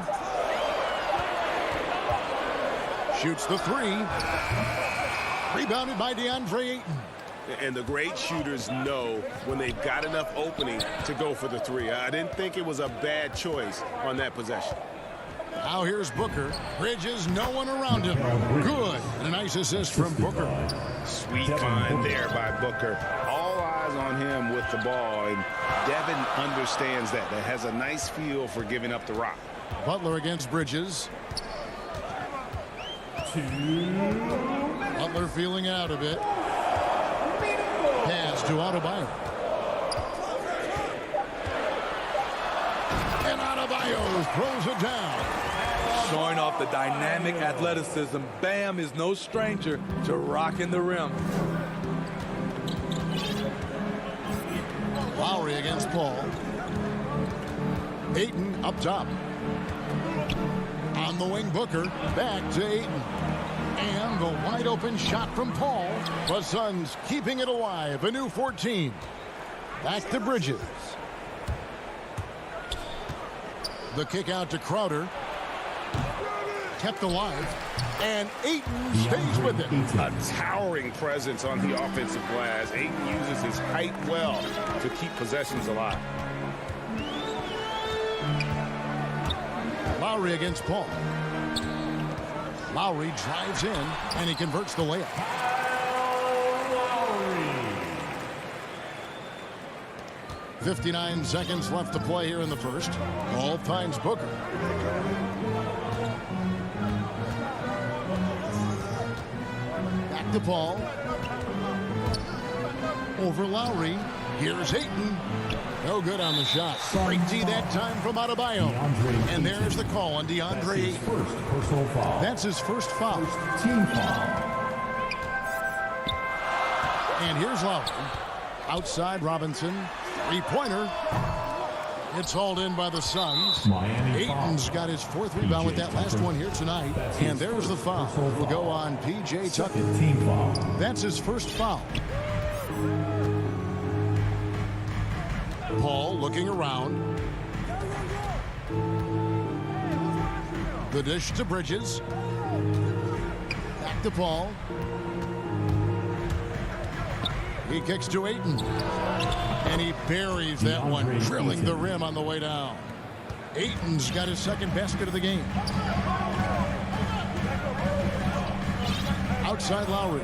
Shoots the 3. Rebounded by DeAndre Ayton. And the great shooters know when they've got enough opening to go for the 3. I didn't think it was a bad choice on that possession. Now here's Booker. Bridges, no one around him. Good. And a nice assist from Booker. Sweet find there by Booker. All eyes on him with the ball. And Devin understands that. That has a nice feel for giving up the rock. Butler against Bridges. Butler feeling out a bit. Pass to Adebayo. And Adebayo throws it down. Showing off the dynamic athleticism. Bam is no stranger to rocking the rim. Lowry against Paul. Ayton up top. On the wing, Booker. Back to Ayton. And the wide open shot from Paul. The Suns keeping it alive. A new 14. Back to Bridges. The kick out to Crowder. kept alive. And Ayton stays with it. A towering presence on the offensive glass. Ayton uses his height well to keep possessions alive. Lowry against Paul. Lowry drives in, and he converts the layup. 59 seconds left to play here in the first. Ball finds Booker. Back to Paul. Over Lowry. Here's Ayton. No good on the shot. Great D that time from Adebayo. And there's the call on DeAndre. That's his first foul. Team foul. And here's Lowry. Outside Robinson. Three-pointer. It's hauled in by the Suns. Ayton's got his fourth rebound with that last one here tonight. And there's the foul. Will go on P.J. Tucker. That's his first foul. Paul looking around. The dish to Bridges. Back to Paul. He kicks to Ayton. And he buries that one, drilling the rim on the way down. Ayton's got his second basket of the game. Outside Lowry.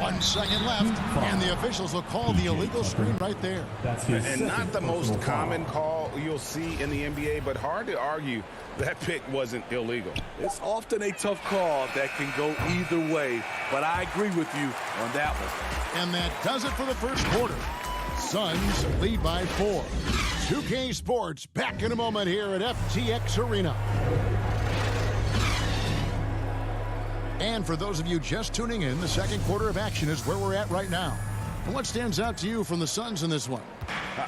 1 second left, and the officials will call the illegal screen right there. And not the most common call you'll see in the NBA, but hard to argue that pick wasn't illegal. It's often a tough call that can go either way, but I agree with you on that one. And that does it for the first quarter. Suns lead by 4. 2K Sports back in a moment here at FTX Arena. And for those of you just tuning in, the second quarter of action is where we're at right now. And what stands out to you from the Suns in this one?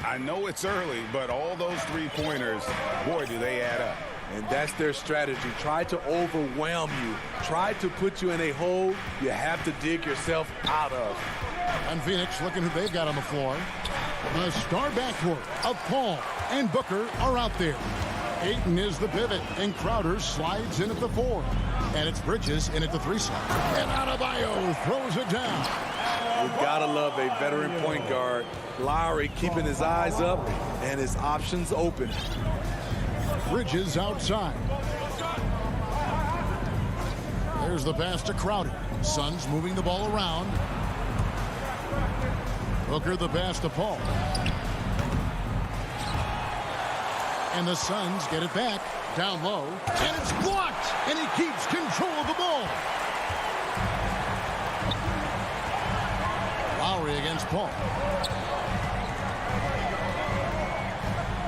I know it's early, but all those three-pointers, boy, do they add up. And that's their strategy. Try to overwhelm you. Try to put you in a hole you have to dig yourself out of. And Phoenix looking who they've got on the floor. The star backcourt of Paul and Booker are out there. Ayton is the pivot, and Crowder slides in at the 4. And it's Bridges in at the 3 slot. And Adebayo throws it down. You gotta love a veteran point guard. Lowry keeping his eyes up and his options open. Bridges outside. There's the pass to Crowder. Suns moving the ball around. Booker the pass to Paul. And the Suns get it back. Down low. And it's blocked. And he keeps control of the ball. Lowry against Paul.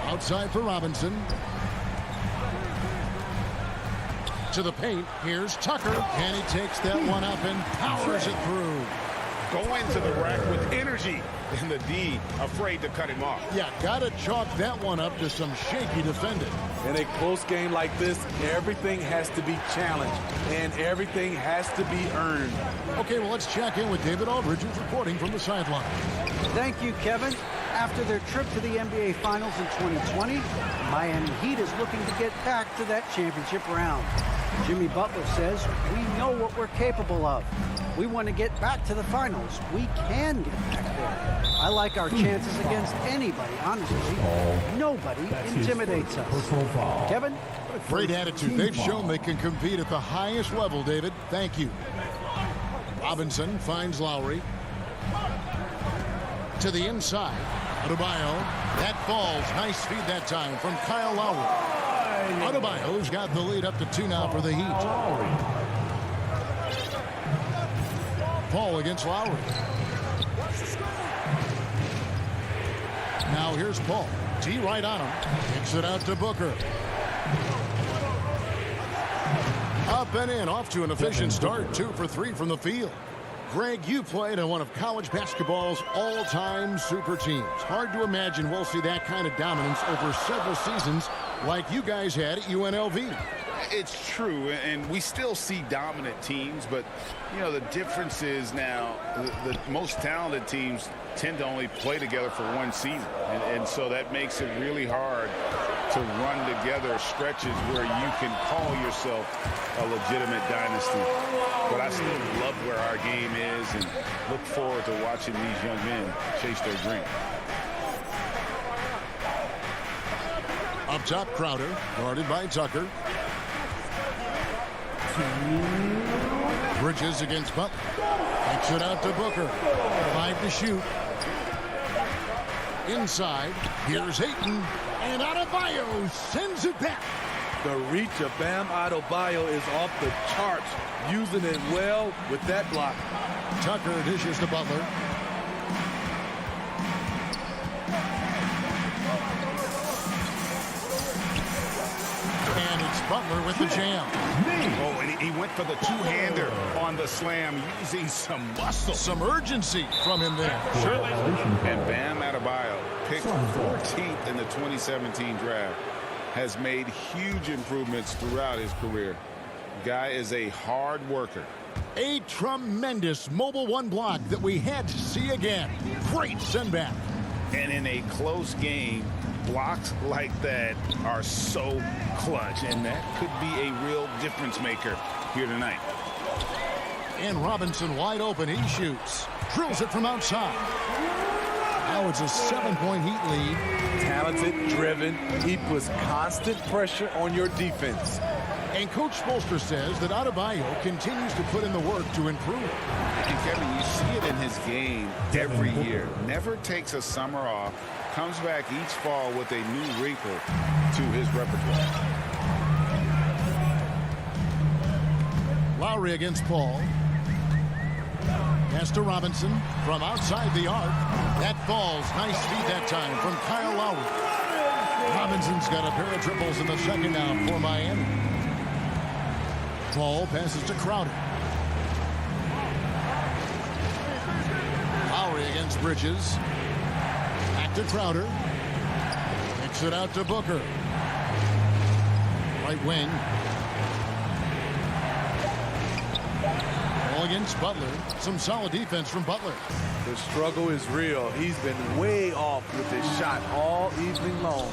Outside for Robinson. To the paint. Here's Tucker. And he takes that one up and powers it through. Going to the rack with energy. And the D afraid to cut him off. Yeah, gotta chalk that one up to some shaky defending. In a close game like this, everything has to be challenged and everything has to be earned. Okay, well, let's check in with David Aldridge, who's reporting from the sideline. Thank you, Kevin. After their trip to the NBA Finals in 2020, Miami Heat is looking to get back to that championship round. Jimmy Butler says, we know what we're capable of. We want to get back to the finals. We can get back there. I like our chances against anybody, honestly. Nobody intimidates us. Kevin? Great attitude. They've shown they can compete at the highest level, David. Thank you. Robinson finds Lowry. To the inside. Adebayo. That falls. Nice feed that time from Kyle Lowry. Adebayo's got the lead up to 2 now for the Heat. Paul against Lowry. Now here's Paul. T right on him. Kicks it out to Booker. Up and in. Off to an efficient start. 2 for 3 from the field. Greg, you played on one of college basketball's all-time super teams. Hard to imagine we'll see that kind of dominance over several seasons like you guys had at UNLV. It's true, and we still see dominant teams, but, you know, the difference is now the most talented teams tend to only play together for one season, and so that makes it really hard to run together stretches where you can call yourself a legitimate dynasty. But I still love where our game is and look forward to watching these young men chase their dream. Up top, Crowder, guarded by Tucker. Bridges against Butler. Takes it out to Booker. 5 to shoot. Inside, here's Ayton, and Adebayo sends it back. The reach of Bam Adebayo is off the charts, using it well with that block. Tucker dishes to Butler. And it's Butler with the jam. Oh, and he went for the two-hander on the slam, using some muscle. Some urgency from him there. Surely. And Bam Adebayo, picked 14th in the 2017 draft, has made huge improvements throughout his career. Guy is a hard worker. A tremendous mobile one block that we had to see again. Great send back. And in a close game, blocks like that are so clutch, and that could be a real difference maker here tonight. And Robinson wide open. He shoots. Drills it from outside. Now it's a 7-point Heat lead. Talented, driven. He puts constant pressure on your defense. And Coach Spoelstra says that Adebayo continues to put in the work to improve. And Kevin, you see it in his game every year. Never takes a summer off. Comes back each fall with a new wrinkle to his repertoire. Lowry against Paul. Pass to Robinson from outside the arc. That falls. Nice feed that time from Kyle Lowry. Robinson's got a pair of triples in the second now for Miami. Paul passes to Crowder. Lowry against Bridges. Back to Crowder. Kicks it out to Booker. Right wing. Ball against Butler. Some solid defense from Butler. The struggle is real. He's been way off with his shot all evening long.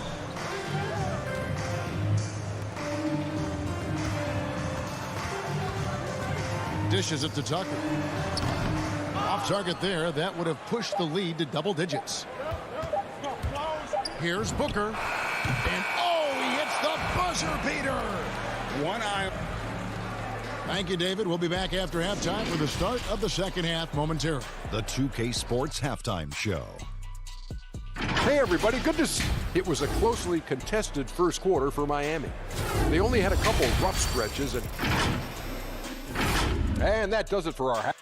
Dishes it to Tucker. Off target there. That would have pushed the lead to double digits. Here's Booker. And oh, he hits the buzzer beater. One eye. Thank you, David. We'll be back after halftime for the start of the second half momentarily. The 2K Sports Halftime Show. Hey, everybody. Good to see. It was a closely contested first quarter for Miami. They only had a couple rough stretches, and that does it for our half.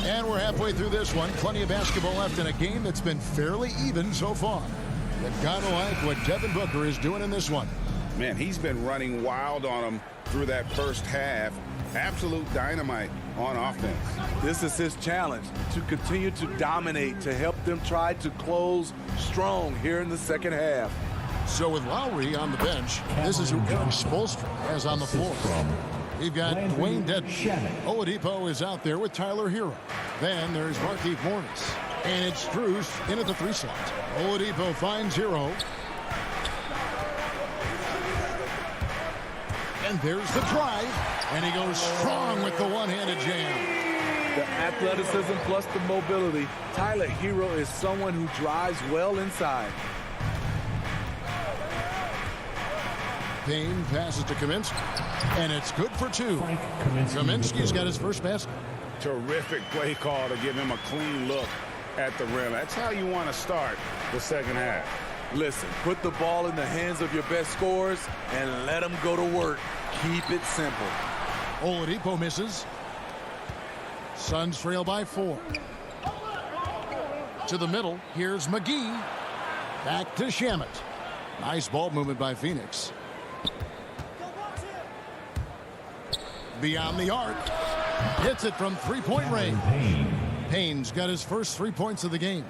And we're halfway through this one. Plenty of basketball left in a game that's been fairly even so far. They've got to like what Devin Booker is doing in this one. Man, he's been running wild on him through that first half. Absolute dynamite on offense. This is his challenge, to continue to dominate, to help them try to close strong here in the second half. So with Lowry on the bench, this is who Eric Spoelstra has on the floor. You've got Dwayne Dedmon. Oladipo is out there with Tyler Hero. Then there's Markieff Morris. And it's Strus in at the 3 slot. Oladipo finds Hero. And there's the drive. And he goes strong with the one-handed jam. The athleticism plus the mobility. Tyler Hero is someone who drives well inside. Payne passes to Kaminsky. And it's good for 2. Kaminsky's got his first basket. Terrific play call to give him a clean look at the rim. That's how you want to start the second half. Listen, put the ball in the hands of your best scorers and let them go to work. Keep it simple. Oladipo misses. Suns trail by 4. To the middle, here's McGee. Back to Shamet. Nice ball movement by Phoenix. Beyond the arc. Hits it from 3-point range. Payne's got his first 3 points of the game.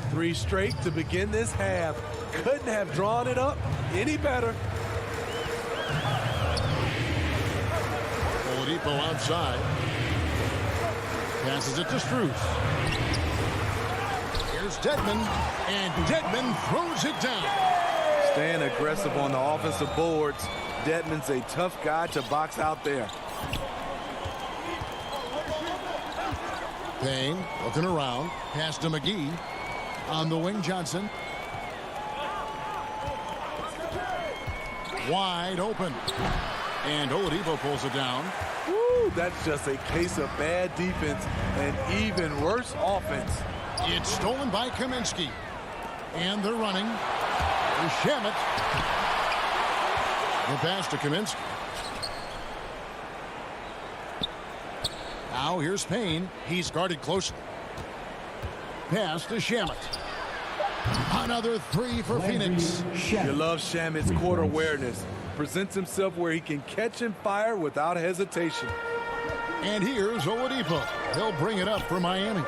3 straight to begin this half. Couldn't have drawn it up any better. Oladipo outside. Passes it to Strus. Here's Dedmon, and Dedmon throws it down. Staying aggressive on the offensive boards. Dedmon's a tough guy to box out there. Payne looking around. Pass to McGee. On the wing, Johnson. Wide open. And Oladipo pulls it down. Woo, that's just a case of bad defense and even worse offense. It's stolen by Kaminsky. And they're running. Here's Shamet. The pass to Kaminsky. Now here's Payne. He's guarded closely. Pass to Shamet. Another three for Phoenix. You love Shamet's court awareness. Presents himself where he can catch and fire without hesitation. And here's Oladipo. He'll bring it up for Miami.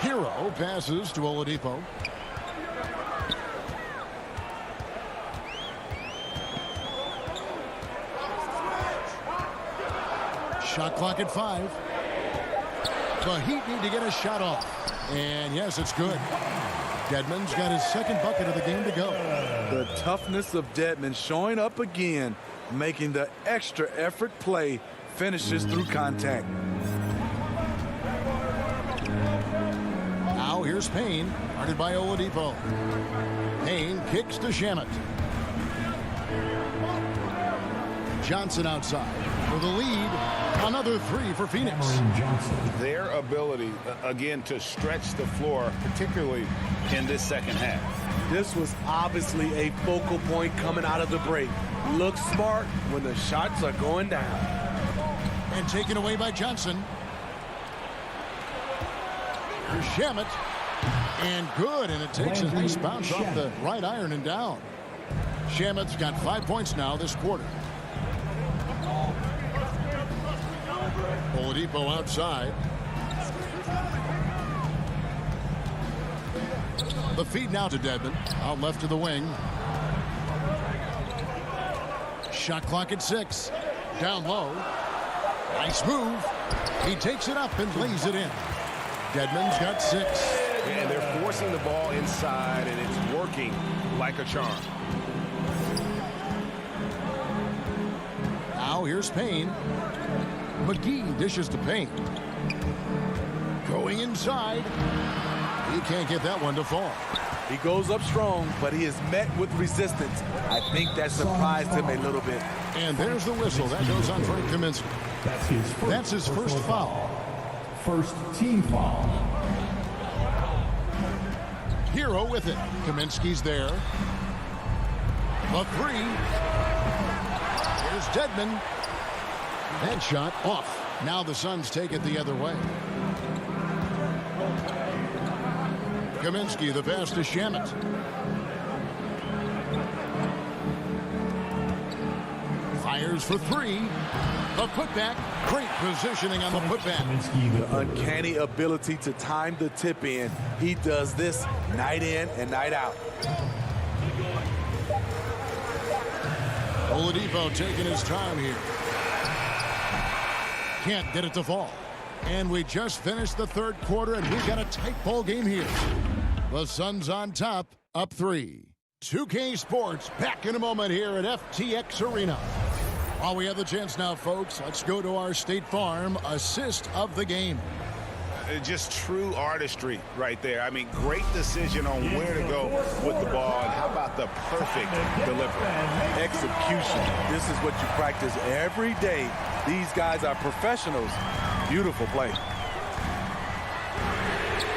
Hero passes to Oladipo. Shot clock at 5. The Heat need to get a shot off. And yes, it's good. Dedmon's got his second bucket of the game to go. The toughness of Dedmon showing up again, making the extra effort play, finishes through contact. Now here's Payne, guarded by Oladipo. Payne kicks to Shamet. Johnson outside for the lead. Another three for Phoenix. Their ability, again, to stretch the floor, particularly in this second half. This was obviously a focal point coming out of the break. Look smart when the shots are going down. And taken away by Johnson. Here's Shamet. And good, and it takes a nice bounce off the right iron and down. Shamet's got 5 points now this quarter. Oladipo outside. The feed now to Dedmon. Out left to the wing. Shot clock at 6. Down low. Nice move. He takes it up and lays it in. Dedmon's got 6. And they're forcing the ball inside, and it's working like a charm. Now here's Payne. McGee dishes to Payne. Going inside. He can't get that one to fall. He goes up strong, but he is met with resistance. I think that surprised him a little bit. And there's the whistle. That goes on Frank Kaminsky. That's his first foul. First team foul. Hero with it. Kaminsky's there. The three. Here's Dedmon. That shot off. Now the Suns take it the other way. Kaminsky, the pass to Shamet. Fires for 3. The putback. Great positioning on the putback. The uncanny ability to time the tip in. He does this night in and night out. Oladipo taking his time here. Can't get it to fall. And we just finished the third quarter, and we got a tight ball game here. The Suns on top, up 3. 2K Sports back in a moment here at FTX Arena. While we have the chance now, folks, let's go to our State Farm assist of the game. Just true artistry right there. I mean, great decision on where to go with the ball, and how about the perfect delivery? Execution. This is what you practice every day. These guys are professionals. Beautiful play.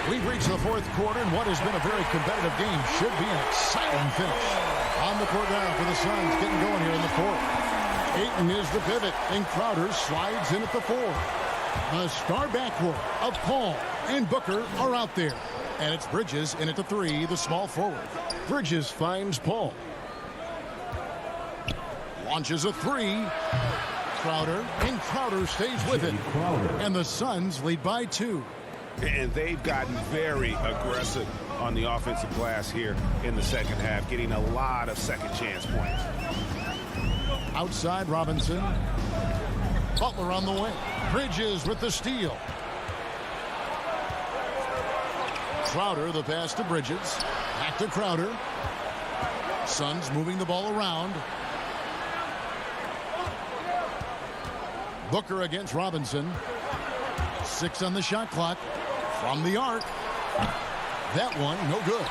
We've reached the fourth quarter, and what has been a very competitive game should be an exciting finish. On the court now for the Suns, getting going here in the fourth. Ayton is the pivot, and Crowder slides in at the 4. The star backcourt of Paul and Booker are out there. And it's Bridges in at the 3, the small forward. Bridges finds Paul. Launches a 3. Crowder, and Crowder stays with it. And the Suns lead by 2. And they've gotten very aggressive on the offensive glass here in the second half, getting a lot of second chance points. Outside Robinson. Butler on the wing. Bridges with the steal. Crowder, the pass to Bridges. Back to Crowder. Suns moving the ball around. Booker against Robinson. 6 on the shot clock. From the arc. That one, no good.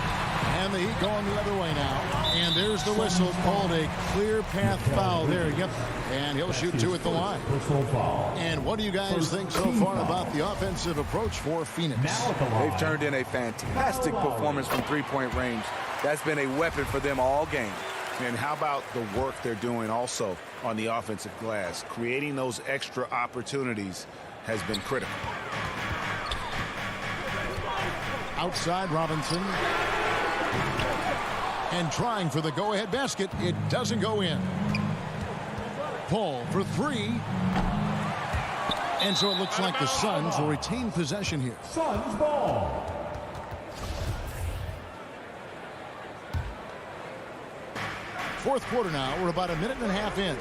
And the Heat going the other way now. And there's the whistle called a clear path foul there. Yep. And he'll shoot 2 at the line. And what do you guys think so far about the offensive approach for Phoenix? They've turned in a fantastic performance from three-point range. That's been a weapon for them all game. And how about the work they're doing also on the offensive glass? Creating those extra opportunities has been critical. Outside Robinson. And trying for the go-ahead basket. It doesn't go in. Paul for 3. And so it looks like the Suns will retain possession here. Suns ball. Fourth quarter now. We're about a minute and a half in.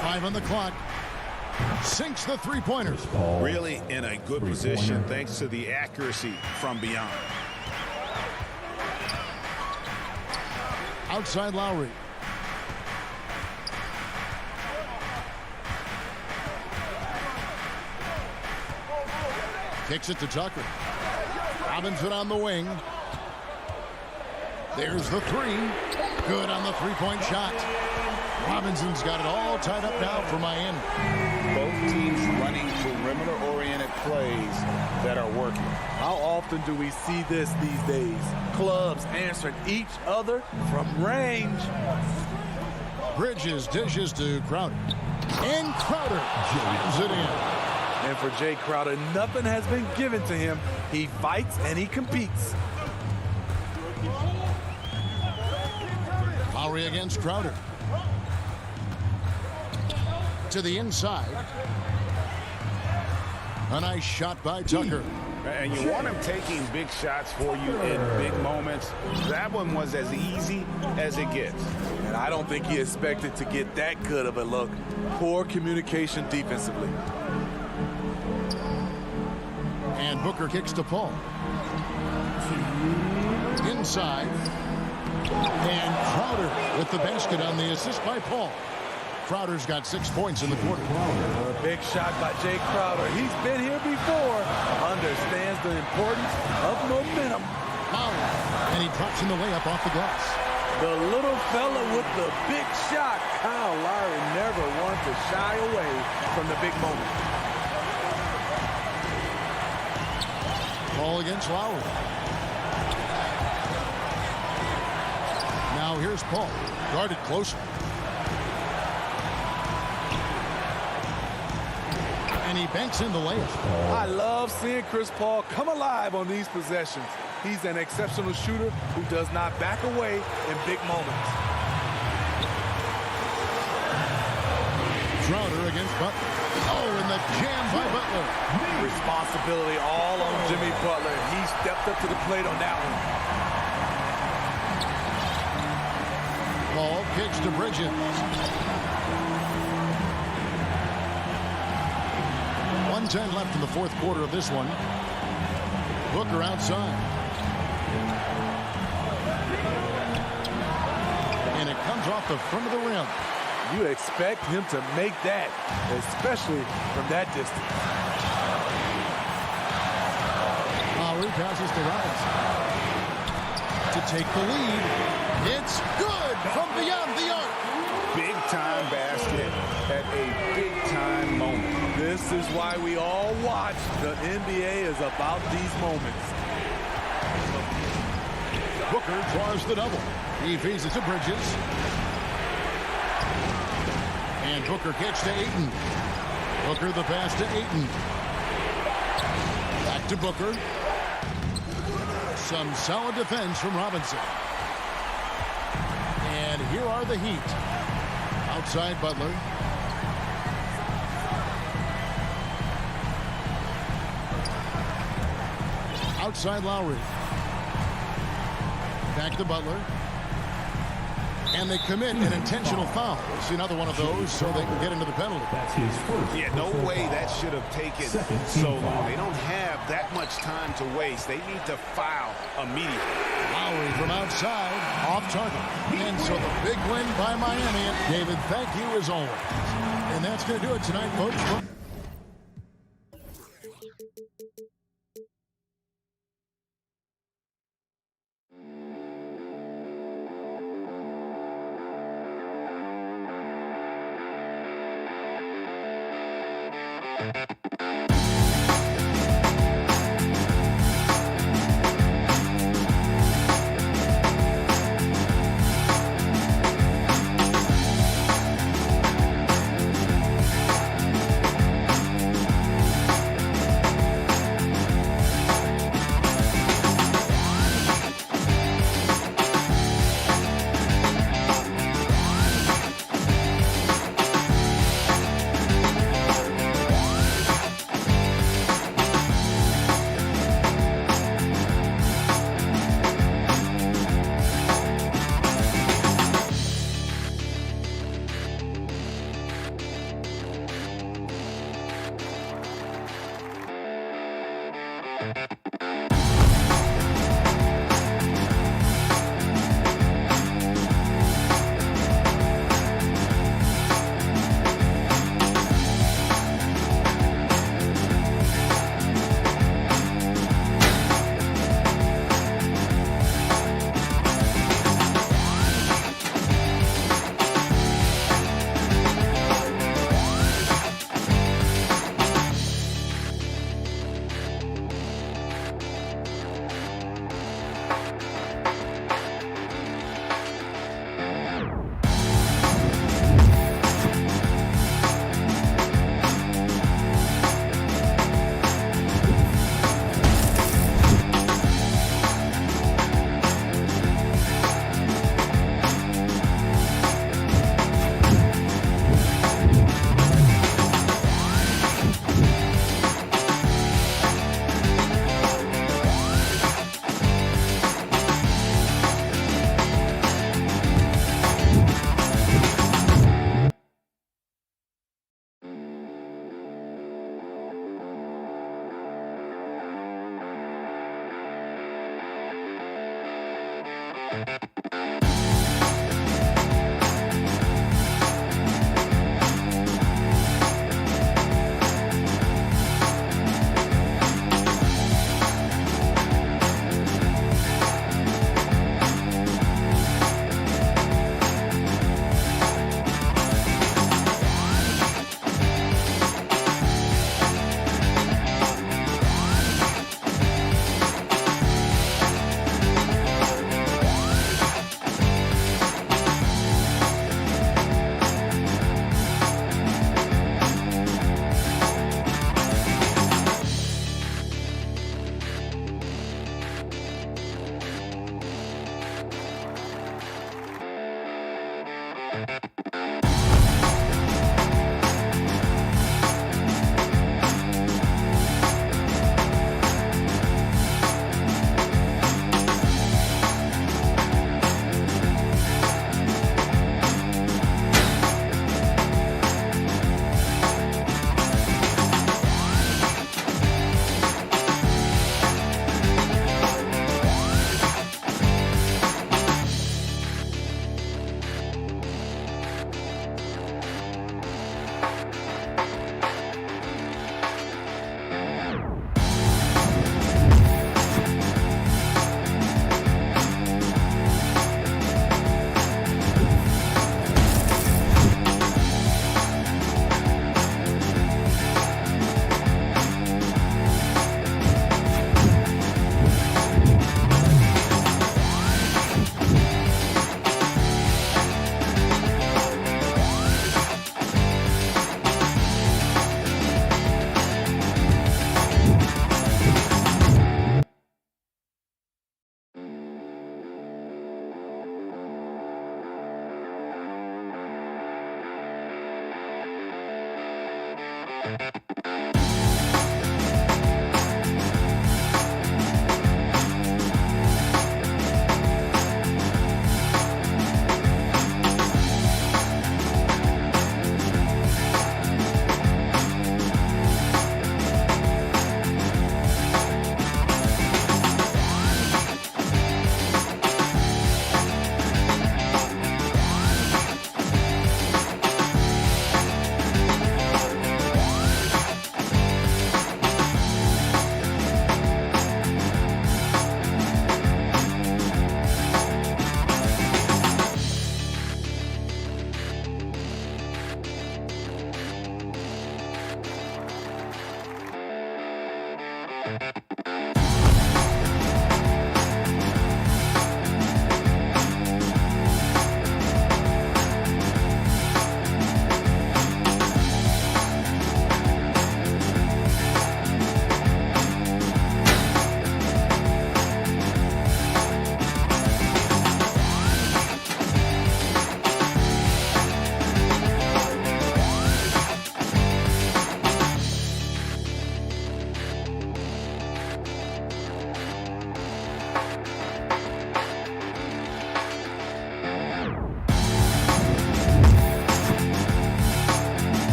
Five on the clock. Sinks the three-pointers. Really in a good position thanks to the accuracy from beyond. Outside Lowry. Kicks it to Tucker. Robinson on the wing. There's the 3. Good on the three-point shot. Robinson's got it all tied up now for Miami. Both teams running perimeter-oriented plays that are working. How often do we see this these days? Clubs answering each other from range. Bridges dishes to Crowder. And Crowder jams it in. And for Jay Crowder, nothing has been given to him. He fights and he competes. Lowry against Crowder. To the inside. A nice shot by Tucker. And you want him taking big shots for you in big moments. That one was as easy as it gets. And I don't think he expected to get that good of a look. Poor communication defensively. And Booker kicks to Paul. Inside. And Crowder with the basket on the assist by Paul. Crowder's got 6 points in the quarter. A big shot by Jay Crowder. He's been here before. Understands the importance of momentum. And he drops in the layup off the glass. The little fella with the big shot. Kyle Lowry never wants to shy away from the big moment. Ball against Lowry. Now here's Paul. Guarded closer. And he banks in the layup. I love seeing Chris Paul come alive on these possessions. He's an exceptional shooter who does not back away in big moments. Crowder against Butler. Oh, and the jam by Butler. Responsibility all on Jimmy Butler. He stepped up to the plate on that one. Paul kicks to Bridges. 1:10 left in the fourth quarter of this one. Booker outside. And it comes off the front of the rim. You expect him to make that, especially from that distance. Lowry passes to Robinson. To take the lead. It's good from beyond the arc. Big-time basket at a big-time moment. This is why we all watch. The NBA is about these moments. Booker draws the double. He feeds it to Bridges. And Booker kicks to Ayton. Booker the pass to Ayton. Back to Booker. Some solid defense from Robinson. And here are the Heat. Outside Butler. Outside Lowry. Back to Butler. And they commit an intentional foul. See another one of those so they can get into the penalty. That's his first. Yeah, no way that should have taken so long. They don't have that much time to waste. They need to foul immediately. Lowry from outside, off target. And so the big win by Miami. David, thank you as always. And that's going to do it tonight, folks.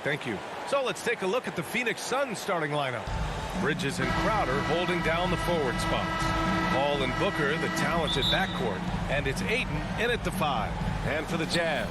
Thank you. So let's take a look at the Phoenix Suns starting lineup. Bridges and Crowder holding down the forward spots. Hall and Booker, the talented backcourt. And it's Ayton in at the 5. And for the Jazz,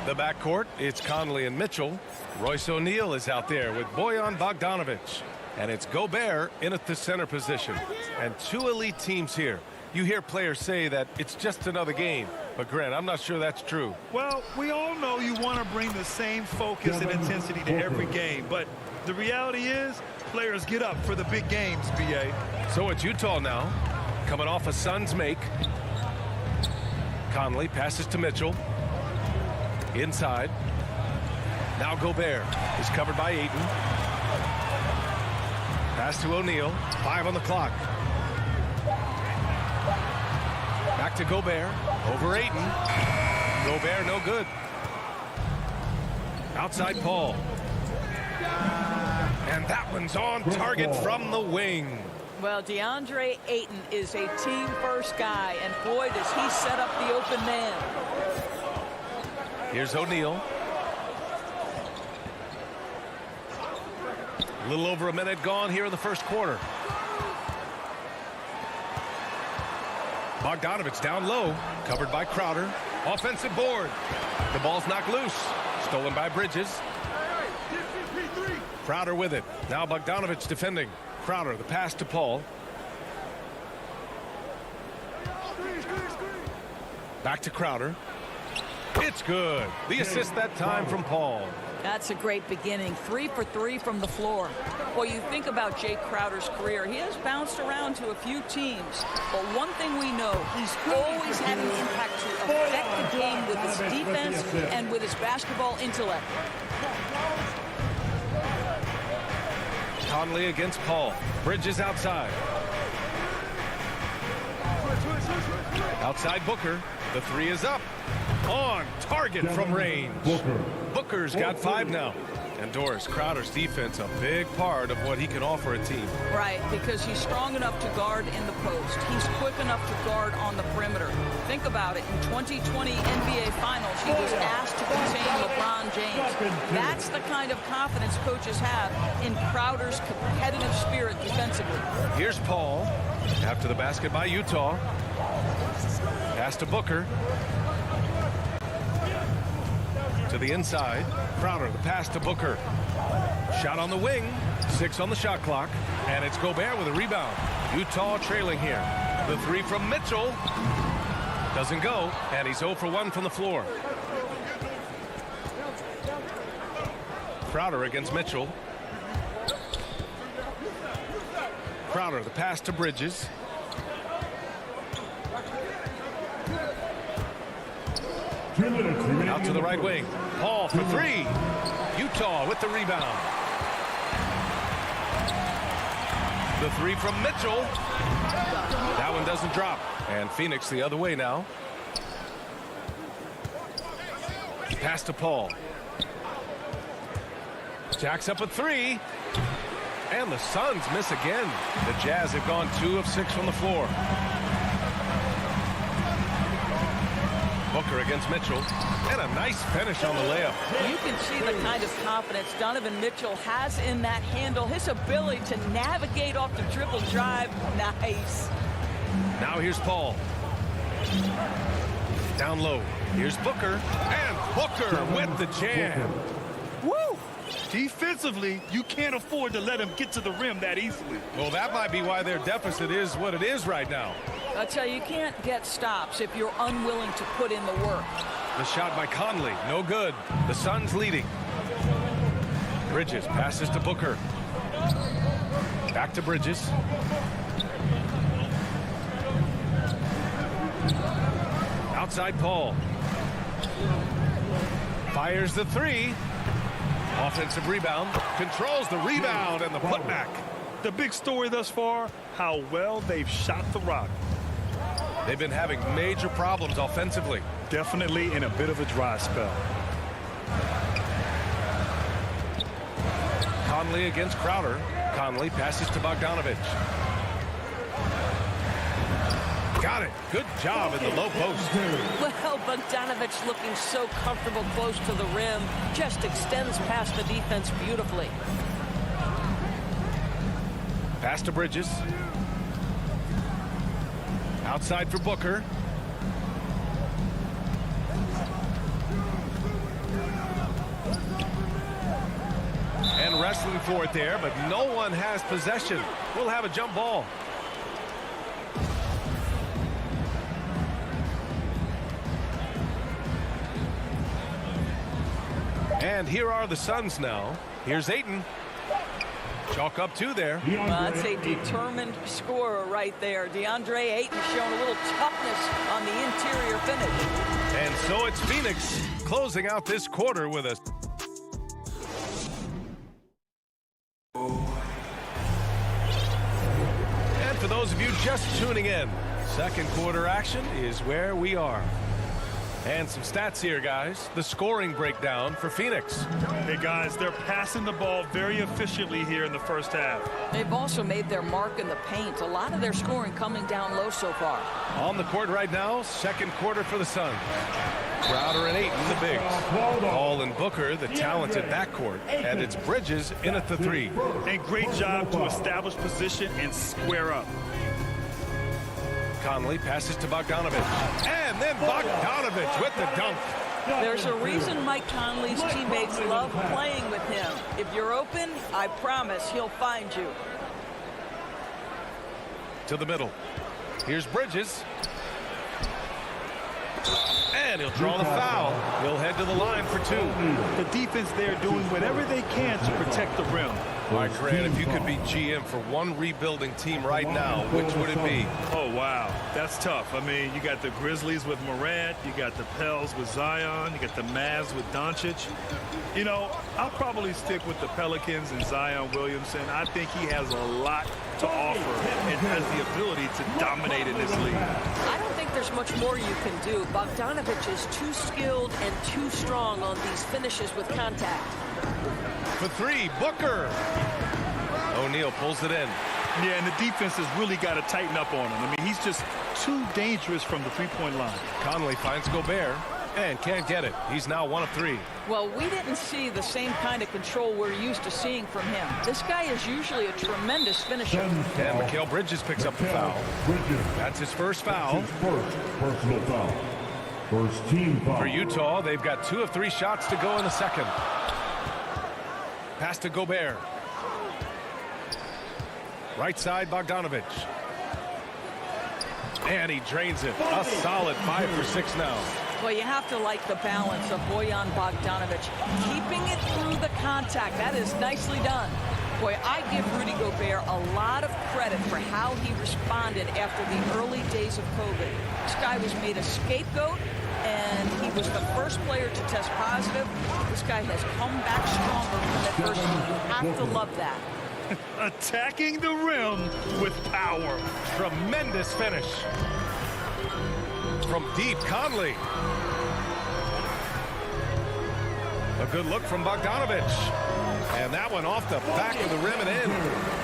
the backcourt, it's Conley and Mitchell. Royce O'Neal is out there with Bojan Bogdanovic. And it's Gobert in at the center position. And two elite teams here. You hear players say that it's just another game. But, Grant, I'm not sure that's true. Well, we all know you want to bring the same focus and intensity to every game. But the reality is players get up for the big games, B.A. So it's Utah now, coming off a Suns make. Conley passes to Mitchell. Inside. Now Gobert is covered by Ayton. Pass to O'Neal. 5 on the clock. Back to Gobert. Over Ayton. Gobert no good. Outside Paul. And that one's on target from the wing. Well, DeAndre Ayton is a team-first guy, and boy, does he set up the open man. Here's O'Neal. A little over a minute gone here in the first quarter. Bogdanovich down low, covered by Crowder. Offensive board. The ball's knocked loose. Stolen by Bridges. Crowder with it. Now Bogdanovich defending. Crowder, the pass to Paul. Back to Crowder. It's good. The assist that time from Paul. That's a great beginning. 3 for 3 from the floor. Well, you think about Jay Crowder's career. He has bounced around to a few teams. But one thing we know, he's always had an impact to affect the game with his defense and with his basketball intellect. Conley against Paul. Bridges outside. Outside Booker. The 3 is up. On target from range. Booker's got 5 now. And Doris, Crowder's defense, a big part of what he can offer a team. Right, because he's strong enough to guard in the post. He's quick enough to guard on the perimeter. Think about it. In 2020 NBA Finals, he was asked to contain LeBron James. That's the kind of confidence coaches have in Crowder's competitive spirit defensively. Here's Paul. After the basket by Utah. Pass to Booker. To the inside. Crowder, the pass to Booker. Shot on the wing. 6 on the shot clock. And it's Gobert with a rebound. Utah trailing here. The 3 from Mitchell. Doesn't go. And he's 0 for 1 from the floor. Crowder against Mitchell. Crowder, the pass to Bridges. Out to the right wing. Paul for 3. Utah with the rebound. The 3 from Mitchell. That one doesn't drop. And Phoenix the other way now. Pass to Paul. Jacks up a 3. And the Suns miss again. The Jazz have gone 2 of 6 from the floor. Booker against Mitchell. And a nice finish on the layup. You can see the kind of confidence Donovan Mitchell has in that handle. His ability to navigate off the dribble drive. Nice. Now here's Paul. Down low. Here's Booker. And Booker with the jam. Woo! Defensively, you can't afford to let him get to the rim that easily. Well, that might be why their deficit is what it is right now. I tell you, you can't get stops if you're unwilling to put in the work. The shot by Conley, no good. The Suns leading. Bridges passes to Booker. Back to Bridges. Outside Paul. Fires the 3. Offensive rebound. Controls the rebound and the putback. The big story thus far, how well they've shot the rock. They've been having major problems offensively. Definitely in a bit of a dry spell. Conley against Crowder. Conley passes to Bogdanovich. Got it. Good job in the low post. Well, Bogdanovich looking so comfortable close to the rim. Just extends past the defense beautifully. Pass to Bridges. Outside for Booker. And wrestling for it there, but no one has possession. We'll have a jump ball. And here are the Suns now. Here's Ayton. Chalk up 2 there. Well, that's a determined scorer right there. DeAndre Ayton showing a little toughness on the interior finish. And so it's Phoenix closing out this quarter with us. And for those of you just tuning in, second quarter action is where we are. And some stats here, guys. The scoring breakdown for Phoenix. Hey, guys, they're passing the ball very efficiently here in the first half. They've also made their mark in the paint. A lot of their scoring coming down low so far. On the court right now, second quarter for the Suns. Crowder and Ayton, the bigs. Hall and Booker, the talented backcourt. And it's Bridges in at the 3. And great job to establish position and square up. Conley passes to Bogdanovich. And then Bogdanovich with the dunk. There's a reason Mike Conley's teammates love playing with him. If you're open, I promise he'll find you. To the middle. Here's Bridges. And he'll draw the foul. He'll head to the line for 2. The defense there doing whatever they can to protect the rim. All right, Grant, if you could be GM for one rebuilding team right now, which would it be? Oh, wow. That's tough. I mean, you got the Grizzlies with Morant. You got the Pels with Zion. You got the Mavs with Doncic. You know, I'll probably stick with the Pelicans and Zion Williamson. I think he has a lot to offer and has the ability to dominate in this league. I don't think there's much more you can do. Bogdanovich is too skilled and too strong on these finishes with contact. For 3, Booker. O'Neal pulls it in. Yeah, and the defense has really got to tighten up on him. I mean, he's just too dangerous from the three-point line. Conley finds Gobert and can't get it. He's now 1 of 3. Well, we didn't see the same kind of control we're used to seeing from him. This guy is usually a tremendous finisher. And Mikal Bridges picks up the foul. That's his first foul. First personal foul. First team foul. For Utah, they've got 2 of 3 shots to go in the second. Pass to Gobert. Right side, Bogdanovich. And he drains it. A solid 5 for 6 now. Well, you have to like the balance of Bojan Bogdanovich. Keeping it through the contact. That is nicely done. Boy, I give Rudy Gobert a lot of credit for how he responded after the early days of COVID. This guy was made a scapegoat, and he was the first player to test positive. This guy has come back stronger from adversity. You have to love that. Attacking the rim with power. Tremendous finish. From deep, Conley. A good look from Bogdanovich. And that one off the back of the rim and in.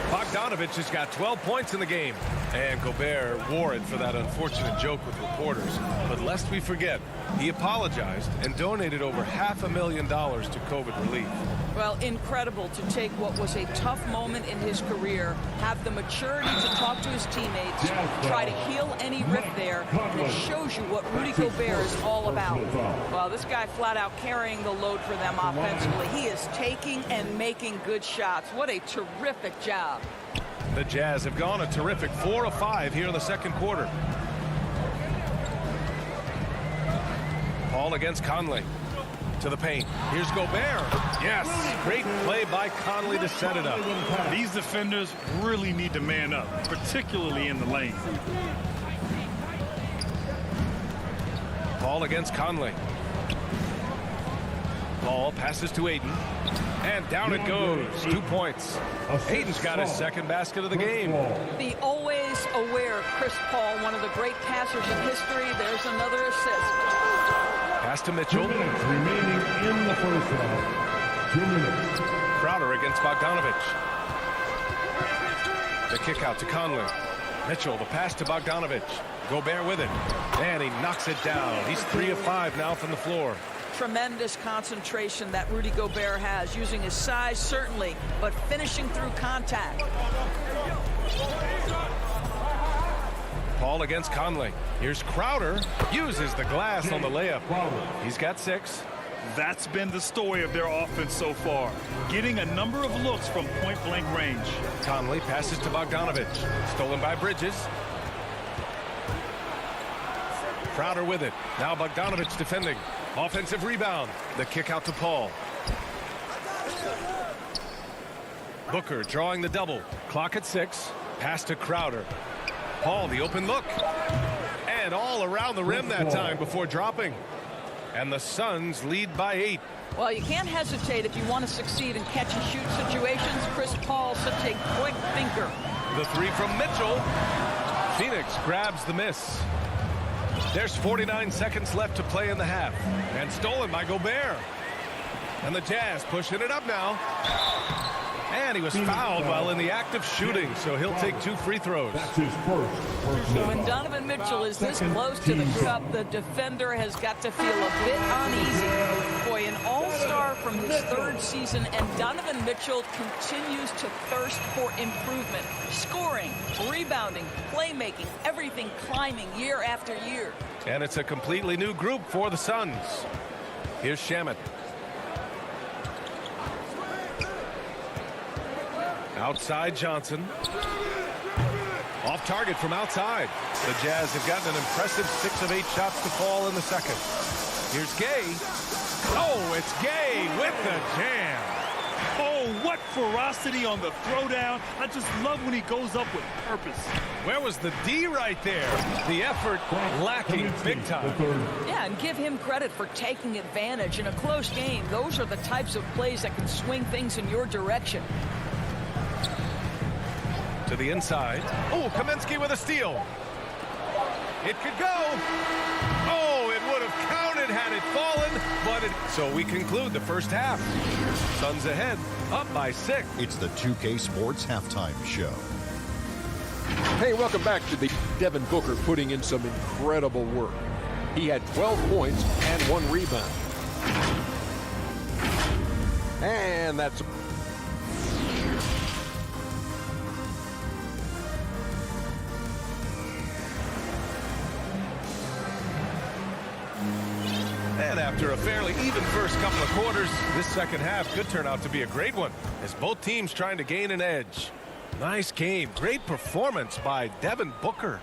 Bogdanovich has got 12 points in the game. And Gobert wore it for that unfortunate joke with reporters. But lest we forget, he apologized and donated over $500,000 to COVID relief. Well, incredible to take what was a tough moment in his career, have the maturity to talk to his teammates, try to heal any rift there, and it shows you what Rudy Gobert is all about. Well, this guy flat out carrying the load for them offensively. He is taking and making good shots. What a terrific job. The Jazz have gone a terrific 4 of 5 here in the second quarter. Paul against Conley. To the paint. Here's Gobert. Yes, great play by Conley to set it up. These defenders really need to man up, particularly in the lane. Paul against Conley. Paul passes to Ayton. And down it goes. 2 points. Ayton's got his second basket of the game. The always aware Chris Paul, one of the great passers in history. There's another assist. Pass to Mitchell. 2 minutes remaining in the first half. 2 minutes. Crowder against Bogdanovich. The kick out to Conley. Mitchell, the pass to Bogdanovich. Gobert with it. And he knocks it down. He's 3 of 5 now from the floor. Tremendous concentration that Rudy Gobert has, using his size certainly, but finishing through contact. Paul against Conley. Here's Crowder. Uses the glass on the layup. He's got 6. That's been the story of their offense so far, getting a number of looks from point-blank range. Conley passes to Bogdanovich. Stolen by Bridges. Crowder with it. Now Bogdanovich defending. Offensive rebound. The kick out to Paul. Booker drawing the double. Clock at 6. Pass to Crowder. Paul, the open look. And all around the rim that time before dropping. And the Suns lead by 8. Well, you can't hesitate if you want to succeed in catch-and-shoot situations. Chris Paul, such a quick thinker. The 3 from Mitchell. Phoenix grabs the miss. There's 49 seconds left to play in the half. And stolen by Gobert. And the Jazz pushing it up now. And he was fouled while in the act of shooting, so he'll take 2 free throws. That's his first. When Donovan Mitchell is this close to the cup, the defender has got to feel a bit uneasy. Boy, an all-star from his 3rd season, and Donovan Mitchell continues to thirst for improvement. Scoring, rebounding, playmaking, everything climbing year after year. And it's a completely new group for the Suns. Here's Shamet. Outside Johnson. Off target from outside. The Jazz have gotten an impressive 6 of 8 shots to fall in the second. Here's Gay. Oh, it's Gay with the jam. Oh, what ferocity on the throwdown. I just love when he goes up with purpose. Where was the D right there? The effort lacking big time. Yeah, and give him credit for taking advantage in a close game. Those are the types of plays that can swing things in your direction. To the inside. Oh, Kaminsky with a steal. It could go. Oh, it would have counted had it fallen, but so we conclude the first half. Suns ahead, up by 6. It's the 2K Sports Halftime Show. Hey, welcome back to the Devin Booker putting in some incredible work. He had 12 points and 1 rebound. And that's... And after a fairly even first couple of quarters, this second half could turn out to be a great one as both teams trying to gain an edge. Nice game. Great performance by Devin Booker.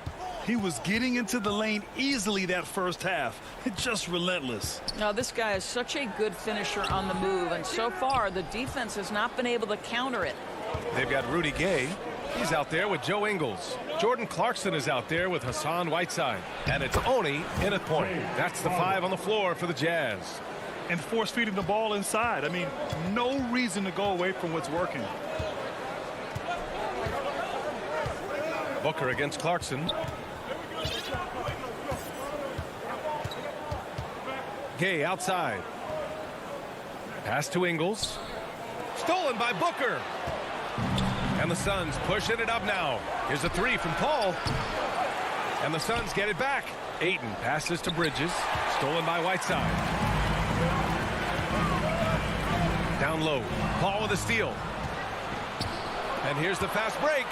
He was getting into the lane easily that first half. Just relentless. Now, this guy is such a good finisher on the move, and so far the defense has not been able to counter it. They've got Rudy Gay. He's out there with Joe Ingles. Jordan Clarkson is out there with Hassan Whiteside. And it's Oni in at point. That's the 5 on the floor for the Jazz. And force feeding the ball inside. I mean, no reason to go away from what's working. Booker against Clarkson. Gay outside. Pass to Ingles. Stolen by Booker. And the Suns pushing it up now. Here's a 3 from Paul. And the Suns get it back. Ayton passes to Bridges. Stolen by Whiteside. Down low. Paul with a steal. And here's the fast break.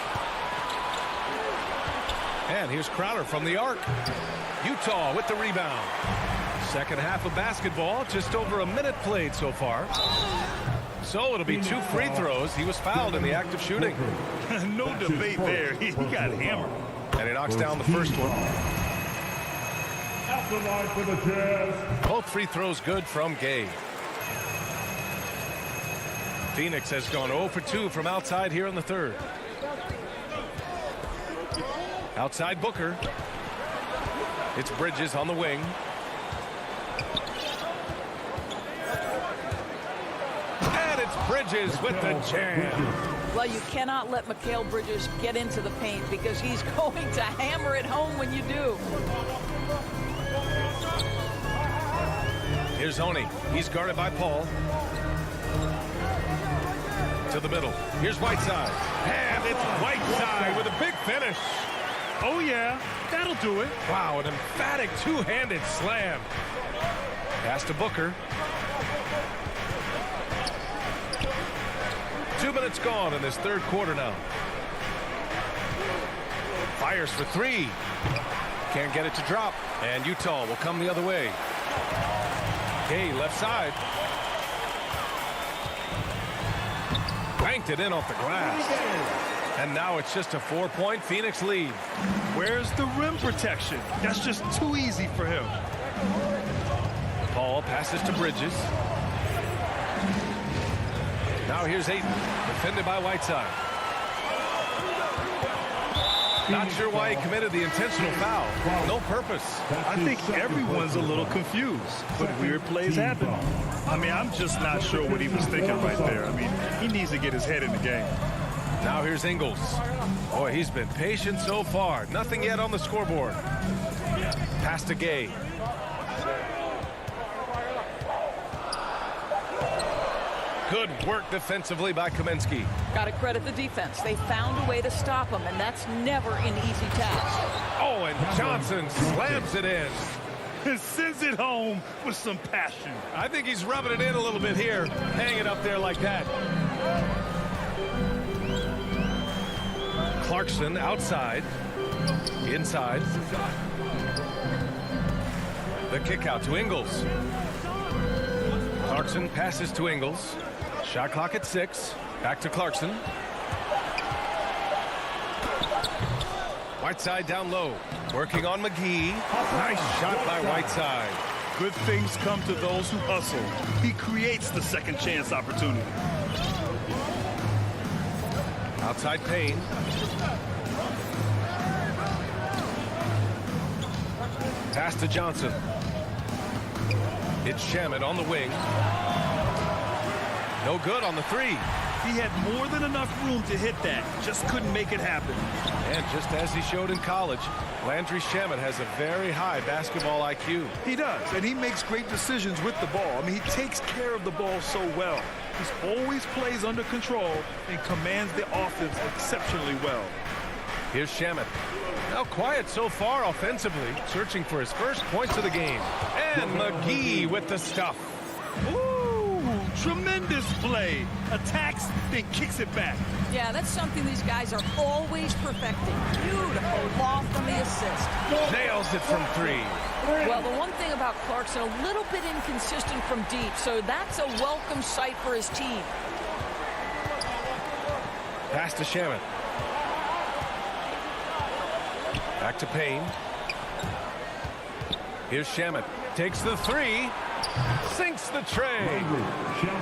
And here's Crowder from the arc. Utah with the rebound. Second half of basketball. Just over a minute played so far. So it'll be 2 free throws. He was fouled in the act of shooting. No debate there. He got hammered. And he knocks down the first one. Out the line for the Jazz. Both free throws good from Gay. Phoenix has gone 0 for 2 from outside here in the third. Outside Booker. It's Bridges on the wing. Bridges with the jam. Well, you cannot let Mikal Bridges get into the paint because he's going to hammer it home when you do. Here's Oni. He's guarded by Paul. To the middle. Here's Whiteside. And it's Whiteside with a big finish. Oh, yeah. That'll do it. Wow, an emphatic two-handed slam. Pass to Booker. 2 minutes gone in this third quarter now. Fires for 3. Can't get it to drop. And Utah will come the other way. Gay left side. Banked it in off the glass. And now it's just a 4-point Phoenix lead. Where's the rim protection? That's just too easy for him. Paul passes to Bridges. Now here's Ayton, defended by Whiteside. Not sure why he committed the intentional foul. No purpose. I think everyone's a little confused, but weird plays happen. I mean, I'm just not sure what he was thinking right there. I mean, he needs to get his head in the game. Now here's Ingles. Boy, he's been patient so far. Nothing yet on the scoreboard. Pass to Gay. Good work defensively by Kaminsky. Got to credit the defense. They found a way to stop him, and that's never an easy task. Oh, and Johnson slams it in. And sends it home with some passion. I think he's rubbing it in a little bit here. Hang it up there like that. Clarkson outside. Inside. The kick out to Ingles. Clarkson passes to Ingles. Shot clock at 6. Back to Clarkson. Whiteside down low. Working on McGee. Nice shot by Whiteside. Good things come to those who hustle. He creates the second chance opportunity. Outside Payne. Pass to Johnson. It's Shamet on the wing. No good on the 3. He had more than enough room to hit that. Just couldn't make it happen. And just as he showed in college, Landry Shamet has a very high basketball IQ. He does, and he makes great decisions with the ball. I mean, he takes care of the ball so well. He always plays under control and commands the offense exceptionally well. Here's Shamet. Now quiet so far offensively, searching for his first points of the game. And McGee with the stuff. Ooh, tremendous play. Attacks, then kicks it back. Yeah, that's something these guys are always perfecting. Beautiful loft on the assist. Nails it from 3. Well, the one thing about Clarkson, a little bit inconsistent from deep, so that's a welcome sight for his team. Pass to Shamet. Back to Payne. Here's Shamet. Takes the 3. Sinks the tray.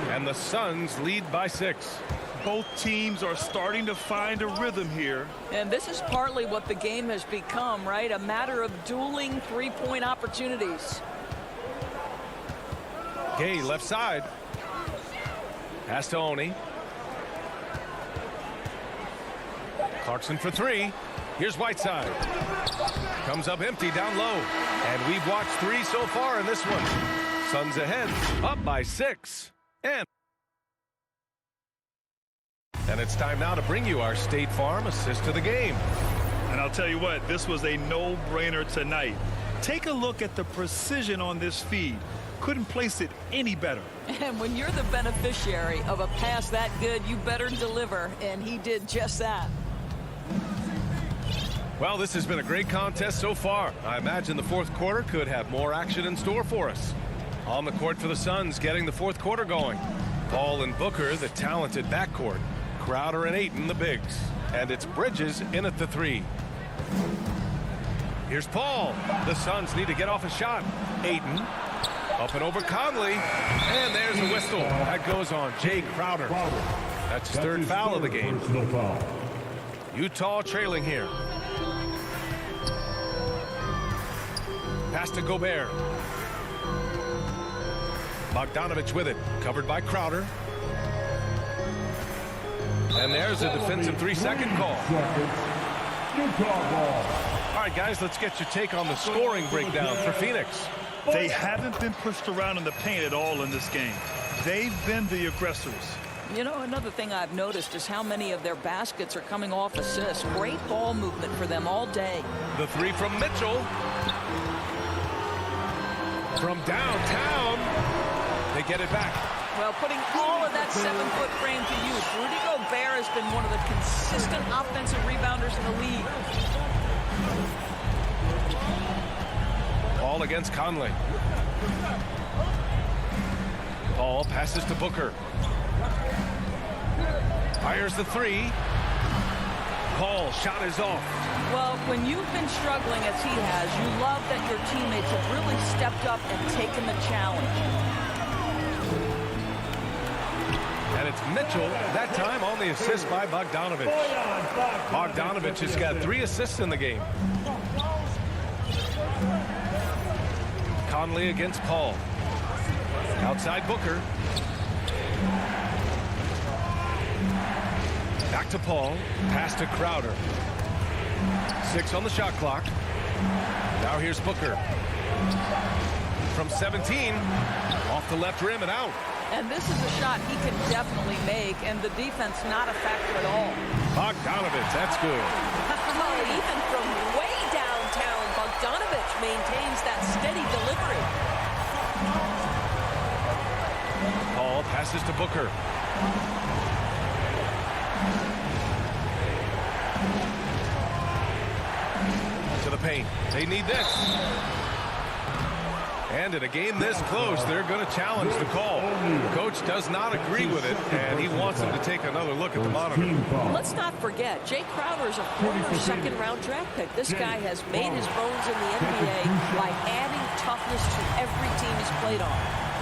And the Suns lead by 6. Both teams are starting to find a rhythm here. And this is partly what the game has become, right? A matter of dueling three-point opportunities. Gay left side. Pass to Oni. Clarkson for 3. Here's Whiteside. Comes up empty down low. And we've watched 3 so far in this one. Suns ahead, up by 6. And it's time now to bring you our State Farm assist of the game. And I'll tell you what, this was a no-brainer tonight. Take a look at the precision on this feed. Couldn't place it any better. And when you're the beneficiary of a pass that good, you better deliver. And he did just that. Well, this has been a great contest so far. I imagine the fourth quarter could have more action in store for us. On the court for the Suns, getting the fourth quarter going. Paul and Booker, the talented backcourt. Crowder and Ayton, the bigs. And it's Bridges in at the 3. Here's Paul. The Suns need to get off a shot. Ayton. Up and over Conley. And there's a whistle. That goes on Jay Crowder. That's his third foul of the game. Utah trailing here. Pass to Gobert. Bogdanovich with it. Covered by Crowder. And there's a defensive 3-second call. All right, guys, let's get your take on the scoring breakdown for Phoenix. They haven't been pushed around in the paint at all in this game. They've been the aggressors. You know, another thing I've noticed is how many of their baskets are coming off assists. Great ball movement for them all day. The 3 from Mitchell. From downtown. They get it back. Well, putting all of that 7-foot frame to use, Rudy Gobert has been one of the consistent offensive rebounders in the league. Paul against Conley. Paul passes to Booker. Fires the 3. Paul, shot is off. Well, when you've been struggling as he has, you love that your teammates have really stepped up and taken the challenge. And it's Mitchell, that time on the assist by Bogdanovich. Bogdanovich has got 3 assists in the game. Conley against Paul. Outside Booker. Back to Paul. Pass to Crowder. 6 on the shot clock. Now here's Booker. From 17, off the left rim and out. And this is a shot he can definitely make, and the defense not a factor at all. Bogdanovich, that's good. Even from way downtown, Bogdanovich maintains that steady delivery. Paul passes to Booker. To the paint. They need this. And in a game this close, they're going to challenge the call. Coach does not agree with it, and he wants them to take another look at the monitor. Let's not forget, Jay Crowder is a former second-round draft pick. This guy has made his bones in the NBA by adding toughness to every team he's played on.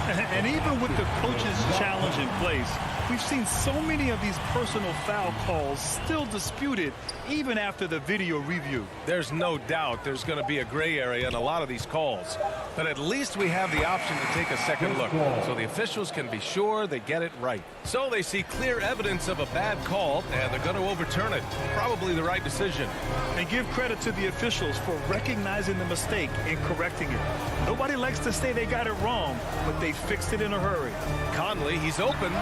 And even with the coach's challenge in place, we've seen so many of these personal foul calls still disputed even after the video review. There's no doubt there's going to be a gray area in a lot of these calls. But at least we have the option to take a second look, so the officials can be sure they get it right. So they see clear evidence of a bad call, and they're going to overturn it. Probably the right decision. And give credit to the officials for recognizing the mistake and correcting it. Nobody likes to say they got it wrong, but they fixed it in a hurry. Conley, he's open.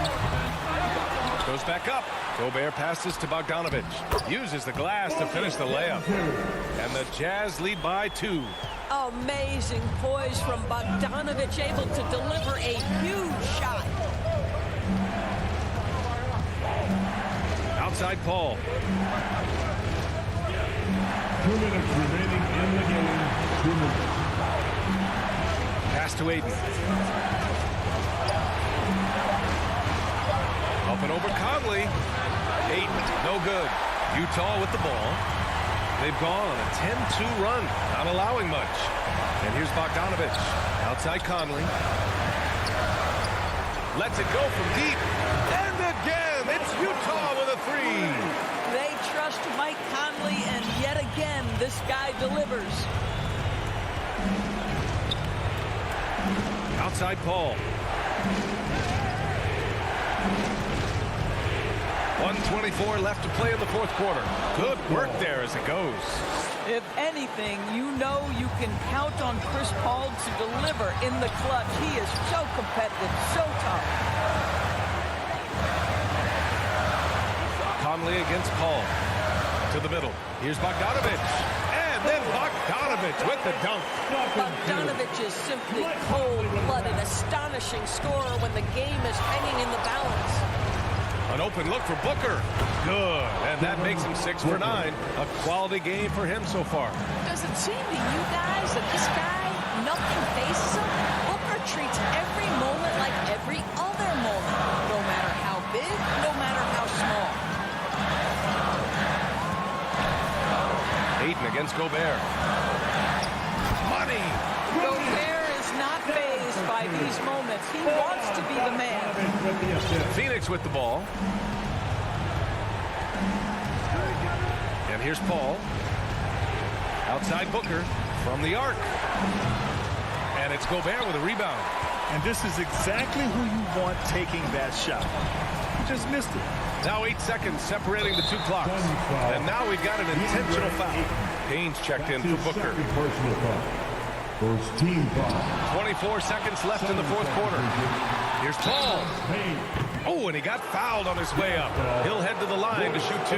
Goes back up. Gobert passes to Bogdanovich. Uses the glass to finish the layup. And the Jazz lead by 2. Amazing poise from Bogdanovich, able to deliver a huge shot. Outside Paul. 2 minutes remaining in the game. 2 minutes. Pass to Aiden. Up and over Conley. Aiden, no good. Utah with the ball. They've gone on a 10-2 run, not allowing much. And here's Bogdanovich. Outside Conley. Lets it go from deep. And again, it's Utah with a 3. They trust Mike Conley, and yet again, this guy delivers. Outside Paul. 1:24 left to play in the fourth quarter. Good work there as it goes. If anything, you know you can count on Chris Paul to deliver in the clutch. He is so competitive, so tough. Conley against Paul. To the middle. Here's Bogdanovich. And then Bogdanovich with the dunk. Bogdanovich is simply cold-blooded, astonishing scorer when the game is hanging in the balance. An open look for Booker. Good. And that makes him 6 for 9. A quality game for him so far. Does it seem to you guys that this guy, nothing faces him? Booker treats every moment like every other moment. No matter how big, no matter how small. Aiden against Gobert. Money. Gobert is not fazed by these moments. He wants to be the man. Phoenix with the ball. And here's Paul. Outside Booker from the arc. And it's Gobert with a rebound. And this is exactly who you want taking that shot. He just missed it. Now 8 seconds separating the two clocks. And now we've got an intentional foul. Haynes checked in for Booker. First team foul. 24 seconds left in the fourth quarter. Here's Paul. Oh, and he got fouled on his way up. He'll head to the line to shoot 2.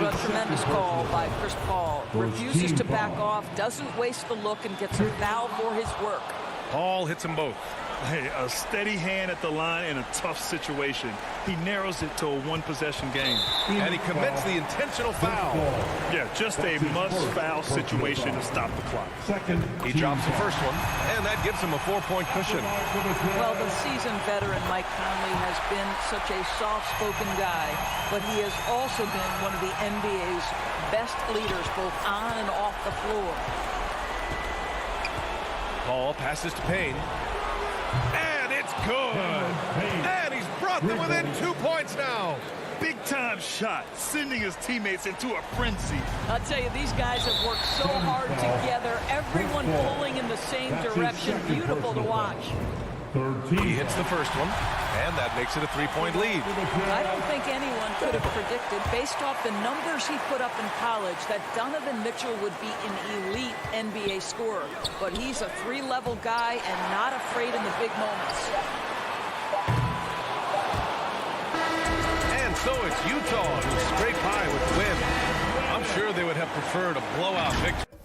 A tremendous call by Chris Paul. Refuses to back off, doesn't waste the look, and gets a foul for his work. Paul hits them both. Hey, a steady hand at the line in a tough situation. He narrows it to a one-possession game. And he commits the intentional foul. Yeah, just a must-foul situation to stop the clock. He drops the first one, and that gives him a 4-point cushion. Well, the seasoned veteran Mike Conley has been such a soft-spoken guy, but he has also been one of the NBA's best leaders, both on and off the floor. Paul passes to Payne. And it's good. And he's brought them within 2 points now. Big-time shot, sending his teammates into a frenzy. I'll tell you, these guys have worked so hard together. Everyone pulling in the same direction. Beautiful to watch. He hits the first one, and that makes it a 3-point lead. I don't think anyone could have predicted, based off the numbers he put up in college, that Donovan Mitchell would be an elite NBA scorer. But he's a 3-level guy and not afraid in the big moments. And so it's Utah who scrape by with the win. I'm sure they would have preferred a blowout victory.